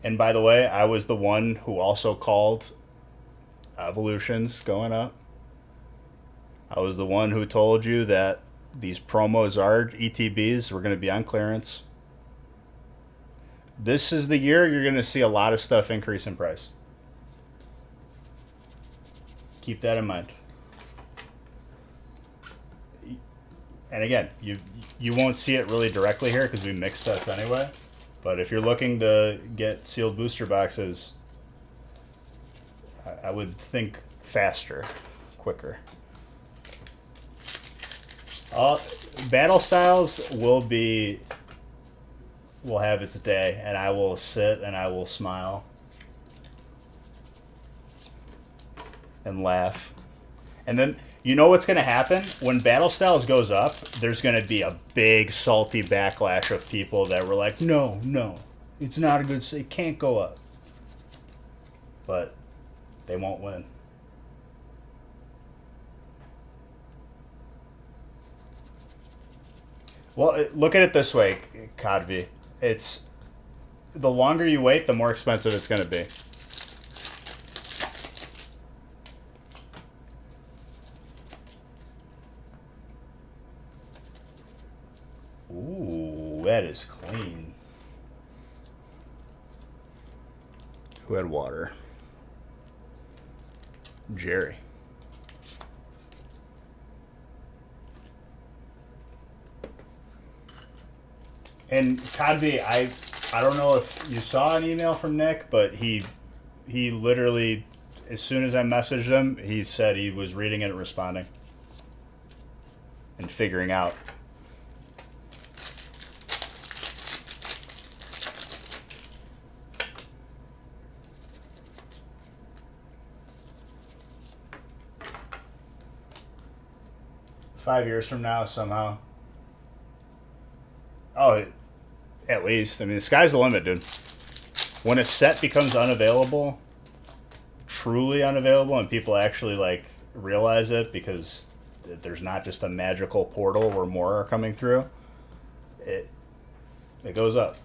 and by the way, I was the one who also called Evolutions going up. I was the one who told you that these promo Zard ETBs were going to be on clearance. This is the year you're going to see a lot of stuff increase in price. Keep that in mind. And again, you won't see it really directly here because we mix sets anyway. But if you're looking to get sealed booster boxes, I would think faster, quicker. Battle Styles will have its day, and I will sit and I will smile and laugh. And then you know what's going to happen? When Battle Styles goes up, there's going to be a big salty backlash of people that were like, no, it's not a good set. It can't go up. But they won't win. Well, look at it this way, Kadvi. It's the longer you wait, the more expensive it's going to be. Ooh, that is clean. Who had water? Jerry. And Codby, I don't know if you saw an email from Nick, but he literally, as soon as I messaged him, he said he was reading it and responding and figuring out. Five years from now, somehow. Oh, at least. I mean, the sky's the limit, dude. When a set becomes unavailable, truly unavailable, and people actually like realize it because there's not just a magical portal where more are coming through, it goes up.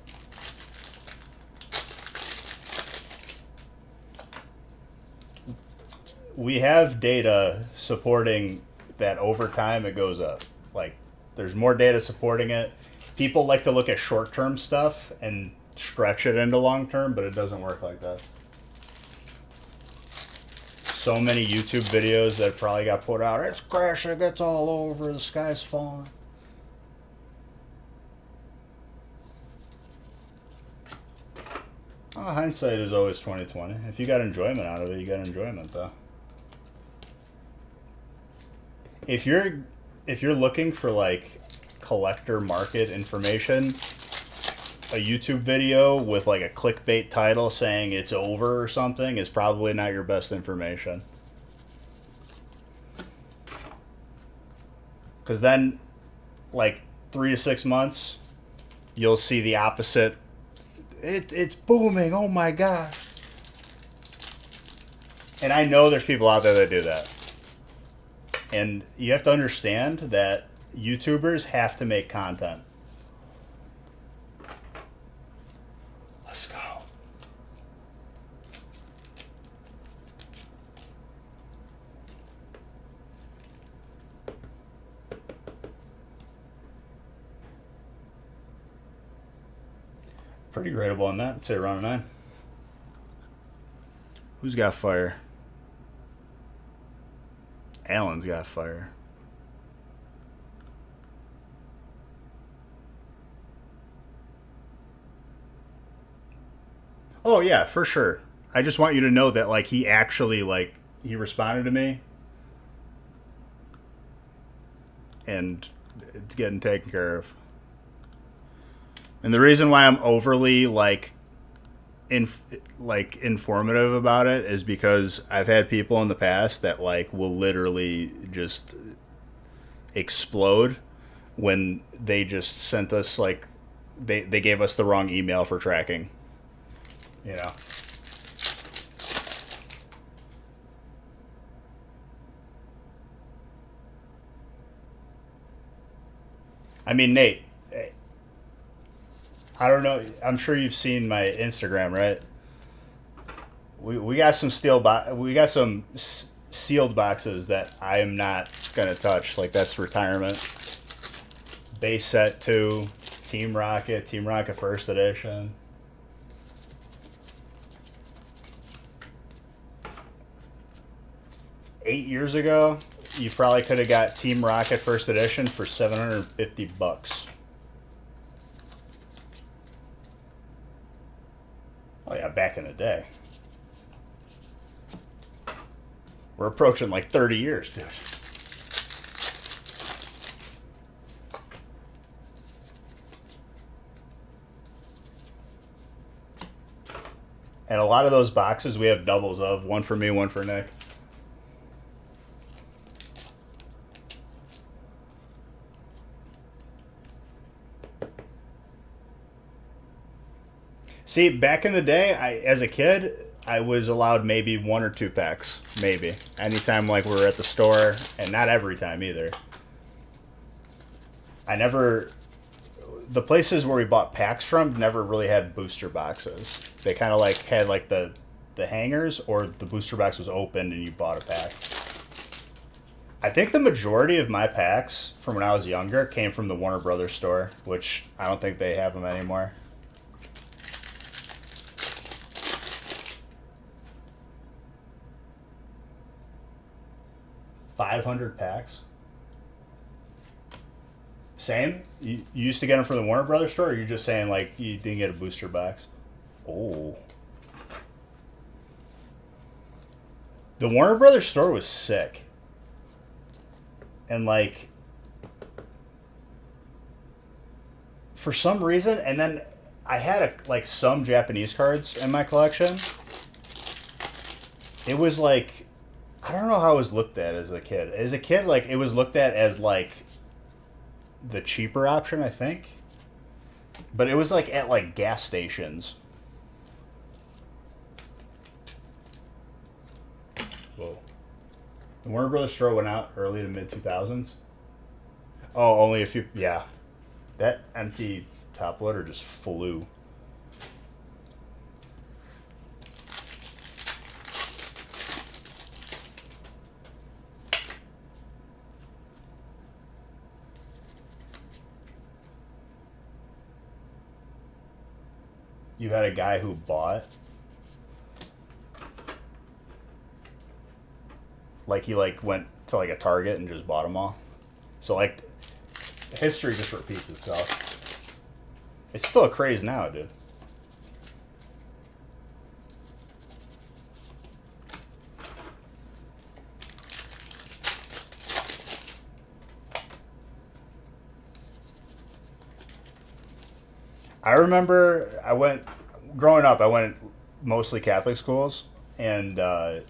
We have data supporting that over time it goes up. Like, there's more data supporting it. People like to look at short-term stuff and stretch it into long-term, but it doesn't work like that. So many YouTube videos that probably got put out, it's crashing, it's all over, the sky's falling. Hindsight is always 20/20. If you got enjoyment out of it, you got enjoyment, though. If you're looking for like collector market information, a YouTube video with like a clickbait title saying it's over or something is probably not your best information. Because then, like 3 to 6 months, you'll see the opposite. It's booming. Oh my god! And I know there's people out there that do that. And you have to understand that YouTubers have to make content. Let's go. Pretty gradable on that. I'd say around a 9. Who's got fire? Alan's got fire. Oh yeah, for sure. I just want you to know that like he actually like he responded to me and it's getting taken care of. And the reason why I'm overly like informative about it is because I've had people in the past that like will literally just explode when they just sent us like they gave us the wrong email for tracking. You know. I mean, Nate, I don't know. I'm sure you've seen my Instagram, right? We got some we got some sealed boxes that I am not gonna touch. Like that's retirement. Base set 2, Team Rocket First Edition. $8 years ago, you probably could have got Team Rocket First Edition for $750. Oh yeah, back in the day. We're approaching like 30 years, dude. And a lot of those boxes we have doubles of. One for me, one for Nick. See, back in the day, as a kid, I was allowed maybe 1 or 2 packs, maybe. Anytime like we were at the store, and not every time either. The places where we bought packs from never really had booster boxes. They kind of like had like the hangers, or the booster box was opened and you bought a pack. I think the majority of my packs from when I was younger came from the Warner Brothers store, which I don't think they have them anymore. $500 packs. Same. You used to get them from the Warner Brothers store, or you're just saying like you didn't get a booster box? Oh, the Warner Brothers store was sick, and like for some reason, and then I had like some Japanese cards in my collection. It was like I don't know how it was looked at as a kid. As a kid, like it was looked at as like the cheaper option, I think. But it was like at like gas stations. Whoa. The Warner Brothers store went out early to mid 2000s. Oh, only a few. Yeah. That empty top loader just flew. You had a guy who bought, like he like went to like a Target and just bought them all. So like history just repeats itself. It's still a craze now, dude. I remember growing up. I went mostly Catholic schools, and our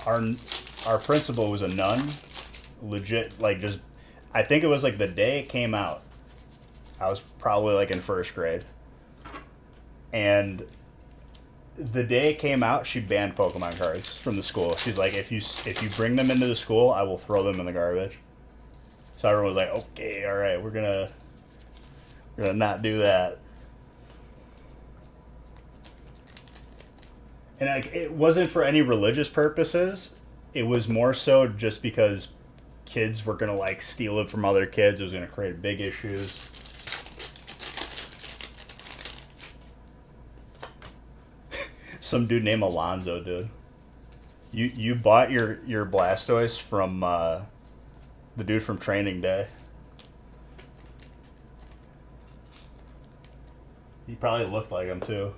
our principal was a nun, legit. Like just, I think it was like the day it came out. I was probably like in first grade, and the day it came out, she banned Pokemon cards from the school. She's like, if you bring them into the school, I will throw them in the garbage. So everyone was like, okay, all right, we're gonna not do that. And like, it wasn't for any religious purposes. It was more so just because kids were gonna like steal it from other kids. It was gonna create big issues. Some dude named Alonzo, dude. You bought your Blastoise from the dude from Training Day. He probably looked like him too.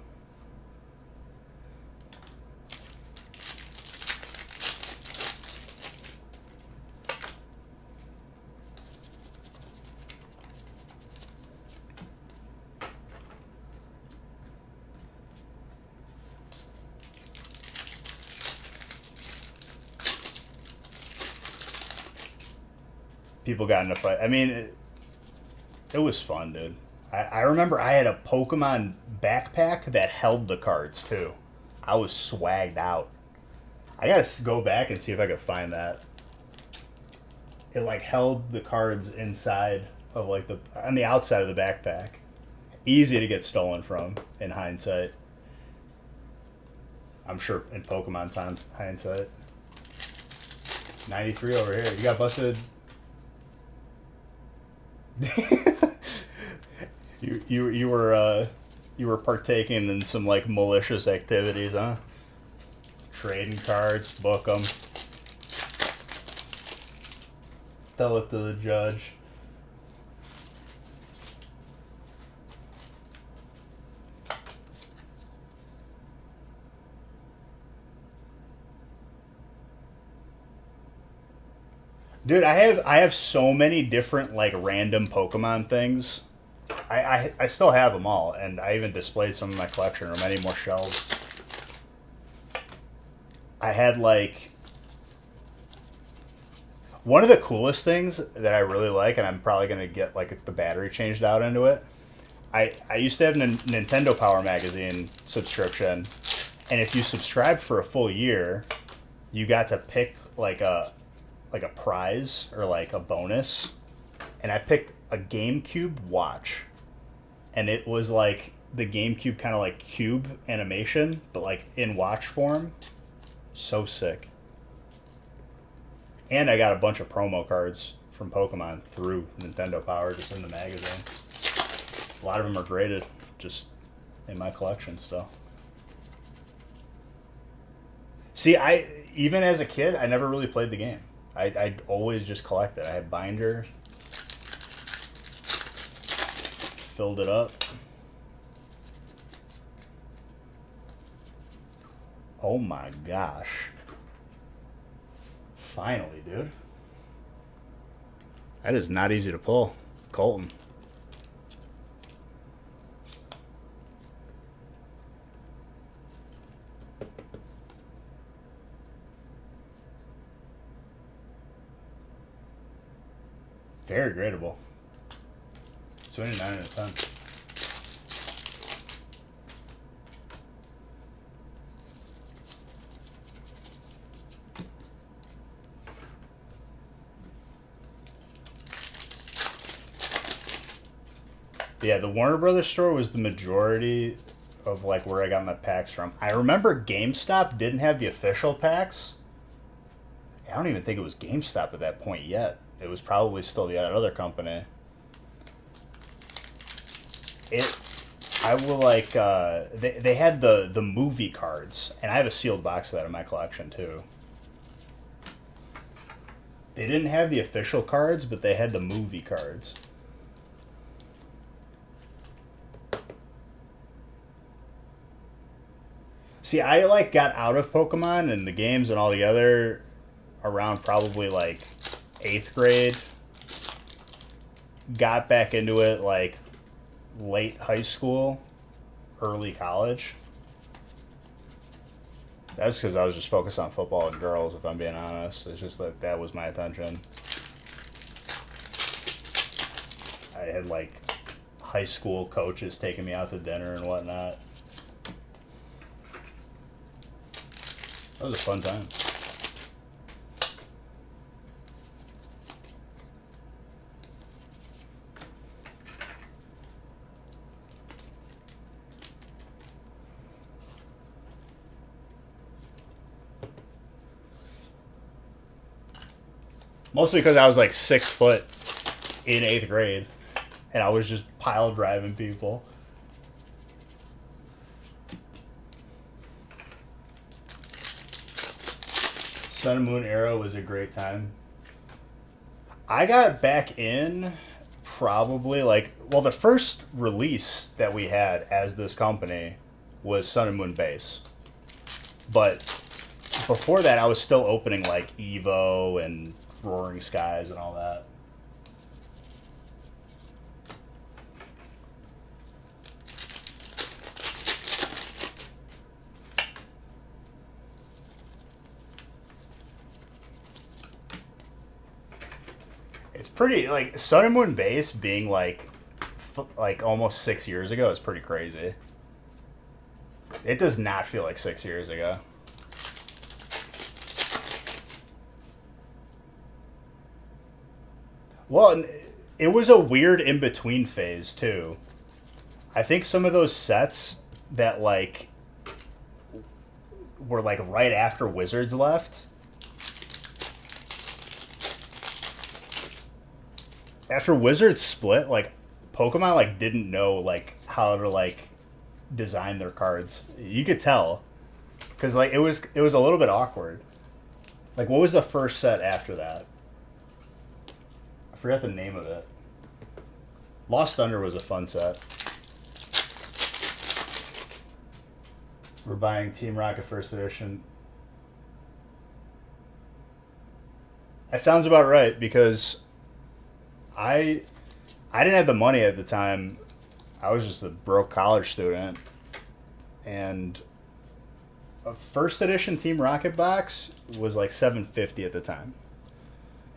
People got in a fight. I mean, it was fun, dude. I remember I had a Pokemon backpack that held the cards too. I was swagged out. I gotta go back and see if I could find that. It like held the cards inside of like on the outside of the backpack. Easy to get stolen from in hindsight. I'm sure in Pokemon's hindsight. 93 over here. You got busted. You were partaking in some like malicious activities, huh? Trading cards, book them. Tell it to the judge. Dude, I have so many different like random Pokemon things. I still have them all, and I even displayed some in my collection, or many more shelves. I had like one of the coolest things that I really like, and I'm probably gonna get like the battery changed out into it. I used to have a Nintendo Power Magazine subscription, and if you subscribed for a full year, you got to pick like a prize or like a bonus, and I picked a GameCube watch, and it was like the GameCube kind of like cube animation, but like in watch form. So sick. And I got a bunch of promo cards from Pokemon through Nintendo Power just in the magazine. A lot of them are graded just in my collection still. See, even as a kid, I never really played the game. I'd always just collect it. I had binders. filled it up. Oh my gosh. Finally, dude. That is not easy to pull. Colton. Very gradable. 29 out of 10. Yeah, the Warner Brothers store was the majority of like where I got my packs from. I remember GameStop didn't have the official packs. I don't even think it was GameStop at that point yet. It was probably still the other company. I will like they had the movie cards, and I have a sealed box of that in my collection too. They didn't have the official cards, but they had the movie cards. See, I like got out of Pokemon and the games and all together around probably like 8th grade. Got back into it like late high school, early college. That's because I was just focused on football and girls, if I'm being honest. It's just like that was my attention. I had like high school coaches taking me out to dinner and whatnot. That was a fun time. Mostly because I was like 6 foot in 8th grade, and I was just pile driving people. Sun and Moon Arrow was a great time. I got back in probably like, well, the first release that we had as this company was Sun and Moon Base. But before that, I was still opening like Evo and Roaring Skies and all that. It's pretty, like, Sun and Moon Base being like almost 6 years ago is pretty crazy. It does not feel like 6 years ago. Well, it was a weird in-between phase, too. I think some of those sets that, like, were, like, right after Wizards left. After Wizards split, like, Pokemon, like, didn't know, like, how to, like, design their cards. You could tell. Because, like, it was a little bit awkward. Like, what was the first set after that? I forgot the name of it. Lost Thunder was a fun set. We're buying Team Rocket First Edition. That sounds about right, because I didn't have the money at the time. I was just a broke college student. And a first edition Team Rocket box was like $750 at the time.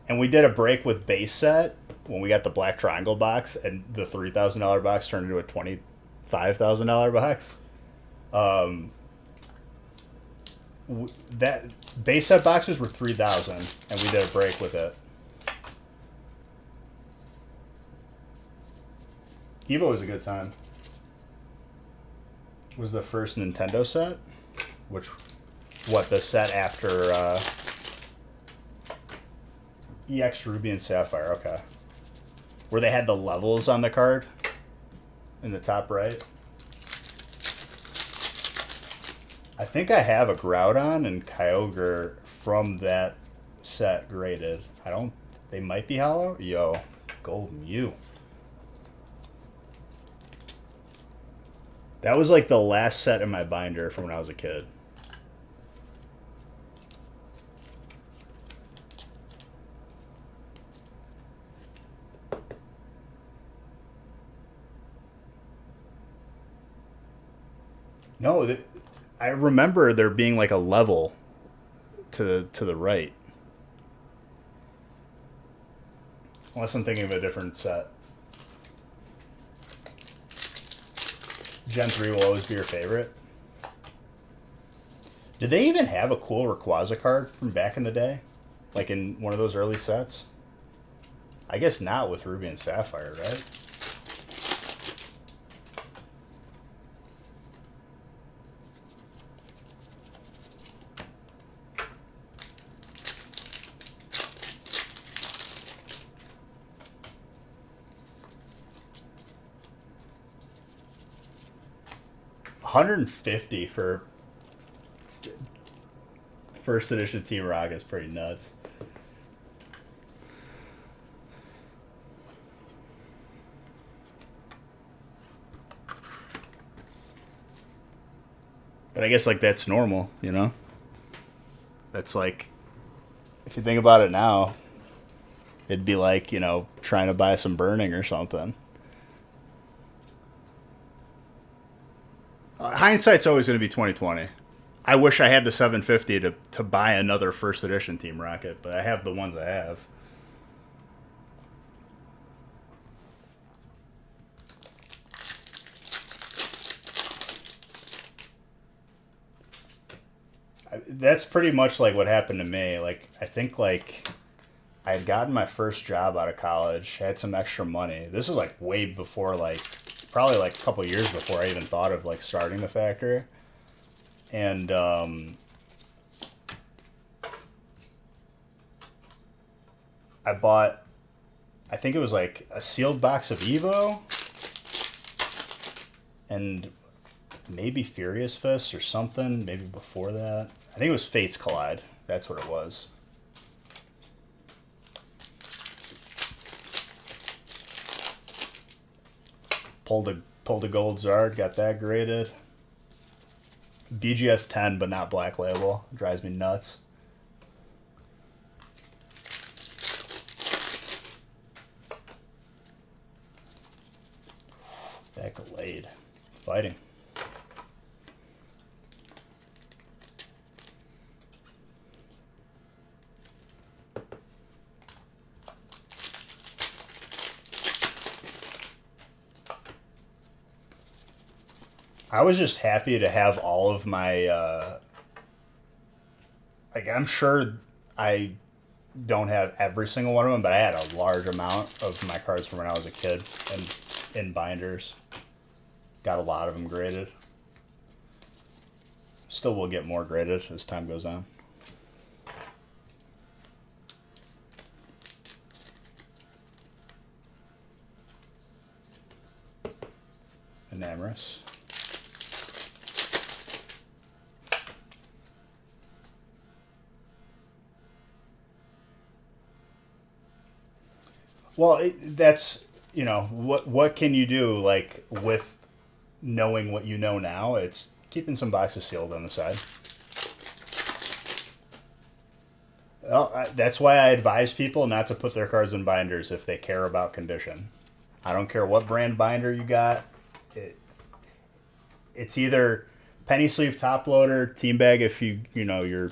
And we did a break with base set when we got the Black Triangle box, and the $3,000 box turned into a $25,000 box. That base set boxes were $3,000, and we did a break with it. Evo was a good time. It was the first Nintendo set, the set after EX Ruby and Sapphire, okay. Where they had the levels on the card in the top right. I think I have a Groudon and Kyogre from that set graded. They might be hollow. Yo, Gold Mew. That was like the last set in my binder from when I was a kid. No, I remember there being like a level to the right. Unless I'm thinking of a different set. Gen 3 will always be your favorite. Did they even have a cool Rayquaza card from back in the day? Like in one of those early sets? I guess not with Ruby and Sapphire, right? $150 for first edition Team Rocket is pretty nuts. But I guess like that's normal, you know? That's like if you think about it now, it'd be like, you know, trying to buy some burning or something. Hindsight's always going to be 2020. I wish I had the 750 to buy another first edition Team Rocket, but I have the ones I have. That's pretty much like what happened to me. Like I think like I had gotten my first job out of college, had some extra money. This was like way before like probably like a couple years before I even thought of like starting the factory. And I bought I think it was like a sealed box of Evo and maybe Furious Fist or something, maybe before that. I think it was Fates Collide. That's what it was. Pulled a gold Zard, got that graded. BGS 10, but not Black Label. It drives me nuts. That Glade. Fighting. I was just happy to have all of my like I'm sure I don't have every single one of them, but I had a large amount of my cards from when I was a kid and in binders. Got a lot of them graded. Still will get more graded as time goes on. Enamorous. Well, that's you know what can you do like with knowing what you know now? It's keeping some boxes sealed on the side. Well, that's why I advise people not to put their cards in binders if they care about condition. I don't care what brand binder you got. It, it's either penny sleeve top loader, team bag if you know you're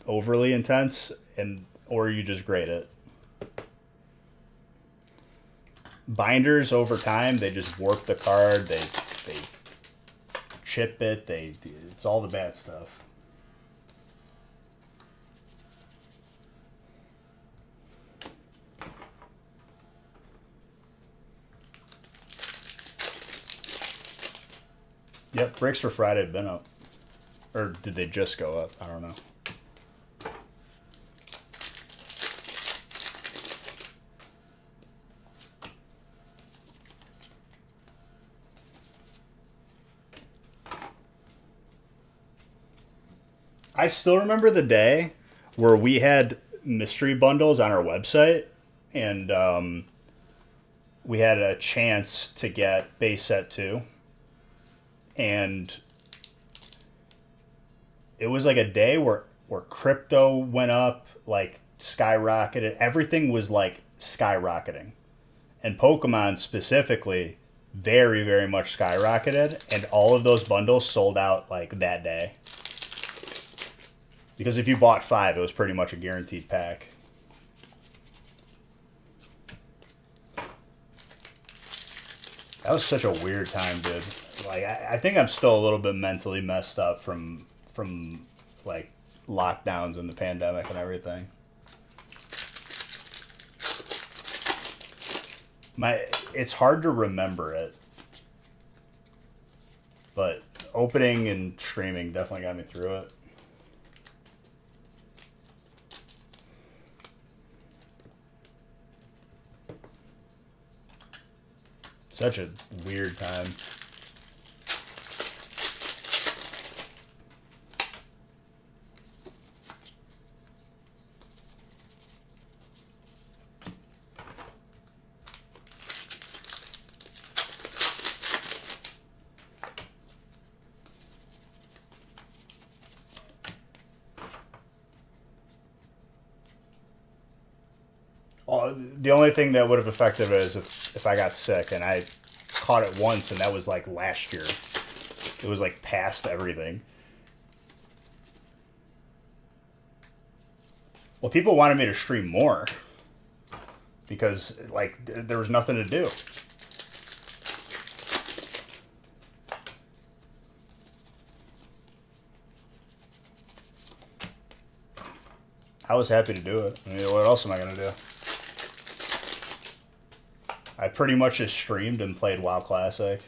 overly intense, and or you just grade it. Binders over time they just warp the card, they chip it, it's all the bad stuff. Yep, breaks for Friday have been up. Or did they just go up? I don't know. I still remember the day where we had mystery bundles on our website, and we had a chance to get base set 2. and it was like a day where crypto went up, like skyrocketed. Everything was like skyrocketing, and Pokemon specifically, very very much skyrocketed, and all of those bundles sold out like that day. Because if you bought 5, it was pretty much a guaranteed pack. That was such a weird time, dude. Like, I think I'm still a little bit mentally messed up from like lockdowns and the pandemic and everything. It's hard to remember it, but opening and streaming definitely got me through it. Such a weird time. The only thing that would have affected it is if I got sick, and I caught it once, and that was like last year. It was like past everything. Well, people wanted me to stream more because like there was nothing to do. I was happy to do it. I mean, what else am I gonna do? I pretty much just streamed and played WoW Classic.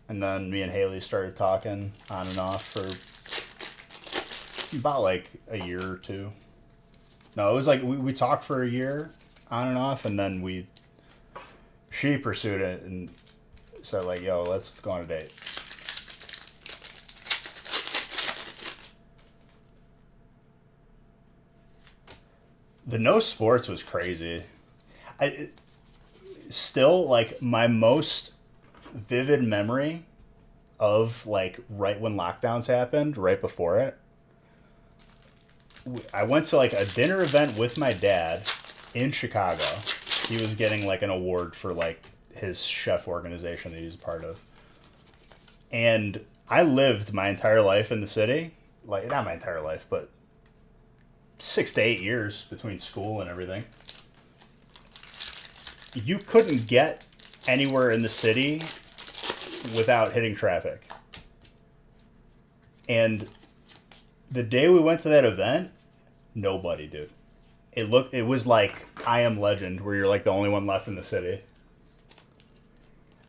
And then me and Haley started talking on and off for about like a year or two. No, it was like we talked for a year on and off, and then she pursued it and said like, yo, let's go on a date. The no sports was crazy. I still like my most vivid memory of like right when lockdowns happened, right before it. I went to like a dinner event with my dad in Chicago. He was getting like an award for like his chef organization that he's a part of. And I lived my entire life in the city. Like not my entire life, but 6 to 8 years between school and everything. You couldn't get anywhere in the city without hitting traffic. And the day we went to that event, nobody, dude. It was like I Am Legend, where you're like the only one left in the city.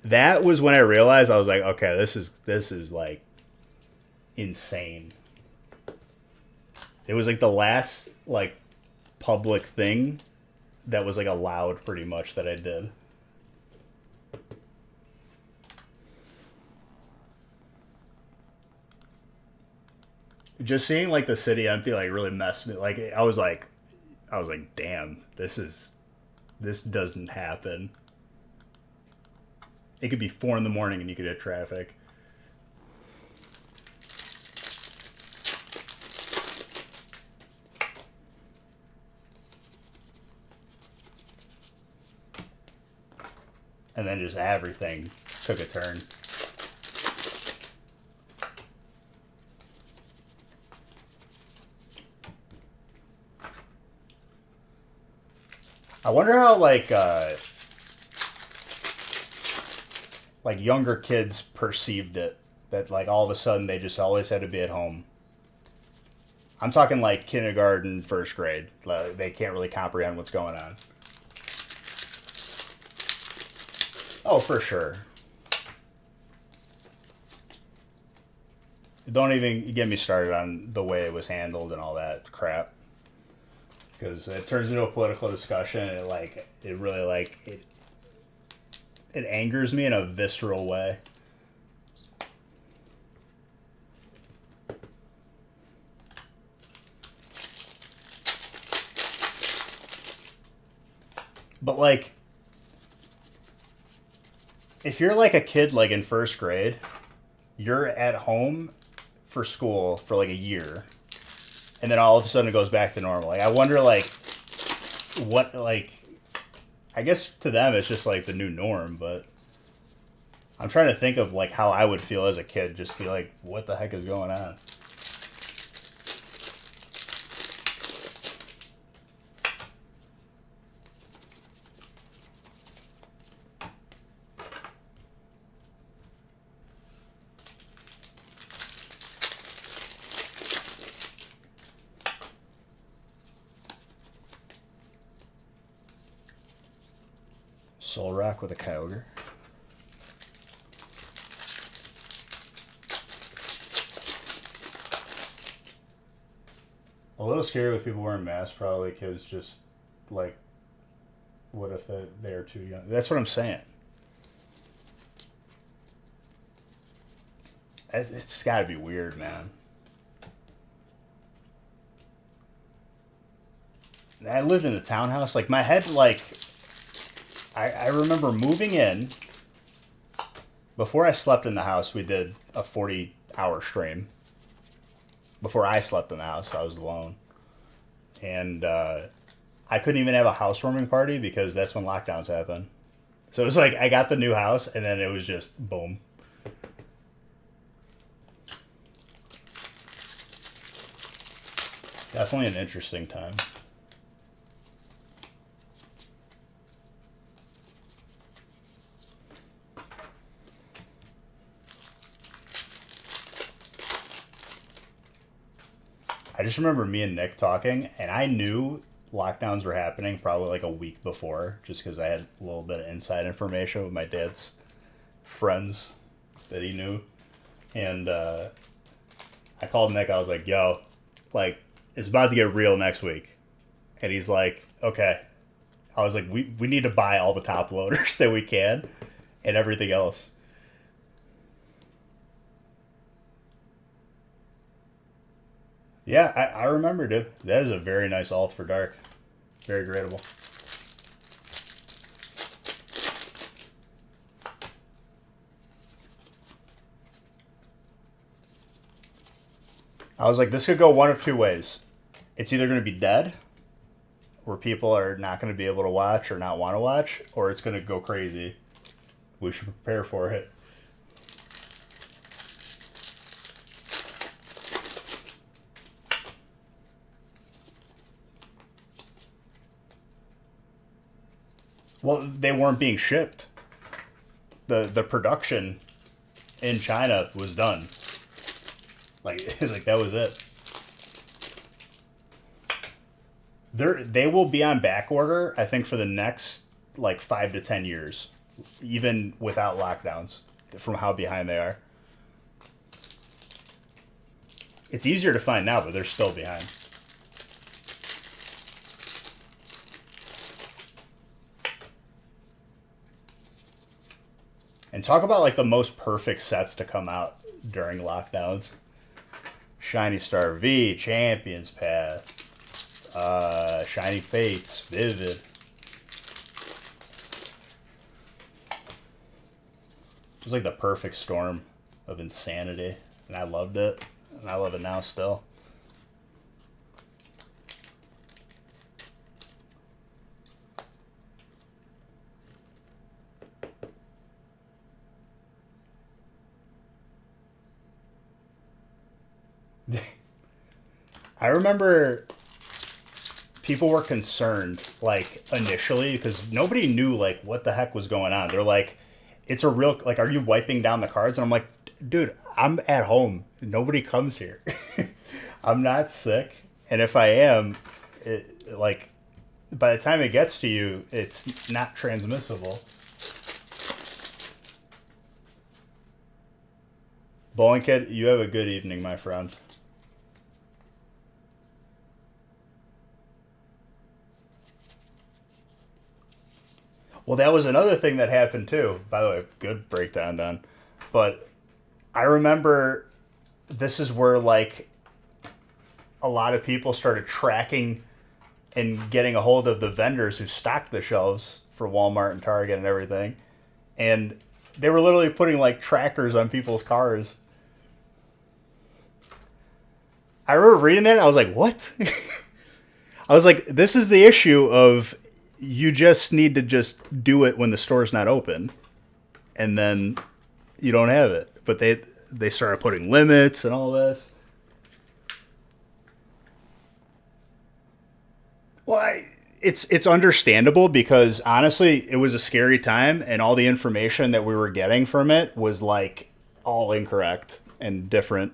That was when I realized I was like, okay, this is like insane. It was like the last like public thing that was like allowed pretty much that I did. Just seeing like the city empty like really messed me. Like I was like, damn, this doesn't happen. It could be 4 in the morning and you could hit traffic. And then just everything took a turn. I wonder how like younger kids perceived it. That like all of a sudden they just always had to be at home. I'm talking like kindergarten, first grade. Like, they can't really comprehend what's going on. Oh, for sure. Don't even get me started on the way it was handled and all that crap. Because it turns into a political discussion, and it really it angers me in a visceral way. But like, if you're like a kid like in first grade, you're at home for school for like a year, and then all of a sudden it goes back to normal. Like I wonder like what like I guess to them it's just like the new norm, but I'm trying to think of like how I would feel as a kid, just be like, what the heck is going on? Soul Rock with a Kyogre. A little scary with people wearing masks, probably, because just like, what if they're too young? That's what I'm saying. It's got to be weird, man. I lived in a townhouse. Like my head, like I remember moving in. Before I slept in the house, we did a 40-hour stream. Before I slept in the house, I was alone, and I couldn't even have a housewarming party because that's when lockdowns happen. So it was like I got the new house, and then it was just boom. Definitely an interesting time. I just remember me and Nick talking, and I knew lockdowns were happening probably like a week before, just because I had a little bit of inside information with my dad's friends that he knew. And I called Nick. I was like, "Yo, like it's about to get real next week," and he's like, "Okay." I was like, "We need to buy all the top loaders that we can, and everything else." Yeah, I remember, dude. That is a very nice alt for dark. Very gradable. I was like, this could go one of two ways. It's either going to be dead, where people are not going to be able to watch or not want to watch, or it's going to go crazy. We should prepare for it. Well, they weren't being shipped. The production in China was done. Like that was it. They will be on back order, I think, for the next like 5 to 10 years, even without lockdowns, from how behind they are. It's easier to find now, but they're still behind. And talk about like the most perfect sets to come out during lockdowns. Shiny Star V, Champions Path, Shiny Fates, Vivid. It was like the perfect storm of insanity, and I loved it, and I love it now still. I remember people were concerned like initially because nobody knew like what the heck was going on. They're like, it's a real like, are you wiping down the cards? And I'm like, dude, I'm at home. Nobody comes here. I'm not sick, and if I am, like by the time it gets to you, it's not transmissible. Bowling Kid, you have a good evening, my friend. Well, that was another thing that happened too. By the way, good breakdown done. But I remember this is where like a lot of people started tracking and getting a hold of the vendors who stocked the shelves for Walmart and Target and everything. And They were literally putting like trackers on people's cars. I remember reading that and I was like, what? I was like, this is the issue of you just need to just do it when the store's not open. And then you don't have it. But they started putting limits and all this. Well, it's understandable because honestly, it was a scary time, and all the information that we were getting from it was like all incorrect and different.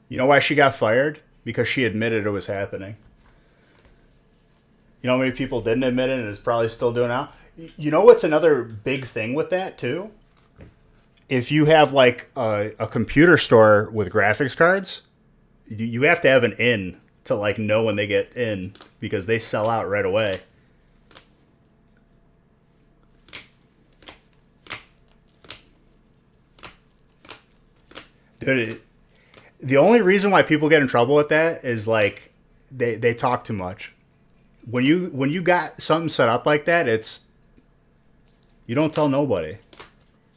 You know why she got fired? Because she admitted it was happening. You know how many people didn't admit it and is probably still doing it now? You know what's another big thing with that too? If you have like a computer store with graphics cards, you have to have an in to like know when they get in because they sell out right away. Dude, the only reason why people get in trouble with that is like they talk too much. When you got something set up like that, it's you don't tell nobody.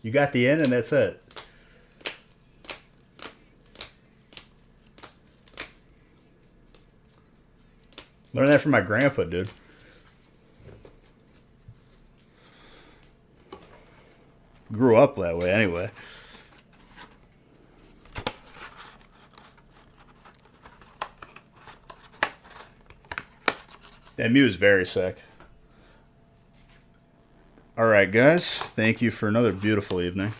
You got the in and that's it. Learned that from my grandpa, dude. Grew up that way anyway. That Mew is very sick. All right, guys. Thank you for another beautiful evening.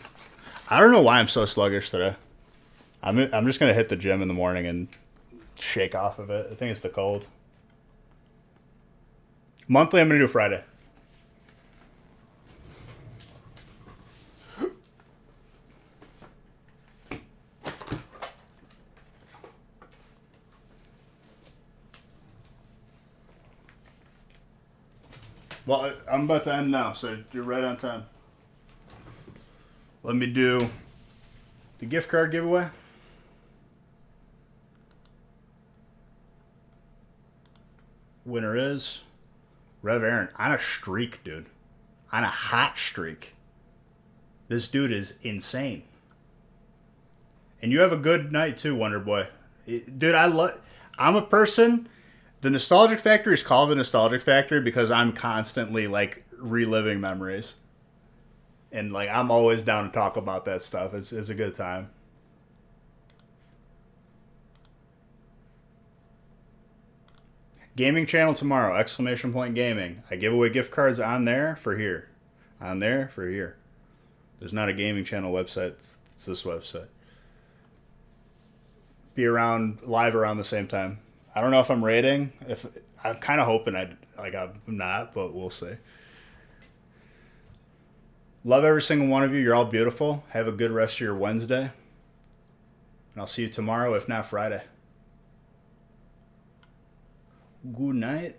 I don't know why I'm so sluggish today. I'm just gonna hit the gym in the morning and shake off of it. I think it's the cold. Monthly, I'm gonna do Friday. Well, I'm about to end now, so you're right on time. Let me do the gift card giveaway. Winner is Rev Aaron on a streak, dude. On a hot streak. This dude is insane. And you have a good night too, Wonder Boy. Dude, I'm a person. The Nostalgic Factory is called the Nostalgic Factory because I'm constantly like reliving memories. And like I'm always down to talk about that stuff. It's a good time. Gaming channel tomorrow, exclamation point gaming. I give away gift cards on there for here. On there for here. There's not a gaming channel website. It's this website. Be around live around the same time. I don't know if I'm rating. If I'm kind of hoping I'm not, but we'll see. Love every single one of you. You're all beautiful. Have a good rest of your Wednesday. And I'll see you tomorrow, if not Friday. Good night.